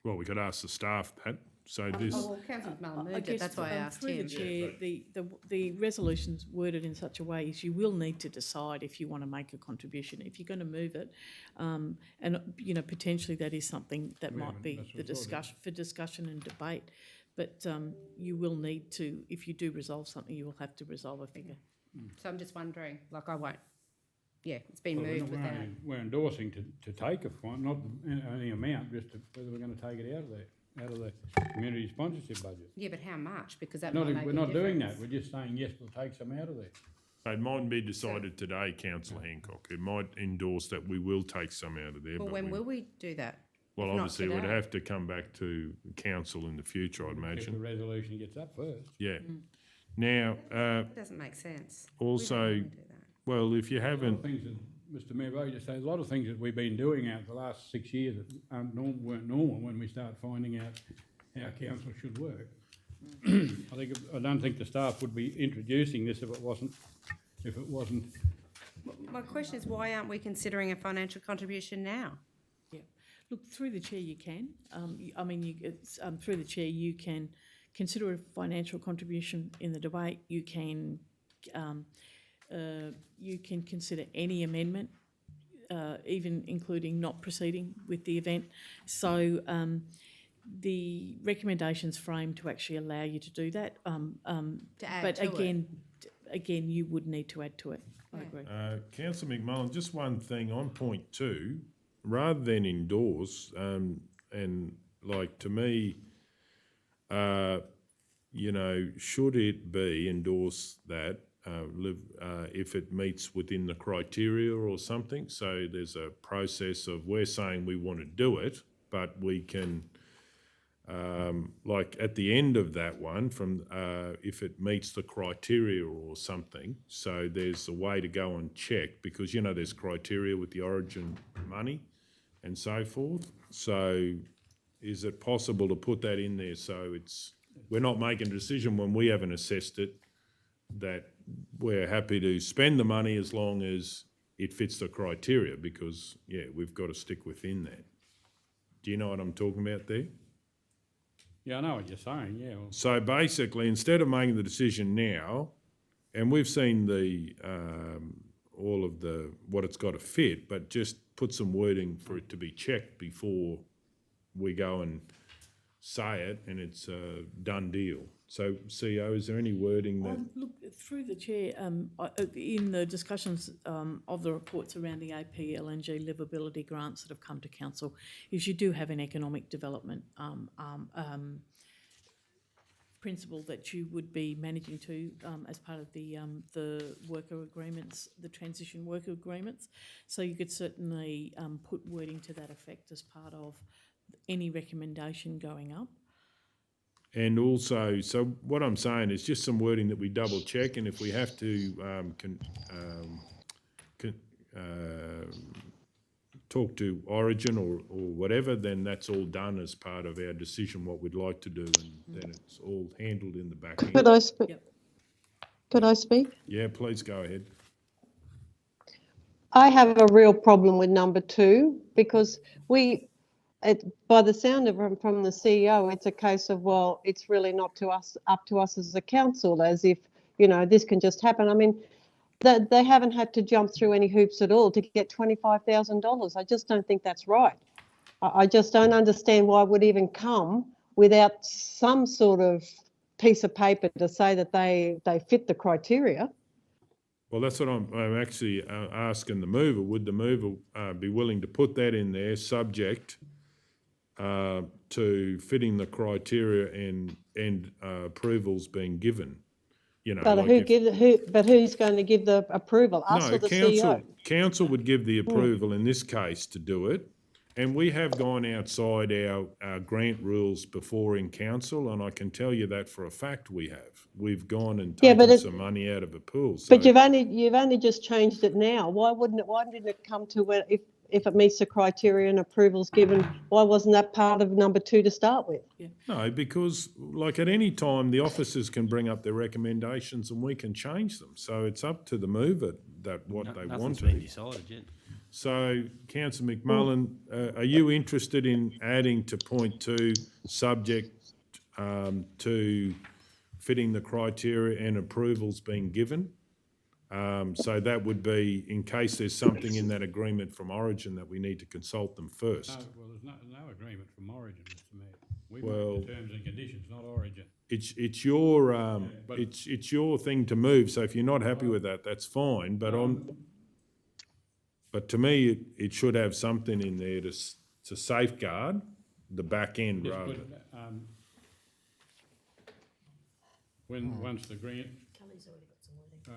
Well, we could ask the staff, Pat. So this. Oh, well, Councillor McMullen moved it, that's why I asked through him. the chair, the resolution's worded in such a way is you will need to decide if you want to make a contribution. If you're going to move it, and potentially that is something that might be the discussion and debate. But you will need to, if you do resolve something, you will have to resolve a figure. So I'm just wondering, like I won't. Yeah, it's been moved without. We're endorsing to take a fine, not any amount, just whether we're going to take it out of the community sponsorship budget. Yeah, but how much? Because that We're might make a not doing that. difference. We're just saying, yes, we'll take some out of there. It mightn't be decided today, Councillor Hancock. It might endorse that we will take some out of there. Well, but when will we do that? Well, If not obviously, we'd today? have to come back to council in the future, I'd If the imagine. resolution gets up first. Yeah. Now, It doesn't make sense. also, well, if you haven't, Things that, Mr Mayor, I just say, a lot of things that we've been doing out the last 6 years that weren't normal when we start finding out how council should work. I don't think the staff would be introducing this if it wasn't. My question is, why aren't we considering a financial contribution now? Yeah, look, through the chair you can. Through the chair you can consider a financial contribution in the debate. You can consider any amendment, even including not proceeding with the event. So the recommendation's framed to actually allow you to do that. But again, you would need to add to it. I agree. Councillor McMullen, just one thing on point 2, rather than endorse, and like to me, should it be endorse that if it meets within the criteria or something? So there's a process of we're saying we want to do it, but we can, like at the end of that one, from if it meets the criteria or something. So there's a way to go and check because there's criteria with the origin money and so forth. So is it possible to put that in there so we're not making a decision when we haven't assessed it, that we're happy to spend the money as long as it fits the criteria because, we've got to stick within that. Do you know what I'm talking about there? Yeah, I know what you're saying, yeah. So basically, instead of making the decision now, and we've seen all of what it's got to fit, but just put some wording for it to be checked before we go and say it and it's a done deal. So, CEO, is there any wording that... Look, through the chair, in the discussions of the reports around the AP, LNG livability grants that have come to council, is you do have an economic development principle that you would be managing to as part of the worker agreements, the transition worker agreements. So you could certainly put wording to that effect as part of any recommendation going up. And also, so what I'm saying is just some wording that we double check, and if we have to talk to Origin or whatever, then that's all done as part of our decision what we'd like to do, and then it's all handled in the back end. Could I speak? Yep. Could I speak? Yeah, please go ahead. I have a real problem with number 2 because by the sound of it from the CEO, it's a case of, well, it's really not up to us as a council, as if, this can just happen. I mean, they haven't had to jump through any hoops at all to get $25,000. I just don't think that's right. I just don't understand why it would even come without some sort of piece of paper to say that they fit the criteria. Well, that's what I'm actually asking the mover. Would the mover be willing to put that in there, subject to fitting the criteria and approvals being given? But who's going to give the approval? Us or the CEO? Council would give the approval in this case to do it. And we have gone outside our grant rules before in council, and I can tell you that for a fact we have. We've gone and taken some money out of a pool. So. But you've only just changed it now. Why didn't it come to where if it meets the criteria and approvals given, why wasn't that part of number 2 to start with? Yeah. No, because like at any time, the officers can bring up their recommendations and we can change them. So it's up to the mover that what they want to. Nothing's been decided yet. So, Councillor McMullen, are you interested in adding to point 2, subject to fitting the criteria and approvals being given? So that would be in case there's something in that agreement from Origin that we need to consult them first. No, well, there's no agreement from Origin, Mr Mayor. We Well, make the terms and conditions, not Origin. It's your thing to move. So if you're not happy with that, that's fine. But to me, it should have something in there to safeguard the back end Just rather. Once the grant. Kelly's already got some wording. Oh.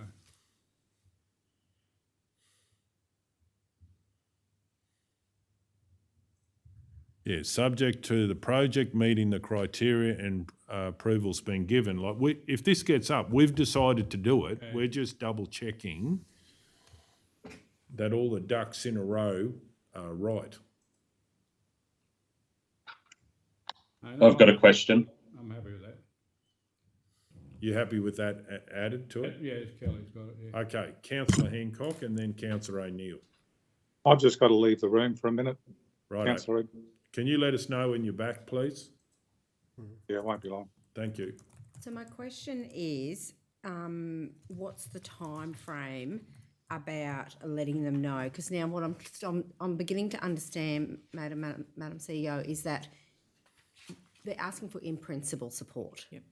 Yeah, subject to the project meeting the criteria and approvals being given. Like if this gets up, we've decided to do it. Okay. We're just double checking that all the ducks in a row are right. I've got a question. I'm happy with that. You happy with that added to it? Yeah, Kelly's got it, yeah. Okay, Councillor Hancock and then Councillor O'Neill. I've just got to leave the room for a minute. Right. Councillor, Can you let us know when you're back, please? yeah, it won't be long. Thank you. So my question is, what's the time frame about letting them know? Because now what I'm beginning to understand, Madam CEO, is that they're asking for in-principle support. Yep.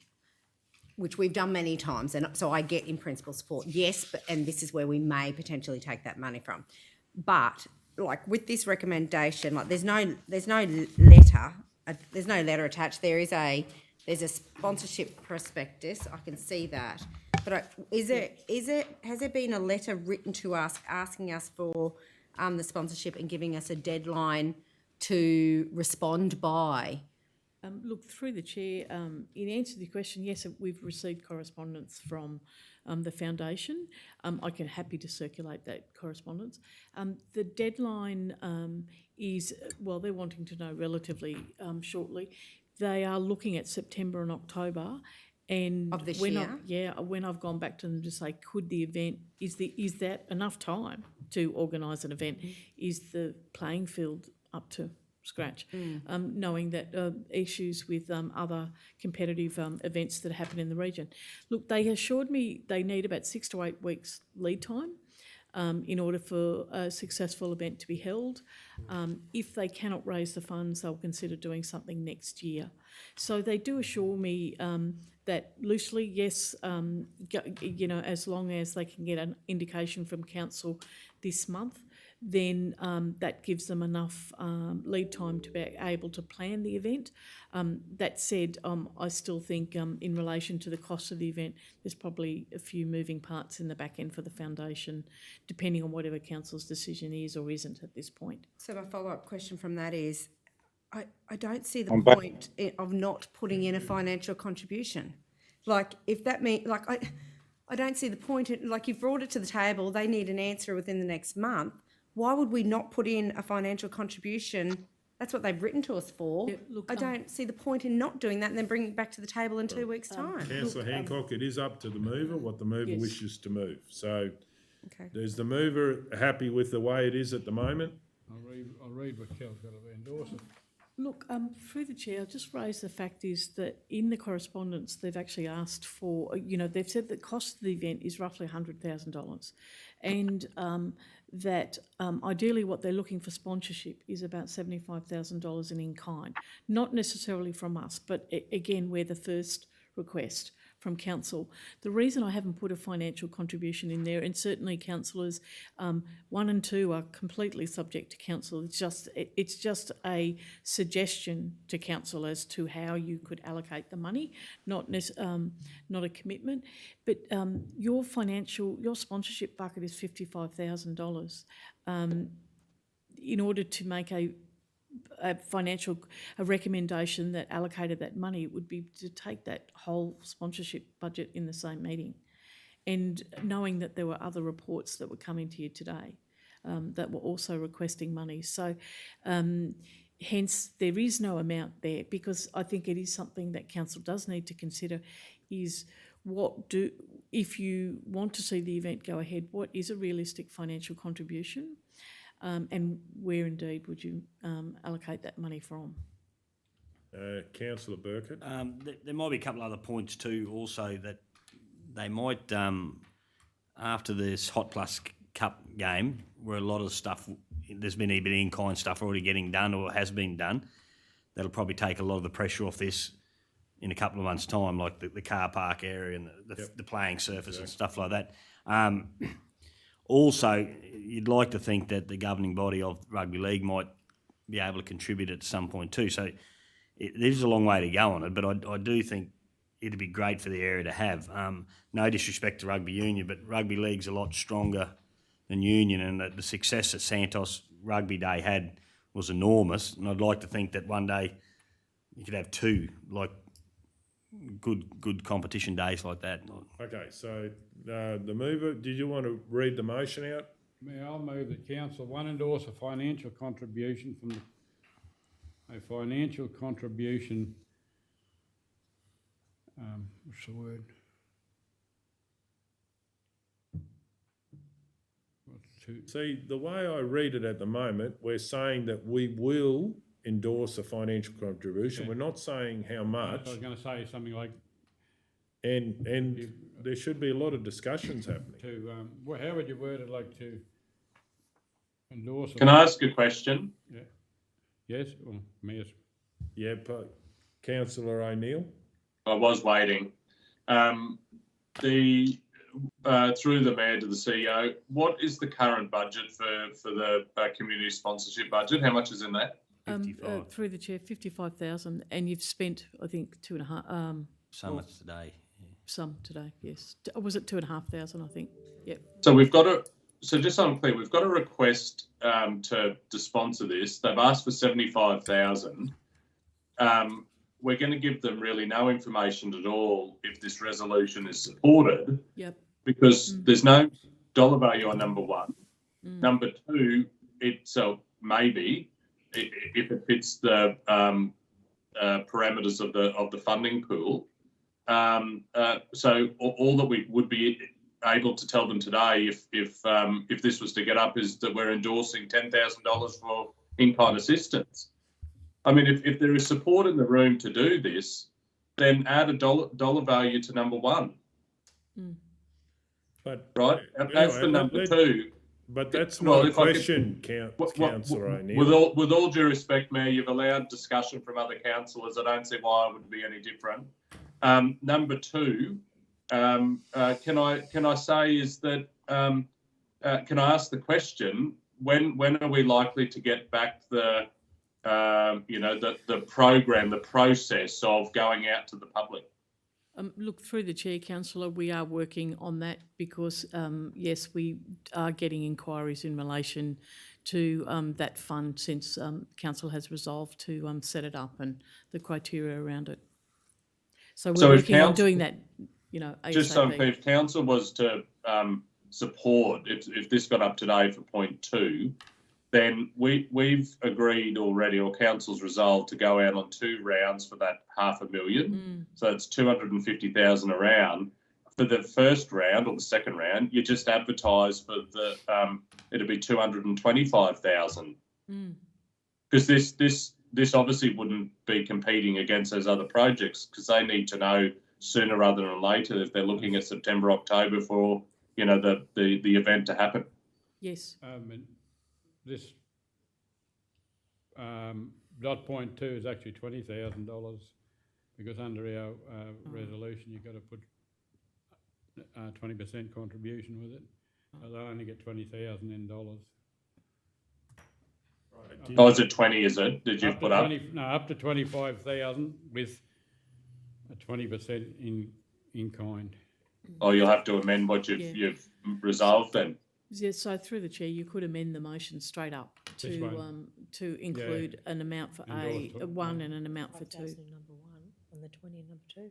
Which we've done many times, and so I get in-principle support, yes, and this is where we may potentially take that money from. But like with this recommendation, like there's no letter attached. There's a sponsorship prospectus. I can see that. But has there been a letter written to us asking us for the sponsorship and giving us a deadline to respond by? Look, through the chair, in answer to the question, yes, we've received correspondence from the foundation. I can happy to circulate that correspondence. The deadline is, well, they're wanting to know relatively shortly. They are looking at September and October. And of this year? When I've gone back to them to say, could the event, is that enough time to organise an event? Is the playing field up to scratch? Knowing that issues with other competitive events that happen in the region. Look, they assured me they need about 6 to 8 weeks lead time in order for a successful event to be held. If they cannot raise the funds, they'll consider doing something next year. So they do assure me that loosely, yes, as long as they can get an indication from council this month, then that gives them enough lead time to be able to plan the event. That said, I still think in relation to the cost of the event, there's probably a few moving parts in the back end for the foundation, depending on whatever council's decision is or isn't at this point. So my follow-up question from that is, I don't see the point of not putting in a financial contribution. Like if that means, like I don't see the point, like you've brought it to the table, they need an answer within the next month. Why would we not put in a financial contribution? That's what they've written to us for. Yeah, look, I don't see the point in not doing that and then bringing it back to the table in 2 weeks' time. Councillor Hancock, it is up to the mover what the mover Yes. wishes to move. So Okay. is the mover happy with the way it is at the moment? I'll read what Kel's got to endorse it. Look, through the chair, I'll just raise the fact is that in the correspondence, they've actually asked for, they've said the cost of the event is roughly $100,000. And that ideally what they're looking for sponsorship is about $75,000 in kind. Not necessarily from us, but again, we're the first request from council. The reason I haven't put a financial contribution in there, and certainly councillors 1 and 2 are completely subject to council. It's just a suggestion to council as to how you could allocate the money, not a commitment. But your sponsorship bucket is $55,000. In order to make a recommendation that allocated that money, it would be to take that whole sponsorship budget in the same meeting. And knowing that there were other reports that were coming to you today that were also requesting money. So hence there is no amount there, because I think it is something that council does need to consider is if you want to see the event go ahead, what is a realistic financial contribution? And where indeed would you allocate that money from? Councillor Burkett? There might be a couple other points too also that they might, after this Hot Plus Cup game, where a lot of stuff, there's been a bit of in-kind stuff already getting done or has been done, that'll probably take a lot of the pressure off this in a couple of months' time, like the car park area and the playing surface and stuff like that. Also, you'd like to think that the governing body of rugby league might be able to contribute at some point too. So there's a long way to go on it, but I do think it'd be great for the area to have. No disrespect to rugby union, but rugby league's a lot stronger than union, and the success that Santos Rugby Day had was enormous. And I'd like to think that one day you could have 2 like good competition days like that. Okay, so the mover, did you want to read the motion out? Mayor, I'll move that council 1 endorse a financial contribution what's the word? See, the way I read it at the moment, we're saying that we will endorse a financial contribution. Yeah. We're not saying how much. I was going to say something like And there should be a lot of discussions happening. how would you word it, like to endorse? Can I ask a question? Yeah. Yes, or Mayor? Yeah, Councillor O'Neill? I was waiting. Through the mayor to the CEO, what is the current budget for the community sponsorship budget? How much is in that? 55. Through the chair, 55,000, and you've spent, I think, 2.5. So much today. Some today, yes. Was it 2,500? I think. Yep. So just so I'm clear, we've got a request to sponsor this. They've asked for 75,000. We're going to give them really no information at all if this resolution is supported. Yep. Because there's no dollar value on number 1. Number 2, maybe if it fits the parameters of the funding pool. So all that we would be able to tell them today, if this was to get up, is that we're endorsing $10,000 for in-kind assistance. I mean, if there is support in the room to do this, then add a dollar value to number 1. But right, that's the number 2. But that's not a question, Councillor O'Neill. With all due respect, Mayor, you've allowed discussion from other councillors. I don't see why it would be any different. Number 2, can I say is that can I ask the question, when are we likely to get back the program, the process of going out to the public? Look, through the chair, councillor, we are working on that because, yes, we are getting inquiries in relation to that fund since council has resolved to set it up and the criteria around it. So we're working on doing that ASAP. Just so if council was to support, if this got up today for point 2, then we've agreed already, or council's resolved to go out on 2 rounds for that $500,000. So it's 250,000 a round. For the first round or the second round, you just advertise for the it'll be 225,000. Because this obviously wouldn't be competing against those other projects, because they need to know sooner rather than later if they're looking at September, October for the event to happen. Yes. And this dot point 2 is actually $20,000, because under our resolution you've got to put 20% contribution with it. So they'll only get $20,000 in dollars. Oh, is it 20? Is it? Did you put up? No, up to 25,000 with a 20% in kind. Oh, you'll have to amend what you've resolved then. Yeah, so through the chair, you could amend the motion straight up to include an amount for one and an amount for 2. Number 1 and the 20 number 2.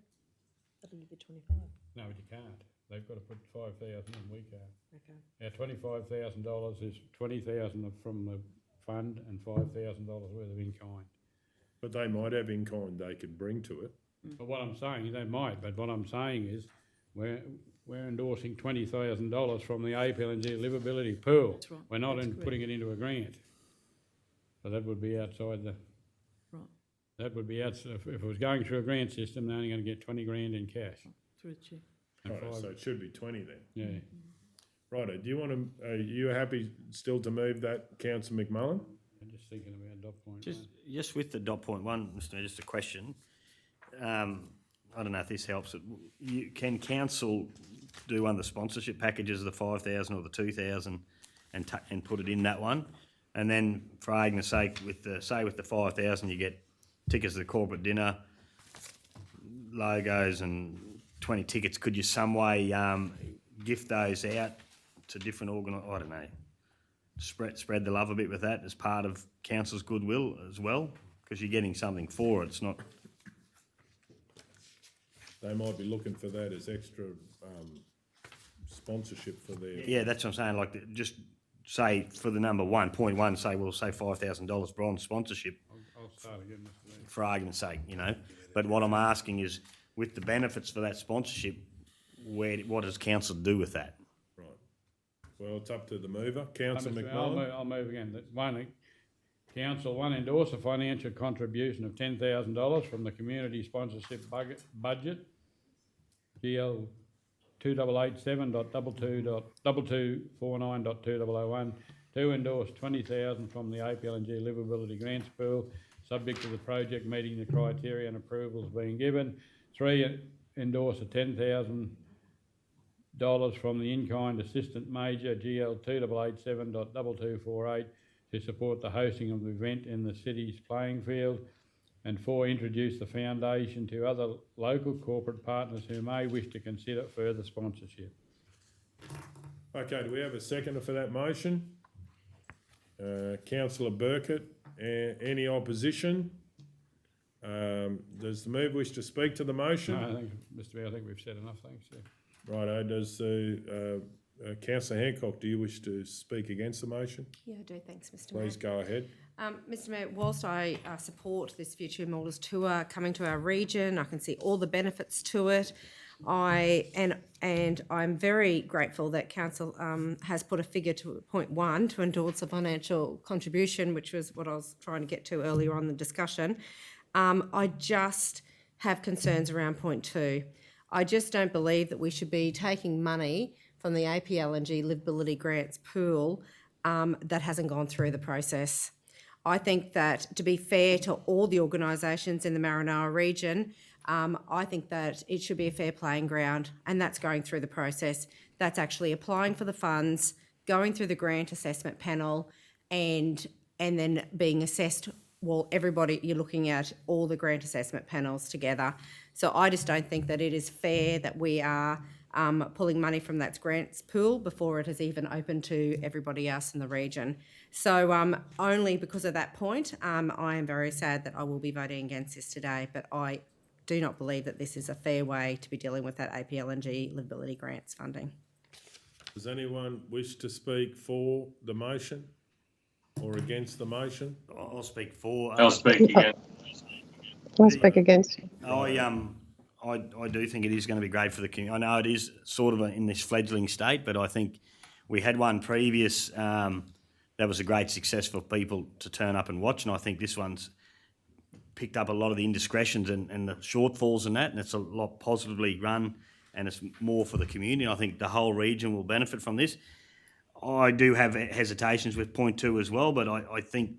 That'll be 25. No, but you can't. They've got to put 5,000 and we can't. Okay. Our $25,000 is 20,000 from the fund and $5,000 worth of in kind. But they might have in kind they could bring to it. But what I'm saying, they might, but what I'm saying is we're endorsing $20,000 from the APLNG livability pool. That's right. We're not That's putting it into a grant. So that would be outside the... Right. That would be outside, if it was going through a grant system, they're only going to get 20 grand in cash. Through the chair. Right, so it should be 20 then. Yeah. Righto, do you want to, are you happy still to move that, Councillor McMullen? I'm just thinking about dot point Just with the dot point 1, Mr. Mayor, just a question. I don't know if this helps. Can council do one of the sponsorship packages of the 5,000 or the 2,000 and put it in that one? And then, for argument's sake, with the 5,000, you get tickets to the corporate dinner, logos, and 20 tickets. Could you some way gift those out to different I don't know, spread the love a bit with that as part of council's goodwill as well? Because you're getting something for it. It's not. They might be looking for that as extra sponsorship for their... Yeah, that's what I'm saying. Like, just say for the number 1, point 1, say $5,000 bronze sponsorship. I'll start again, Mr. Mayor. For argument's sake, But what I'm asking is, with the benefits for that sponsorship, what does council do with that? Right. Well, it's up to the mover. Councillor McMullen? I'll move again. Council 1, endorse a financial contribution of $10,000 from the community sponsorship budget, GL 2887.22.2249.2001, to endorse 20,000 from the APLNG livability grants pool, subject to the project meeting the criteria and approvals being given. 3, endorse a $10,000 from the in-kind assistant major, GL 2887.2248, to support the hosting of the event in the city's playing field. And 4, introduce the foundation to other local corporate partners who may wish to consider further sponsorship. Okay, do we have a seconder for that motion? Councillor Burkett, any opposition? Does the mover wish to speak to the motion? No, I think, Mr. Mayor, I think we've said enough, thanks. Yeah. Righto, does Councillor Hancock, do you wish to speak against the motion? Yeah, I do. Thanks, Mr. Mayor. Please go ahead. Mr. Mayor, whilst I support this Future Immortals tour coming to our region, I can see all the benefits to it. I'm very grateful that council has put a figure to point 1 to endorse a financial contribution, which was what I was trying to get to earlier on in the discussion. I just have concerns around point 2. I just don't believe that we should be taking money from the APLNG Livability Grants pool that hasn't gone through the process. I think that, to be fair to all the organisations in the Maranoa region, I think that it should be a fair playing ground, and that's going through the process. That's actually applying for the funds, going through the grant assessment panel, and then being assessed. Well, everybody, you're looking at all the grant assessment panels together. So I just don't think that it is fair that we are pulling money from that grants pool before it has even opened to everybody else in the region. So only because of that point, I am very sad that I will be voting against this today, but I do not believe that this is a fair way to be dealing with that APLNG livability grants funding. Does anyone wish to speak for the motion or against the motion? I'll speak for. I'll speak again. I'll speak against. I do think it is going to be great for the community. I know it is sort of in this fledgling state, but I think we had one previous that was a great success for people to turn up and watch, and I think this one's picked up a lot of the indiscretions and the shortfalls in that, and it's a lot positively run, and it's more for the community. I think the whole region will benefit from this. I do have hesitations with point 2 as well, but I think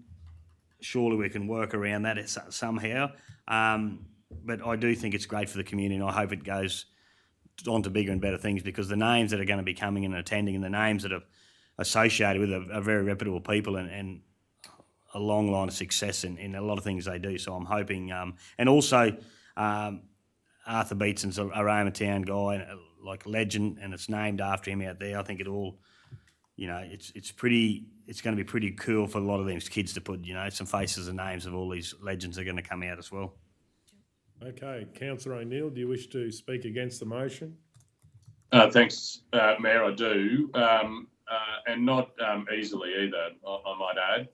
surely we can work around that somehow. But I do think it's great for the community, and I hope it goes on to bigger and better things, because the names that are going to be coming and attending and the names that are associated with are very reputable people and a long line of success in a lot of things they do. So I'm hoping, and also Arthur Beetson's a Roma Town guy, like legend, and it's named after him out there. I think it all, it's going to be pretty cool for a lot of these kids to put, some faces and names of all these legends are going to come out as well. Okay, Councillor O'Neill, do you wish to speak against the motion? Thanks, Mayor, I do. And not easily either, I might add.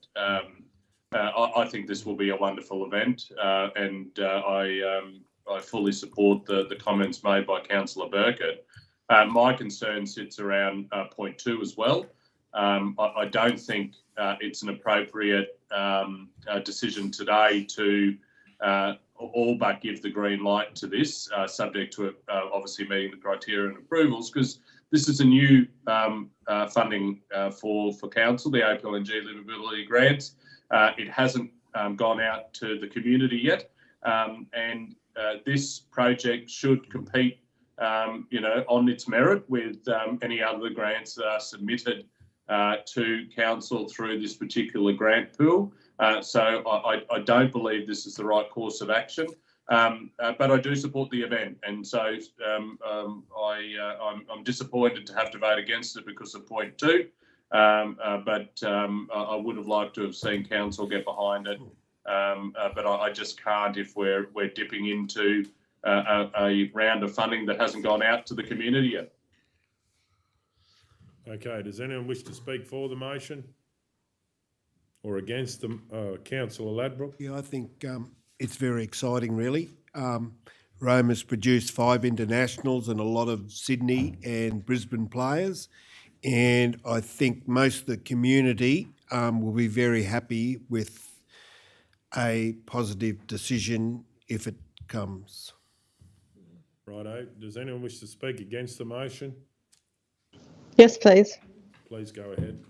I think this will be a wonderful event, and I fully support the comments made by Councillor Burkett. My concern sits around point 2 as well. I don't think it's an appropriate decision today to all but give the green light to this, subject to obviously meeting the criteria and approvals, because this is a new funding for council, the APLNG livability grants. It hasn't gone out to the community yet, and this project should compete, on its merit with any other grants that are submitted to council through this particular grant pool. So I don't believe this is the right course of action, but I do support the event, and so I'm disappointed to have to vote against it because of point 2, but I would have liked to have seen council get behind it, but I just can't if we're dipping into a round of funding that hasn't gone out to the community yet. Okay, does anyone wish to speak for the motion or against the Councillor Ladbroke? Yeah, I think it's very exciting, really. Rome has produced 5 internationals and a lot of Sydney and Brisbane players, and I think most of the community will be very happy with a positive decision if it comes. Righto. Does anyone wish to speak against the motion? Yes, please. Please go ahead.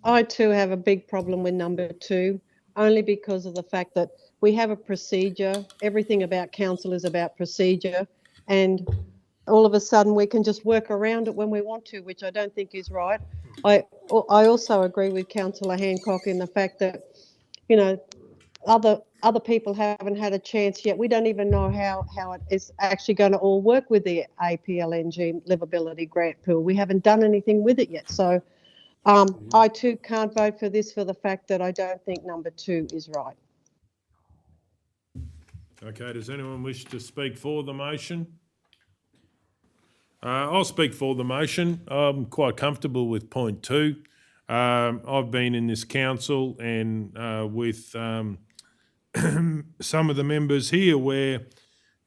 I too have a big problem with number 2, only because of the fact that we have a procedure. Everything about council is about procedure, and all of a sudden we can just work around it when we want to, which I don't think is right. I also agree with Councillor Hancock in the fact that, other people haven't had a chance yet. We don't even know how it is actually going to all work with the APLNG livability grant pool. We haven't done anything with it yet. So I too can't vote for this for the fact that I don't think number 2 is right. Okay, does anyone wish to speak for the motion? I'll speak for the motion. I'm quite comfortable with point 2. I've been in this council and with some of the members here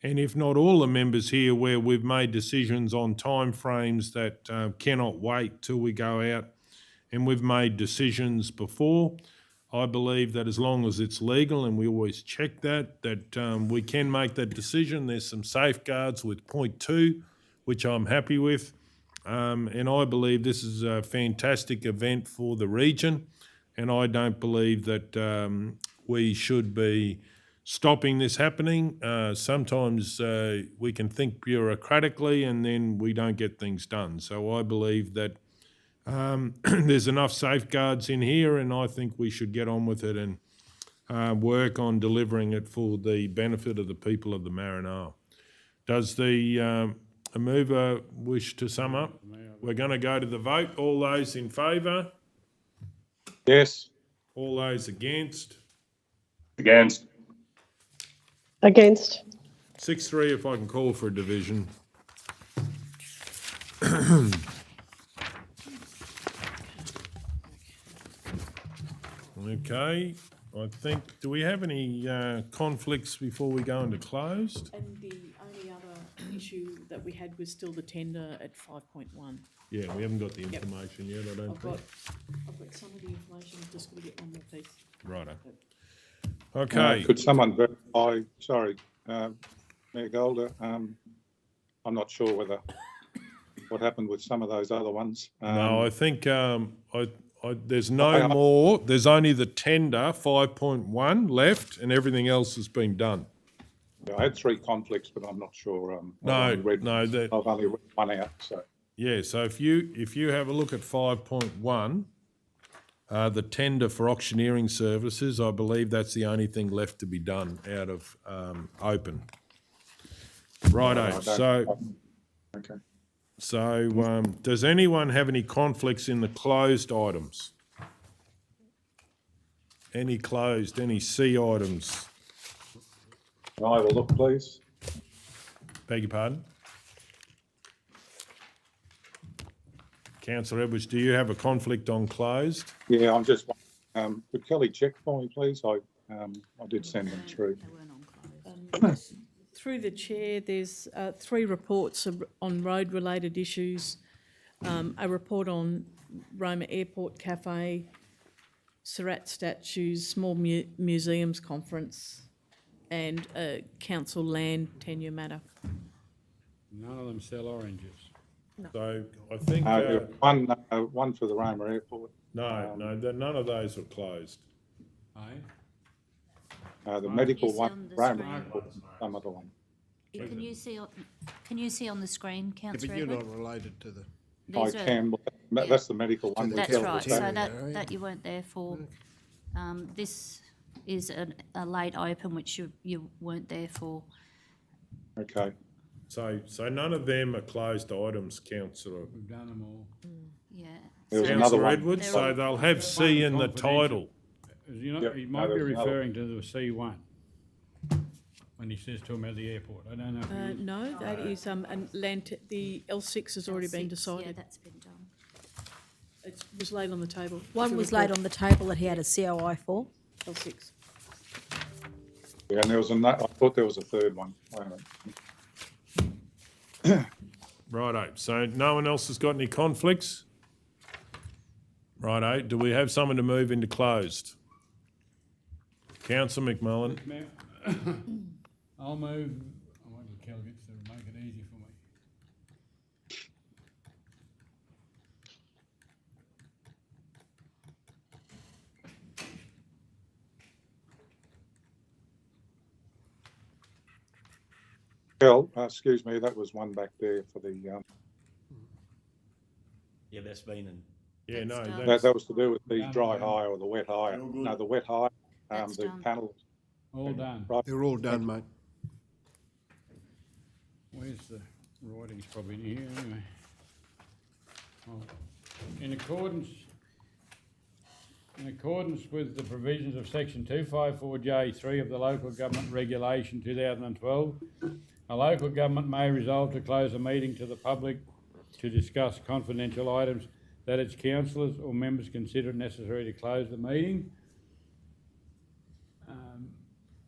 and if not all the members here, where we've made decisions on timeframes that cannot wait till we go out, and we've made decisions before. I believe that as long as it's legal, and we always check that we can make that decision. There's some safeguards with point 2, which I'm happy with. And I believe this is a fantastic event for the region, and I don't believe that we should be stopping this happening. Sometimes we can think bureaucratically and then we don't get things done. So I believe that there's enough safeguards in here, and I think we should get on with it and work on delivering it for the benefit of the people of the Maranoa. Does the mover wish to sum up? We're going to go to the vote. All those in favour? Yes. All those against? Against. Against? 6-3 if I can call for a division. Okay, I think, do we have any conflicts before we go into closed? And the only other issue that we had was still the tender at 5.1. Yeah, we haven't got the information yet, I don't I've think. got some of the information, I've just got to get one more piece. Righto. Okay. Could someone verify, sorry, Mayor Golder, I'm not sure what happened with some of those other ones. No, I think there's no more. There's only the tender, 5.1 left, and everything else has been done. Yeah, I had 3 conflicts, but I'm not sure. I've only read one out, so. Yeah, so if you have a look at 5.1, the tender for auctioneering services, I believe that's the only thing left to be done out of open. Righto, Okay. So does anyone have any conflicts in the closed items? Any closed, any C items? I will look, please. Beg your pardon? Councillor Edwards, do you have a conflict on closed? Yeah, I'm just, could Kelly check for me, please? I did send them through. Through the chair, there's 3 reports on road-related issues, a report on Roma Airport Cafe, Surratt statues, small museums conference, and a council land tenure matter. None of them sell oranges. So I think... one for the Roma Airport. none of those were closed. The medical Can you see one, on the Roma screen? Airport, some other one. Can you see on the screen, Yeah, but Councillor you're Edwards? not related to the. These I are- can, but that's the medical one. That's with right, Delta so State. that you weren't there for. This is a late open, which you weren't there for. Okay. So none of them are closed items, Councillor. We've done them all. Yeah. There was So- another Councillor one. Edwards, so they'll have C in the title. You know, Yep, he no, might be there's another. referring to the C1 when he says talking about the airport. I don't know. If he is. No, that is, the L6 has already been Yeah, decided. that's been done. It was laid on the table. One was laid on the table that he had a COI for. L6. Yeah, and there was I thought there was a third one. Wait a minute. Righto, so no one else has got any conflicts? Righto, do we have someone to move into closed? Councillor McMullen. Mayor, I'll move. I want to Kel gets to make it easy for me. Kel, excuse me, that was one back there for the, Yeah, that's been in. Yeah, no, That's that's, that was to do with the Done, dry done. hire or the wet hire. All good. No, the wet hire, That's the done. panels. All done. Right. They're all done, mate. Where's the writing's probably in here anyway. Oh. In accordance with the provisions of section 254J3 of the Local Government Regulation 2012, a local government may resolve to close a meeting to the public to discuss confidential items that its councillors or members consider necessary to close the meeting.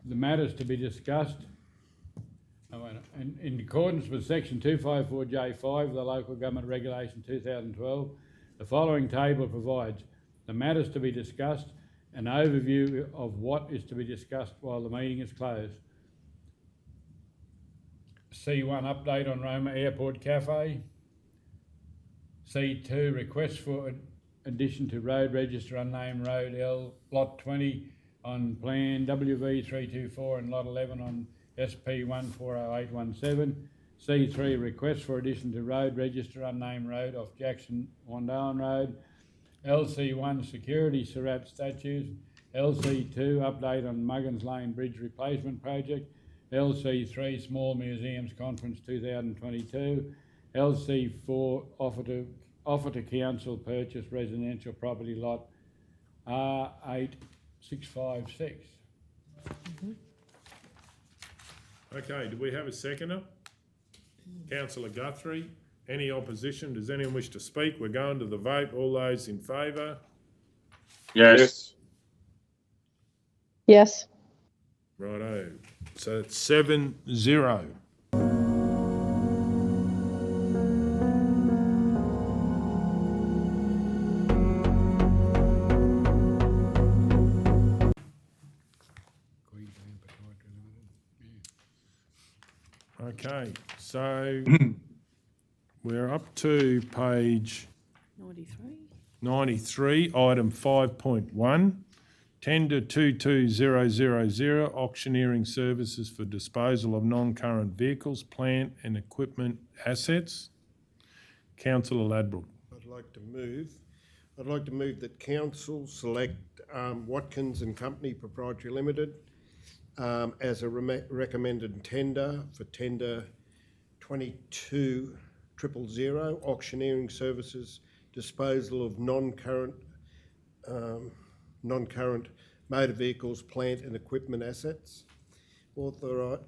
The matters to be discussed in accordance with section 254J5 of the Local Government Regulation 2012, the following table provides the matters to be discussed, an overview of what is to be discussed while the meeting is closed. C1 update on Roma Airport Cafe. C2 request for addition to road register unnamed road L lot 20 on plan WV324 and lot 11 on SP 140817. C3 request for addition to road register unnamed road off Jackson Wandoan Road. LC1 security Surratt statues. LC2 update on Muggins Lane Bridge replacement project. LC3 small museums conference 2022. LC4 offer to council purchase residential property lot R8656. Okay, do we have a seconder? Councillor Guthrie. Any opposition? Does anyone wish to speak? We're going to the vote. All those in favour? Yes. Yes. Righto. So it's 7-0. Queensland Proprietary Limited. Okay, so we're up to page 93. 93, item 5.1, tender 22000, auctioneering services for disposal of non-current vehicles, plant and equipment assets. Councillor Ladbroke. I'd like to move that council select Watkins and Company Proprietary Limited as a recommended tender for tender 22 000, auctioneering services, disposal of non-current motor vehicles, plant and equipment assets.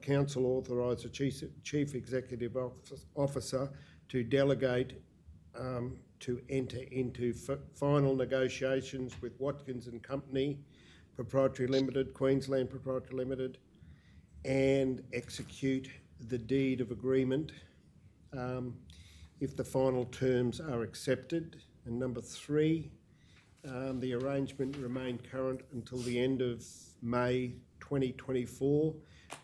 Council authorise the Chief Executive Officer to delegate to enter into final negotiations with Watkins and Company Proprietary Limited, Queensland Proprietary Limited, and execute the deed of agreement if the final terms are accepted. And number 3, the arrangement remain current until the end of May 2024,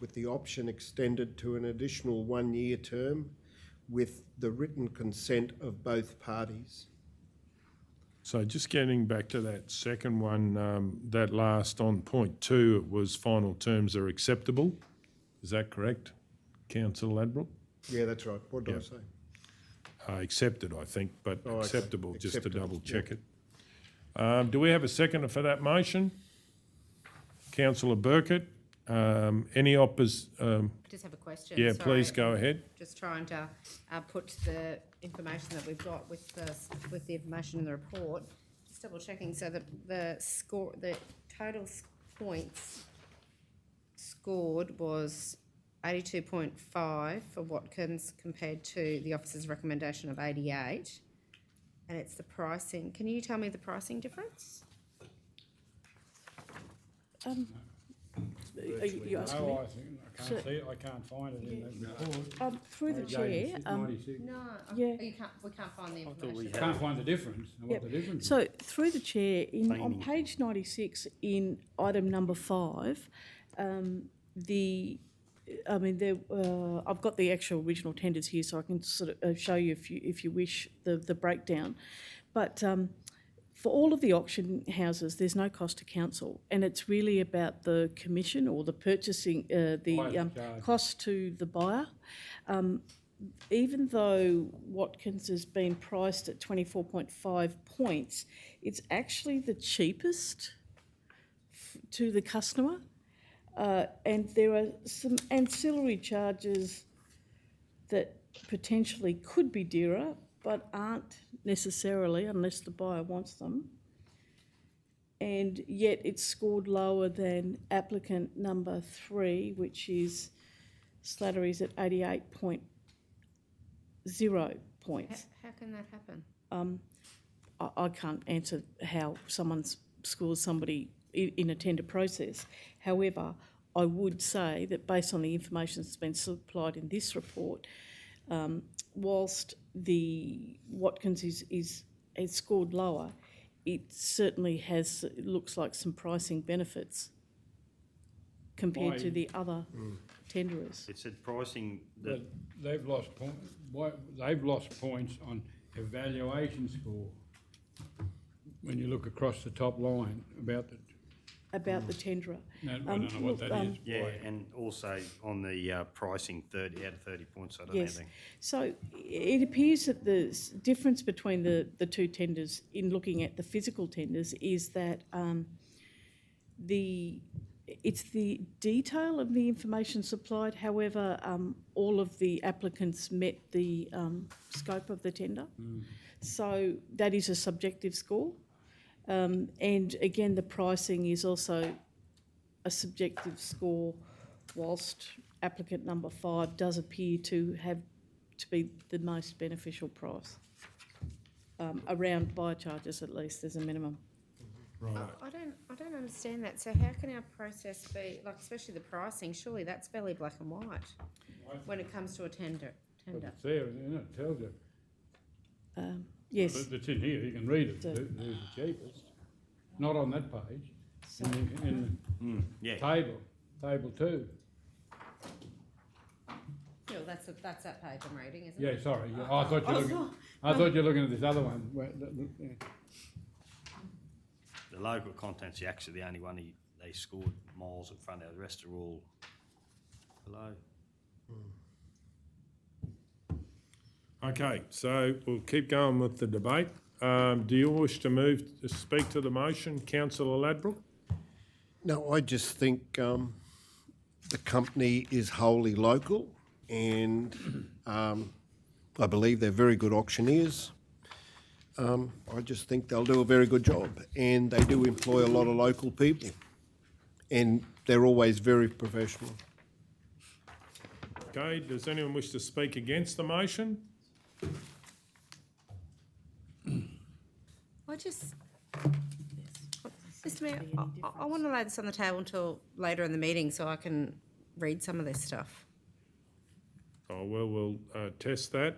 with the option extended to an additional 1-year term with the written consent of both parties. So just getting back to that second one, that last on point 2, it was final terms are acceptable. Is that correct, Councillor Ladbroke? Yeah, that's right. What did I say? Accepted, I think, but okay. acceptable, just to Accepted, double check it. Do we have a seconder for that motion? Councillor Burkett. Any I just have a question. Yeah, sorry. please go ahead. Just trying to put the information that we've got with the information in the report. Just double checking. So the score, the total points scored was 82.5 for Watkins compared to the officer's recommendation of 88. And it's the pricing. Can you tell me the pricing difference? Are you asking me? No, I can't see it, I can't find it in the report. Through the Page chair, 86, 96. No, Yeah. we can't find the information. Can't find the difference, and Yep. what the difference is. So through the chair, on page 96, in item number 5, I've got the actual original tenders here, so I can sort of show you if you wish the breakdown. But for all of the auction houses, there's no cost to council, and it's really about the commission or the purchasing, cost to the buyer. Even though Watkins has been priced at 24.5 points, it's actually the cheapest to the customer. And there are some ancillary charges that potentially could be dearer, but aren't necessarily unless the buyer wants them. And yet it's scored lower than applicant number 3, which is Slattery's at 88.0 points. How can that happen? I can't answer how someone scores somebody in a tender process. However, I would say that based on the information that's been supplied in this report, whilst the Watkins is scored lower, it certainly looks like some pricing benefits compared to the other tenderers. It said pricing But they've lost points on evaluation score. When you look across the top line about the tenderer. No, I don't know what that is. Yeah, and also on the pricing, 30 out of 30 points, I don't Yes. have anything. So it appears that the difference between the two tenders in looking at the physical tenders is that it's the detail of the information supplied. However, all of the applicants met the scope of the tender. So that is a subjective score. And again, the pricing is also a subjective score, whilst applicant number 5 does appear to be the most beneficial price. Around buyer charges at least, there's a minimum. Right. I don't understand that. So how can our process be, like, especially the pricing, surely that's fairly black and white when it comes to a tender? It's there, and it tells you. Yes. It's in here, you can read it, who's the cheapest. Not on that page, in the table 2. Yeah, that's that page I'm reading, isn't Yeah, it? sorry, yeah, I thought you were looking at this other one. Yeah. The local content's actually the only one they scored miles in front of. The rest are all below. Okay, so we'll keep going with the debate. Do you wish to speak to the motion, Councillor Ladbroke? No, I just think the company is wholly local, and I believe they're very good auctioneers. I just think they'll do a very good job, and they do employ a lot of local people, and they're always very professional. Okay, does anyone wish to speak against the motion? Mr Mayor, I want to lay this on the table until later in the meeting so I can read some of this stuff. Oh, well, we'll test that.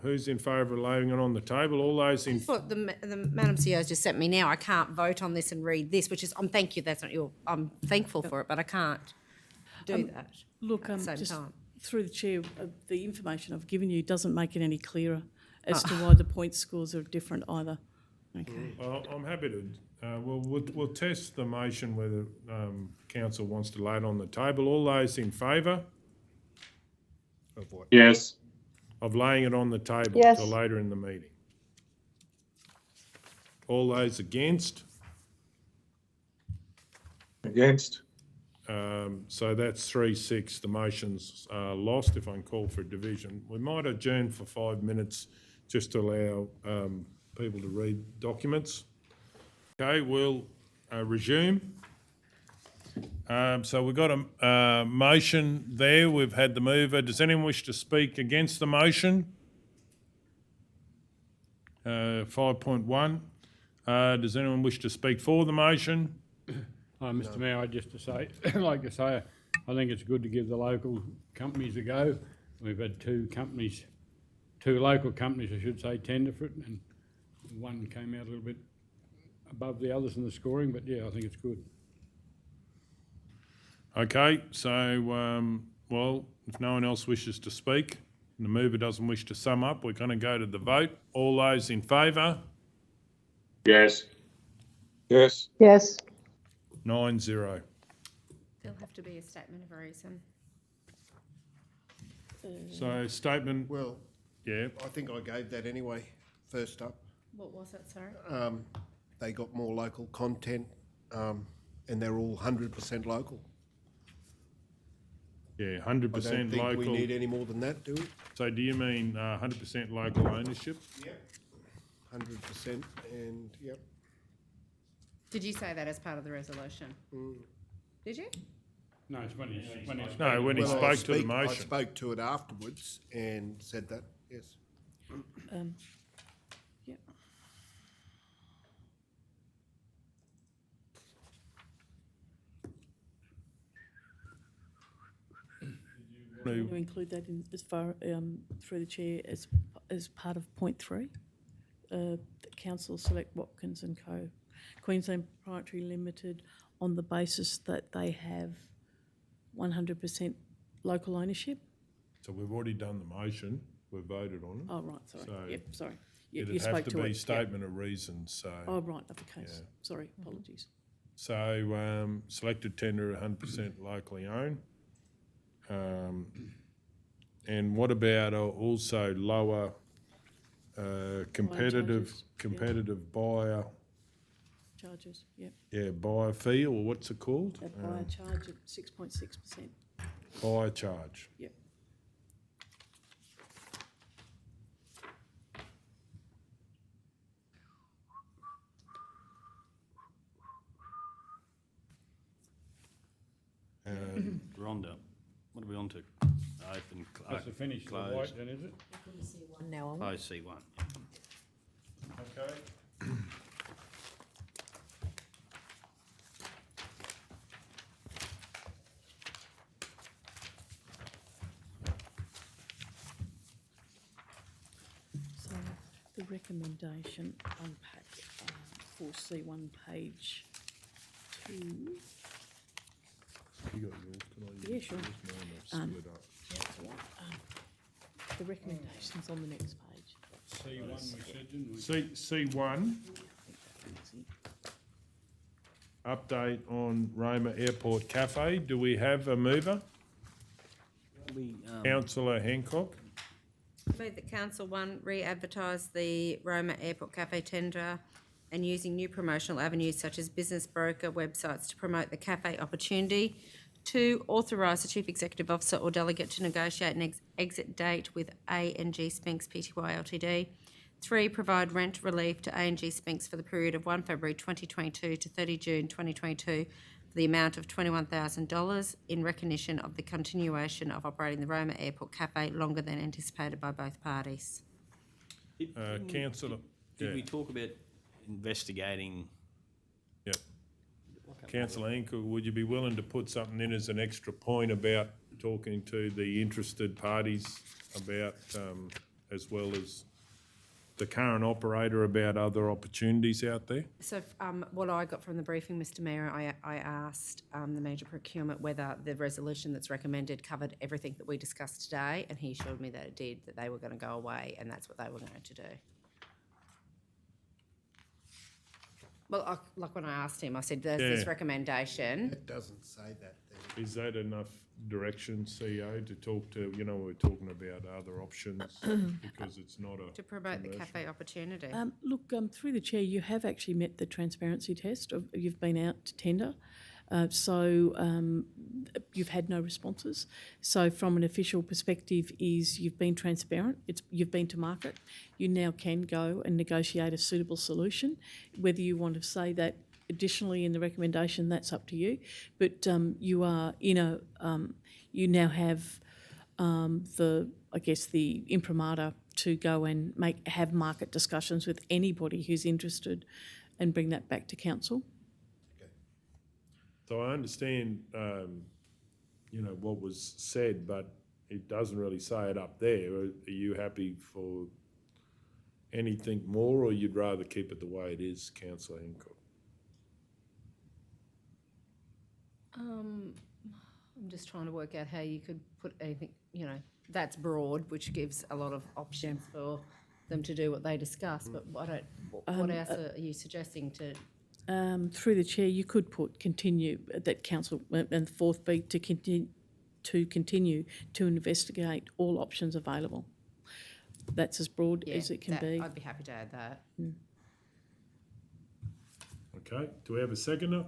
Who's in favour of laying it on the table? All those in... That's what the Madam CEO's just sent me now. I can't vote on this and read this, which is, thank you, that's not your, I'm thankful for it, but I can't do that Look, at the same just time. through the chair, the information I've given you doesn't make it any clearer as to why the point scores are different either. Okay. Well, I'm happy to... we'll test the motion whether council wants to lay it on the table. All those in favour? Of what? Yes. Of laying it on the table Yes. till later in the meeting. All those against? Against? So that's 3-6. The motion's lost, if I can call for a division. We might adjourn for 5 minutes just to allow people to read documents. Okay, we'll resume. So we've got a motion there. We've had the mover. Does anyone wish to speak against the motion? 5.1. Does anyone wish to speak for the motion? Mr Mayor, I'd just to say, like I say, I think it's good to give the local companies a go. We've had two local companies, I should say, tender for it, and one came out a little bit above the others in the scoring, but yeah, I think it's good. Okay, so, well, if no one else wishes to speak, and the mover doesn't wish to sum up, we're going to go to the vote. All those in favour? Yes. Yes. Yes. 9-0. There'll have to be a statement of reason. So statement, Well, yeah, I think I gave that anyway, first up. What was that, sorry? They got more local content, and they're all 100% local. yeah, I 100% don't think local. we need any more than that, do we? So do you mean 100% local ownership? Yep. 100%, and yep. Did you say that as part of the resolution? Did you? No, it's when he's No, when he Well, spoke to the I motion. spoke to it afterwards and said that, yes. Yeah. To include that in as far through the chair as part of point 3, the council select Watkins and Co. Queensland Proprietary Limited on the basis that they have 100% local ownership. So we've already done the motion, we've voted on it. Oh right, sorry. So Yep, sorry. You It'd spoke have to to be it. Yep. statement of reasons, so. Oh right, of the case. Yeah. Sorry, apologies. So, selected tender 100% locally owned. And what about also lower competitive buyer, Charges, yep. yeah, buyer fee, or what's it called? A buyer charge of 6.6%. Buyer charge. Yep. Rhonda, What are we on to? Open, That's to finish the close. white then, is it? Now on. Close C1. Okay. So the recommendation on pack 4C1 page 2. You got yours, can I Yeah, use sure. yours? Mine I've split up. Yeah, that's all right. The recommendation's on the next page. C1 we said, didn't we? C1, update on Roma Airport Cafe. Do we have a mover? Councillor Hancock. Move that Council 1 re-advertise the Roma Airport Cafe tender and using new promotional avenues such as business broker websites to promote the cafe opportunity. 2, authorise the Chief Executive Officer or delegate to negotiate an exit date with A&G Spinks Pty Ltd. 3, provide rent relief to A&G Spinks for the period of 1 February 2022 to 30 June 2022 for the amount of $21,000 in recognition of the continuation of operating the Roma Airport Cafe longer than anticipated by both parties. Councillor. Did yeah. we talk about investigating? Yep. Councillor Hancock, would you be willing to put something in as an extra point about talking to the interested parties about, as well as the current operator, about other opportunities out there? So what I got from the briefing, Mr Mayor, I asked the Manager of Procurement whether the resolution that's recommended covered everything that we discussed today, and he assured me that it did, that they were going to go away and that's what they were going to do. Well, like when I asked him, I said, there's this recommendation. It doesn't say that there. Is that enough direction, CEO, to talk to, we're talking about other options because it's not a To promote the commercial. cafe opportunity. Look, through the chair, you have actually met the transparency test. You've been out to tender. So you've had no responses. So from an official perspective is you've been transparent, you've been to market. You now can go and negotiate a suitable solution. Whether you want to say that additionally in the recommendation, that's up to you. But you are you now have the imprimatur to go and have market discussions with anybody who's interested and bring that back to council. So I understand, what was said, but it doesn't really say it up there. Are you happy for anything more, or you'd rather keep it the way it is, Councillor Hancock? I'm just trying to work out how you could put anything, that's broad, which gives a lot of options for them to do what they discuss, but what else are you suggesting to? Through the chair, you could put continue that council and the fourth be to continue to investigate all options available. That's as broad as it can be. I'd be happy to add that. Okay, do we have a seconder?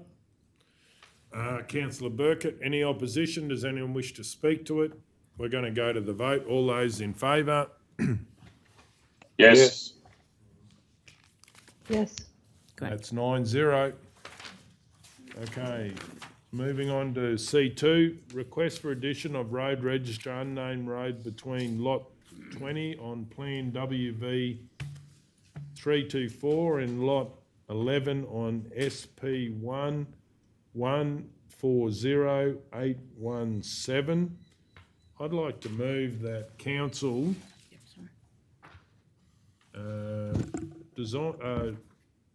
Councillor Burkett, any opposition? Does anyone wish to speak to it? We're going to go to the vote. All those in favour? Yes. Yes. That's 9-0. Okay, moving on to C2, request for addition of road register unnamed road between lot 20 on Plan WV 324 and lot 11 on SP 140817. I'd like to move that council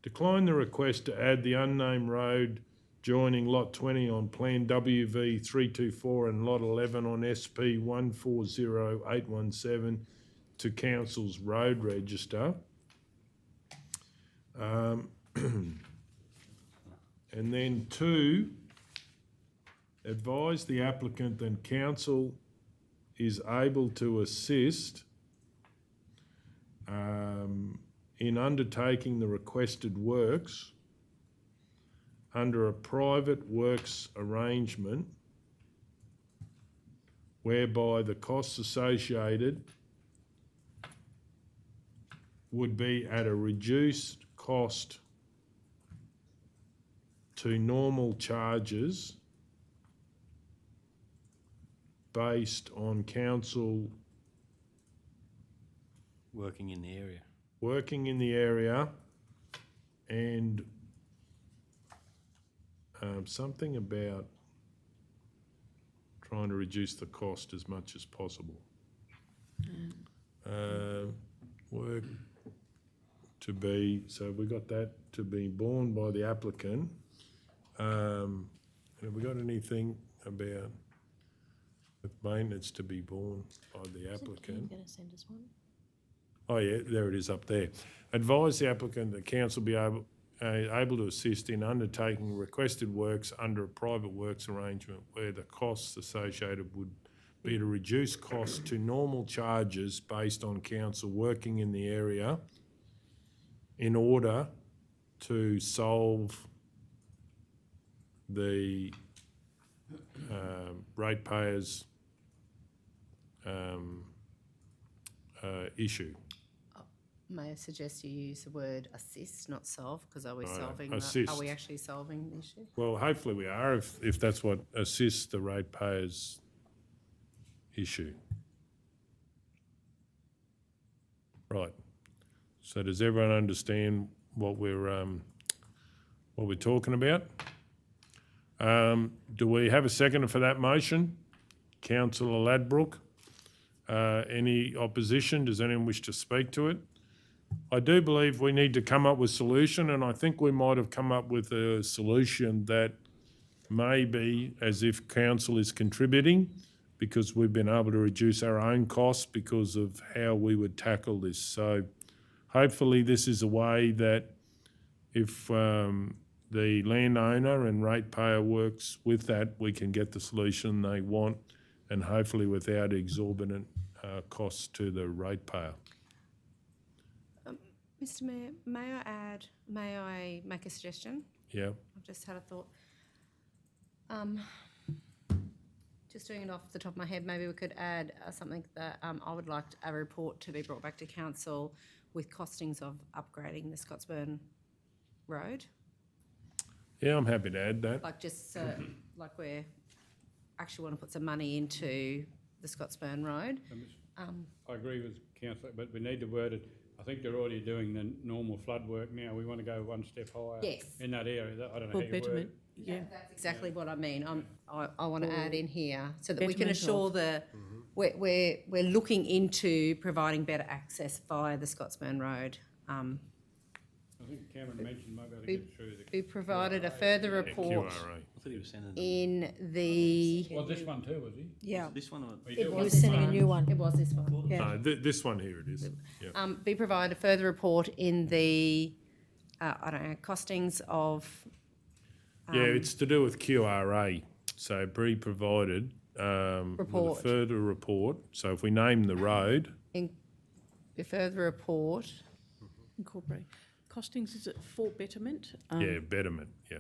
decline the request to add the unnamed road joining lot 20 on Plan WV 324 and lot 11 on SP 140817 to council's road register. And then 2, advise the applicant that council is able to assist in undertaking the requested works under a private works arrangement whereby the costs associated would be at a reduced cost to normal charges based on council Working in the area. working in the area and something about trying to reduce the cost as much as possible. Work to be, so we got that to be borne by the applicant. Have we got anything about with maintenance to be borne by the applicant? Going to send us one? Oh, yeah, there it is up there. Advise the applicant that council be able to assist in undertaking requested works under a private works arrangement where the costs associated would be to reduce costs to normal charges based on council working in the area in order to solve the ratepayers' issue. May I suggest you use the word assist, not solve, because are we solving, assist. are we actually solving the issue? Well, hopefully we are, if that's what assists the ratepayers' issue. Right. So does everyone understand what we're talking about? Do we have a seconder for that motion? Councillor Ladbrook. Any opposition? Does anyone wish to speak to it? I do believe we need to come up with a solution, and I think we might have come up with a solution that may be as if council is contributing because we've been able to reduce our own costs because of how we would tackle this. So hopefully this is a way that if the landowner and ratepayer works with that, we can get the solution they want and hopefully without exorbitant costs to the ratepayer. Mr Mayor, may I make a suggestion? Yeah. I've just had a thought. Just doing it off the top of my head, maybe we could add something that I would like a report to be brought back to council with costings of upgrading the Scottsburn Road. Yeah, I'm happy to add that. Like just like we actually want to put some money into the Scottsburn Road. I agree with councillor, but we need to word it. I think they're already doing the normal flood work now. We want to go one step higher. Yes. In that area. I don't know how you word it. Yeah. That's exactly what I mean. I want to add in here so that we can Betterment assure of. the we're looking into providing better access via the Scottsburn Road. I think Cameron mentioned maybe to get through the. We provided a further report QRA. I thought he was sending in the. Was this one too, was he? Yeah. this one. Or It was sending a new one. It was this one. Yeah. No, this one here it is. Yeah. Be provided a further report in the costings of. Yeah, it's to do with QRA. So be provided with a Report. further report. So if we name the road, A further report. Incorporate. Costings, is it for betterment? yeah, betterment, yeah.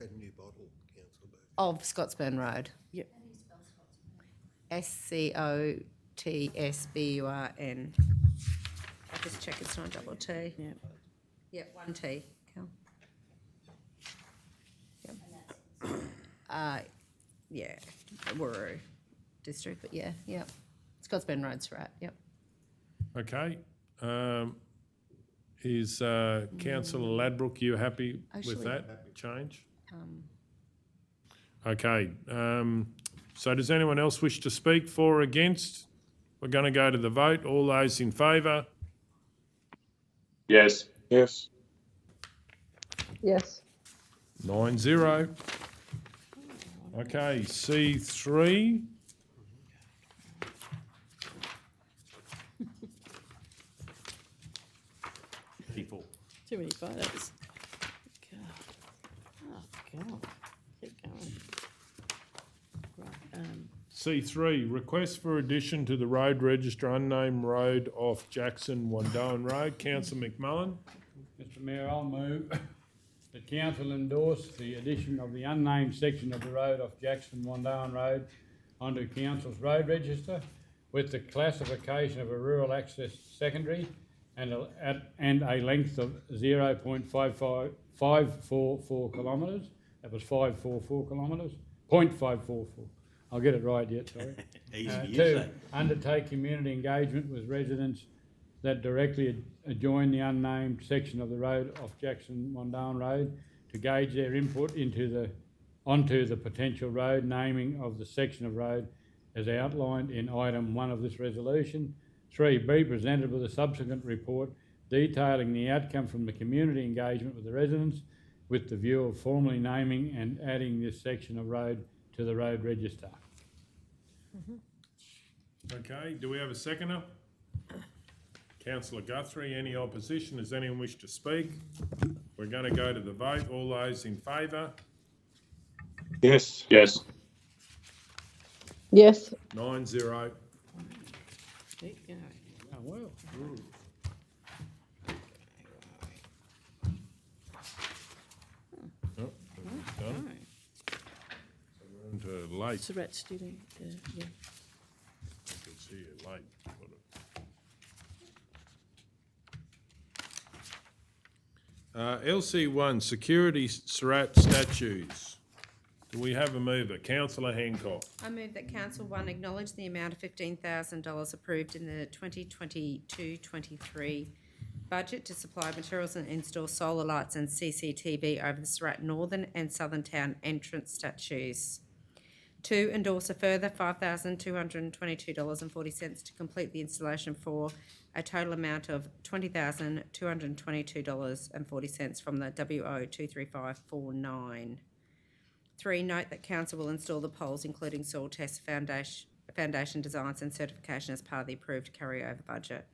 A new bottle, councillor Burke. Of Scottsburn Road. Yep. SCOTSBURN. I'll just check it's not double T. Yeah. Yep, one T, Cal. Yep. Yeah, Wurroo district, but yeah. Scottsburn Road's right, yep. Okay. Is Councillor Ladbrook, you happy with Actually- that change? Okay. So does anyone else wish to speak for or against? We're going to go to the vote. All those in favour? Yes. Yes. Yes. 9-0. Okay, C3. Too many photos. God. Oh, God. Keep going. Right, C3, request for addition to the road register unnamed road off Jackson Wandoan Road. Councillor McMullen. Mr Mayor, I'll move that council endorse the addition of the unnamed section of the road off Jackson Wandoan Road onto council's road register with the classification of a rural access secondary and a length of 0.544 kilometres. That was 544 kilometres. 0.544. I'll get it right yet, sorry. Easy to use Two, that. undertake community engagement with residents that directly adjoin the unnamed section of the road off Jackson-Mondown Road to gauge their input onto the potential road naming of the section of road as outlined in item 1 of this resolution. 3, be presented with a subsequent report detailing the outcome from the community engagement with the residents with the view of formally naming and adding this section of road to the road register. Okay, do we have a seconder? Councillor Guthrie, any opposition? Does anyone wish to speak? We're going to go to the vote. All those in favour? Yes. Yes. Yes. 9-0. There you go. Oh, well. Oh, that's done. So we're into late. So that's student, yeah. I can see you late. LC1, security SRAT statues. Do we have a mover? Councillor Hancock. I move that Council 1 acknowledge the amount of $15,000 approved in the 2022-23 budget to supply materials and install solar lights and CCTV over the Surat Northern and Southern Town entrance statues. 2, endorse a further $5,222.40 to complete the installation for a total amount of $20,222.40 from the WO 23549. 3, note that Council will install the poles, including soil test, foundation designs and certification as part of the approved carryover budget.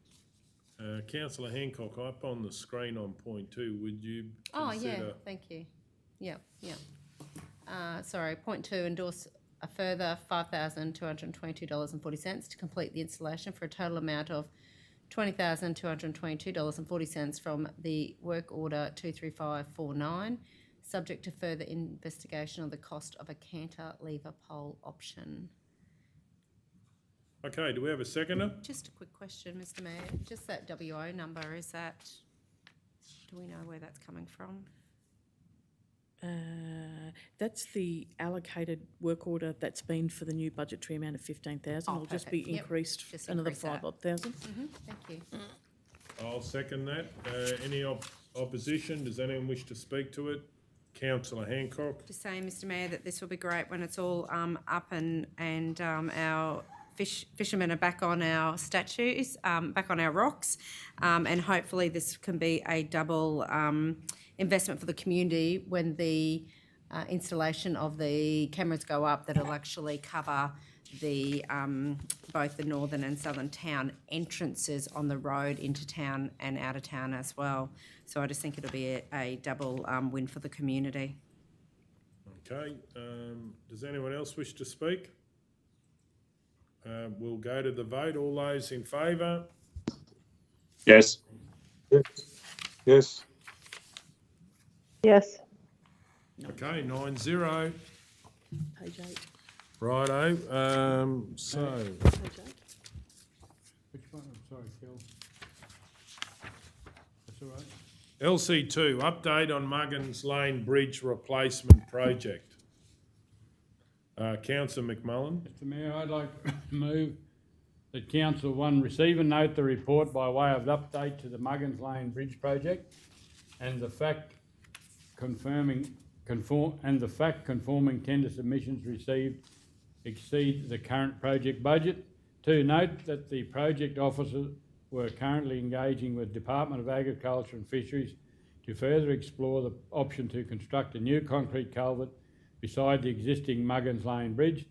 Councillor Hancock, up on the screen on point 2, would you Oh, yeah, consider... thank you. Yep. Sorry, point 2, endorse a further $5,222.40 to complete the installation for a total amount of $20,222.40 from the work order 23549, subject to further investigation of the cost of a cantilever pole option. Okay, do we have a seconder? Just a quick question, Mr Mayor. Just that WO number, do we know where that's coming from? That's the allocated work order that's been for the new budgetary amount of 15,000. It'll just be perfect. Yep. increased Just another increase that. 5,000. Thank you. I'll second that. Any opposition? Does anyone wish to speak to it? Councillor Hancock. Just saying, Mr Mayor, that this will be great when it's all up and our fishermen are back on our statues, back on our rocks, and hopefully this can be a double investment for the community when the installation of the cameras go up, that it'll actually cover the both the northern and southern town entrances on the road into town and out of town as well. So I just think it'll be a double win for the community. Okay, does anyone else wish to speak? We'll go to the vote. All those in favour? Yes. Yes. Yes. Okay, 9-0. Page 8. Righto, so, Page 8. Which one? I'm sorry, Phil. That's all right. LC2, update on Muggins Lane Bridge Replacement Project. Councillor McMullen. Mr Mayor, I'd like to move that Council 1 receive and note the report by way of update to the Muggins Lane Bridge project and the fact conforming tender submissions received exceed the current project budget. 2, note that the project officers were currently engaging with Department of Agriculture and Fisheries to further explore the option to construct a new concrete culvert beside the existing Muggins Lane Bridge.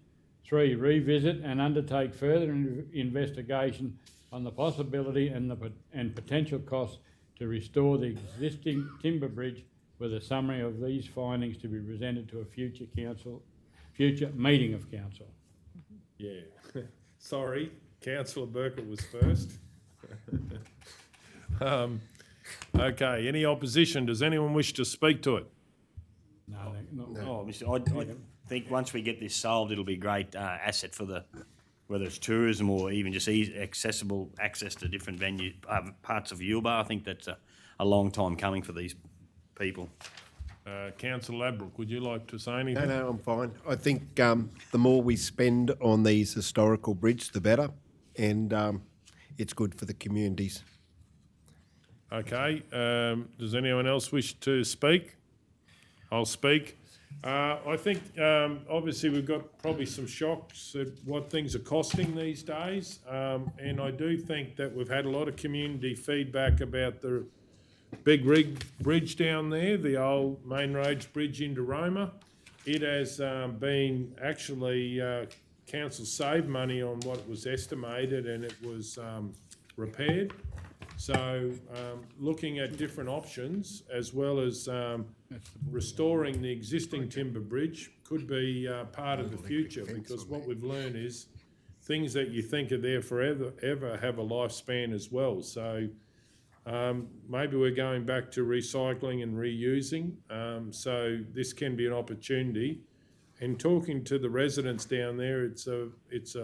3, revisit and undertake further investigation on the possibility and potential costs to restore the existing timber bridge, with a summary of these findings to be presented to a future meeting of council. Yeah, sorry, Councillor Burkett was first. Okay, any opposition? Does anyone wish to speak to it? No. Oh, I think once we get this solved, it'll be a great asset for whether it's tourism or even just accessible access to different parts of Yulba. I think that's a long time coming for these people. Councillor Ladbroke, would you like to say No, anything? no, I'm fine. I think the more we spend on these historical bridges, the better, and it's good for the communities. Okay, does anyone else wish to speak? I'll speak. I think obviously we've got probably some shocks at what things are costing these days, and I do think that we've had a lot of community feedback about the Big Rig Bridge down there, the old main roads bridge into Roma. It has been actually, council saved money on what was estimated, and it was repaired. So looking at different options as well as restoring the existing timber bridge could be part of the future, because what we've learned is things that you think are there forever ever have a lifespan as well. So maybe we're going back to recycling and reusing. So this can be an opportunity. And talking to the residents down there, it's a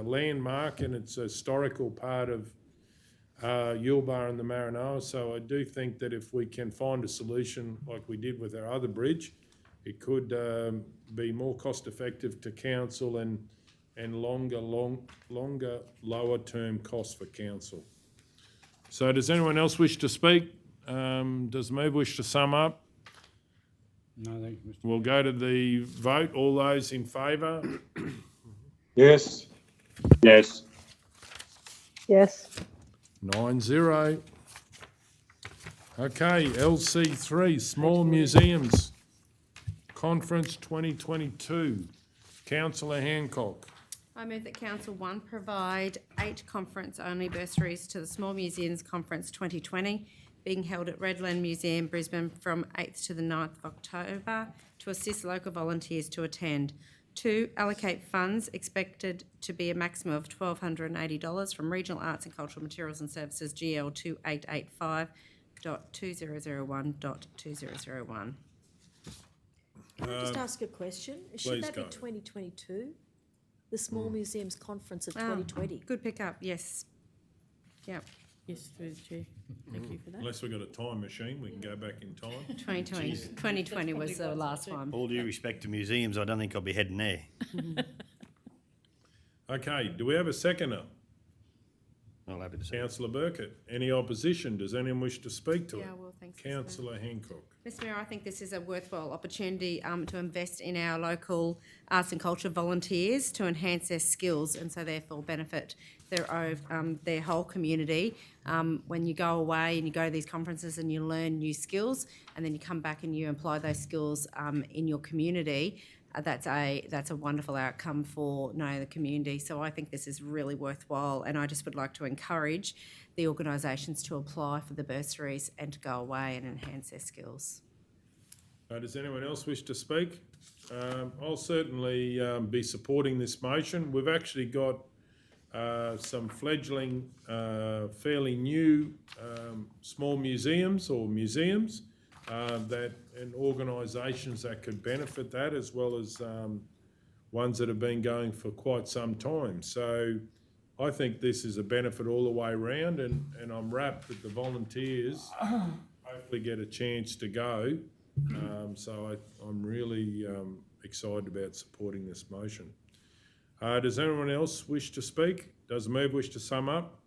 landmark and it's a historical part of Yulbar and the Maranoa. So I do think that if we can find a solution like we did with our other bridge, it could be more cost effective to council and longer, lower term costs for council. So does anyone else wish to speak? Does Move wish to sum up? No, thank you, Mr. We'll go to the vote. All those in favour? Yes. Yes. Yes. 9-0. Okay, LC3, Small Museums Conference 2022. Councillor Hancock. I move that Council 1 provide 8 conference-only bursaries to the Small Museums Conference 2020, being held at Redland Museum, Brisbane, from 8th to the 9th of October, to assist local volunteers to attend. 2, allocate funds expected to be a maximum of $1,280 from Regional Arts and Cultural Materials and Services GL 2885.2001.2001. Can I just ask a question? Should please that go. be 2022? The Small Museums Conference of 2020? Good pickup, yes. Yep, Yes, through the chair. Thank you for that. Unless we've got a time machine, we can go back in time. 2020 was the last one. All due respect to museums, I don't think I'll be heading there. Okay, do we have a seconder? Not happy to say. Councillor Burkett. Any opposition? Does anyone wish to speak to it? Yeah, well, thanks, Mr. Mayor. Councillor Hancock. Mr. Mayor, I think this is a worthwhile opportunity to invest in our local arts and culture volunteers to enhance their skills and so therefore benefit their whole community. When you go away and you go to these conferences and you learn new skills and then you come back and you apply those skills in your community, that's a wonderful outcome for the community. So I think this is really worthwhile, and I just would like to encourage the organisations to apply for the bursaries and to go away and enhance their skills. Does anyone else wish to speak? I'll certainly be supporting this motion. We've actually got some fledgling, fairly new small museums and organisations that could benefit that, as well as ones that have been going for quite some time. So I think this is a benefit all the way around, and I'm rapt that the volunteers hopefully get a chance to go. So I'm really excited about supporting this motion. Does anyone else wish to speak? Does Move wish to sum up?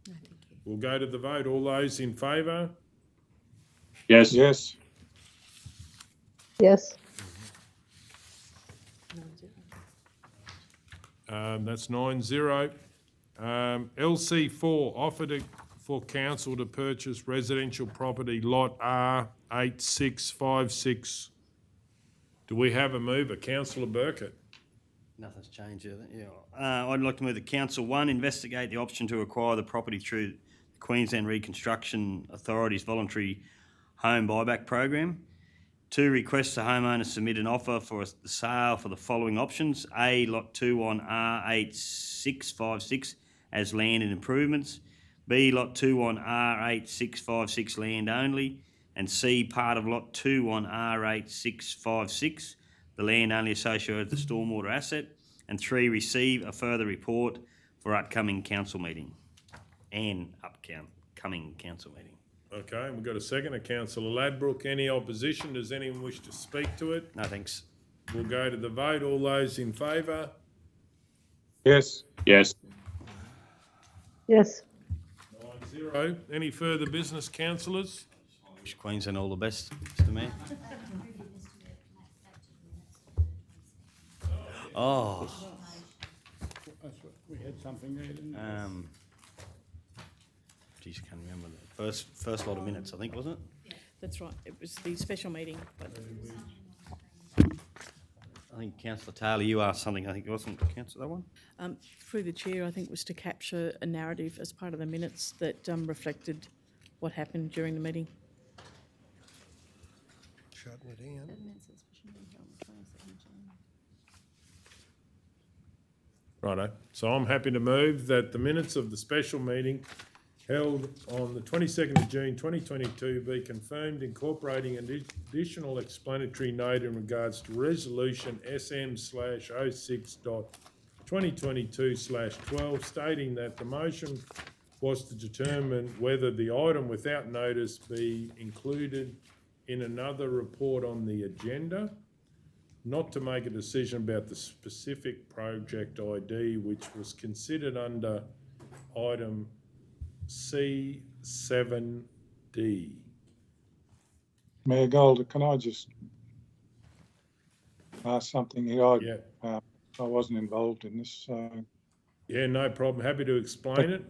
No, thank you. We'll go to the vote. All those in favour? Yes. Yes. Yes. That's 9-0. LC4, offer for council to purchase residential property lot R8656. Do we have a mover? Councillor Burkett. Nothing's changed, is it? Yeah. I'd like to move that Council 1 investigate the option to acquire the property through the Queensland Reconstruction Authority's voluntary home buyback program. 2, request the homeowner submit an offer for the sale for the following options. A, Lot 2 on R8656 as land and improvements. B, Lot 2 on R8656 land only. And C, part of Lot 2 on R8656, the land only associated with the stormwater asset. And 3, receive a further report for upcoming council meeting. Okay, and we've got a second, Councillor Ladbroke. Any opposition? Does anyone wish to speak to it? No, thanks. We'll go to the vote. All those in favour? Yes. Yes. Yes. 9-0. Any further business, councillors? Wish Queensland all the best, Mr Mayor. Oh, That's what, we had something there, didn't we? geez, I can't remember the first lot of minutes, I think, wasn't it? That's right, it was the special meeting, but I think Councillor Taylor, you asked something, I think, wasn't it, Councillor, that one? through the chair, I think was to capture a narrative as part of the minutes that reflected what happened during the meeting. Shutting it in. Righto. So I'm happy to move that the minutes of the special meeting held on the 22nd of June 2022 be confirmed, incorporating an additional explanatory note in regards to resolution SM/06.2022/12, stating that the motion was to determine whether the item without notice be included in another report on the agenda, not to make a decision about the specific project ID, which was considered under item C7D. Mayor Golder, can I just ask something here? Yeah. I wasn't involved in this, so I Yeah, no problem. Happy to explain it.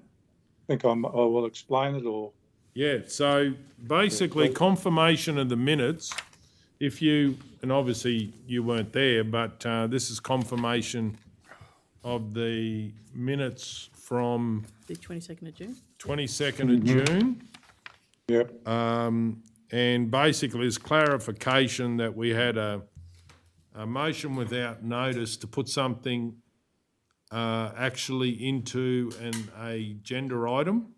think I will explain it, or Yeah, so basically confirmation of the minutes, if you, and obviously you weren't there, but this is confirmation of the minutes from The 22nd of June. 22nd of June. yep, And basically it's clarification that we had a motion without notice to put something actually into an agenda item.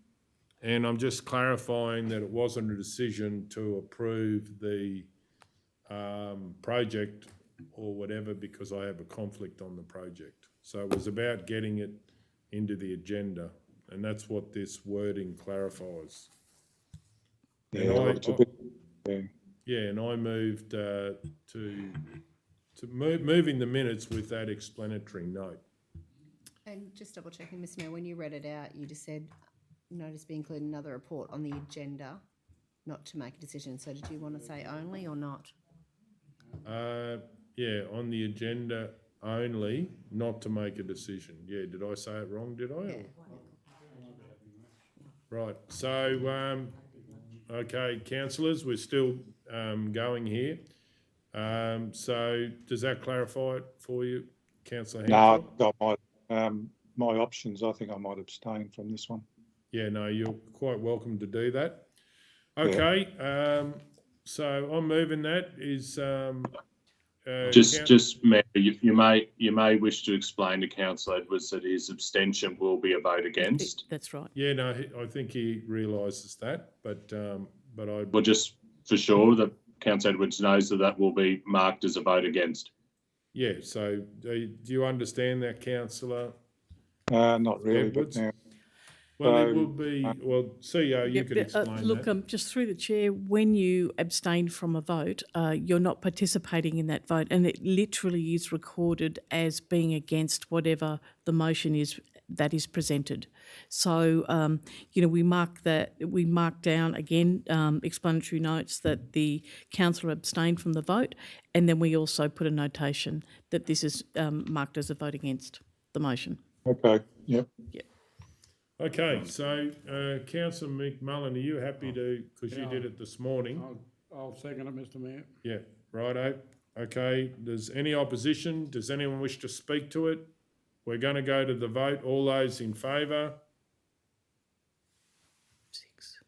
And I'm just clarifying that it wasn't a decision to approve the project or whatever because I have a conflict on the project. So it was about getting it into the agenda, and that's what this wording clarifies. yeah, And it's a bit, yeah. Yeah, and I moved moving the minutes with that explanatory note. And just double checking, Ms Mayor, when you read it out, you just said notice be included in another report on the agenda, not to make a decision. So did you want to say only or not? Yeah, on the agenda only, not to make a decision. Yeah, did I say it wrong, did I? Yeah. Right, so, okay, councillors, we're still going here. So does that clarify it for you, councillor No, Hancock? I might, my options, I think I might abstain from this one. Yeah, no, you're quite welcome to do that. Okay, so I'm moving that is, Just, Mayor, you may wish to explain to Councillor Edwards that his abstention will be a vote against. That's right. Yeah, no, I think he realises that, but I. Well, just for sure that Councillor Edwards knows that that will be marked as a vote against. Yeah, so do you understand that, councillor? Not really, Edwards? but now. Well, it So, will be, well, CEO, you could explain Look, that. just through the chair, when you abstain from a vote, you're not participating in that vote, and it literally is recorded as being against whatever the motion is that is presented. So, we mark down again explanatory notes that the councillor abstained from the vote, and then we also put a notation that this is marked as a vote against the motion. Okay, yep. Yep. Okay, so councillor McMullen, are you happy to, because you did it this morning? I'll second it, Mr Mayor. Yeah, righto. Okay, does any opposition? Does anyone wish to speak to it? We're going to go to the vote. All those in favour? 6.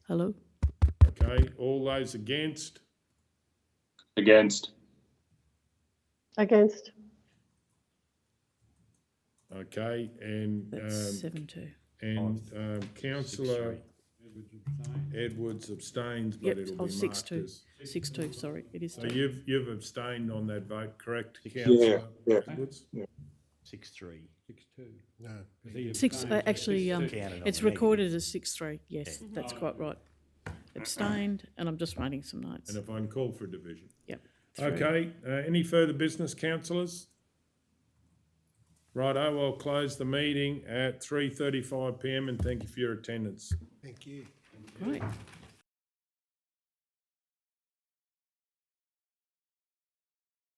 Hello? Okay, all those against? Against. Against. Okay, and That's 7-2. and councillor Edwards abstains, but Yep, it'll be marked 6-2. as. 6-2, sorry, it is So 2. you've abstained on that vote, correct, Yeah, councillor yeah. Edwards? Yeah. 6-3. 6-2. No. Six, actually, Counted on it's the recorded as 6-3, yes, that's quite right. Abstained, and I'm just writing some notes. And if I can call for a division. Yep. Three. Okay, any further business, councillors? Righto, I'll close the meeting at 3:35 PM and thank you for your attendance. Thank you. Great.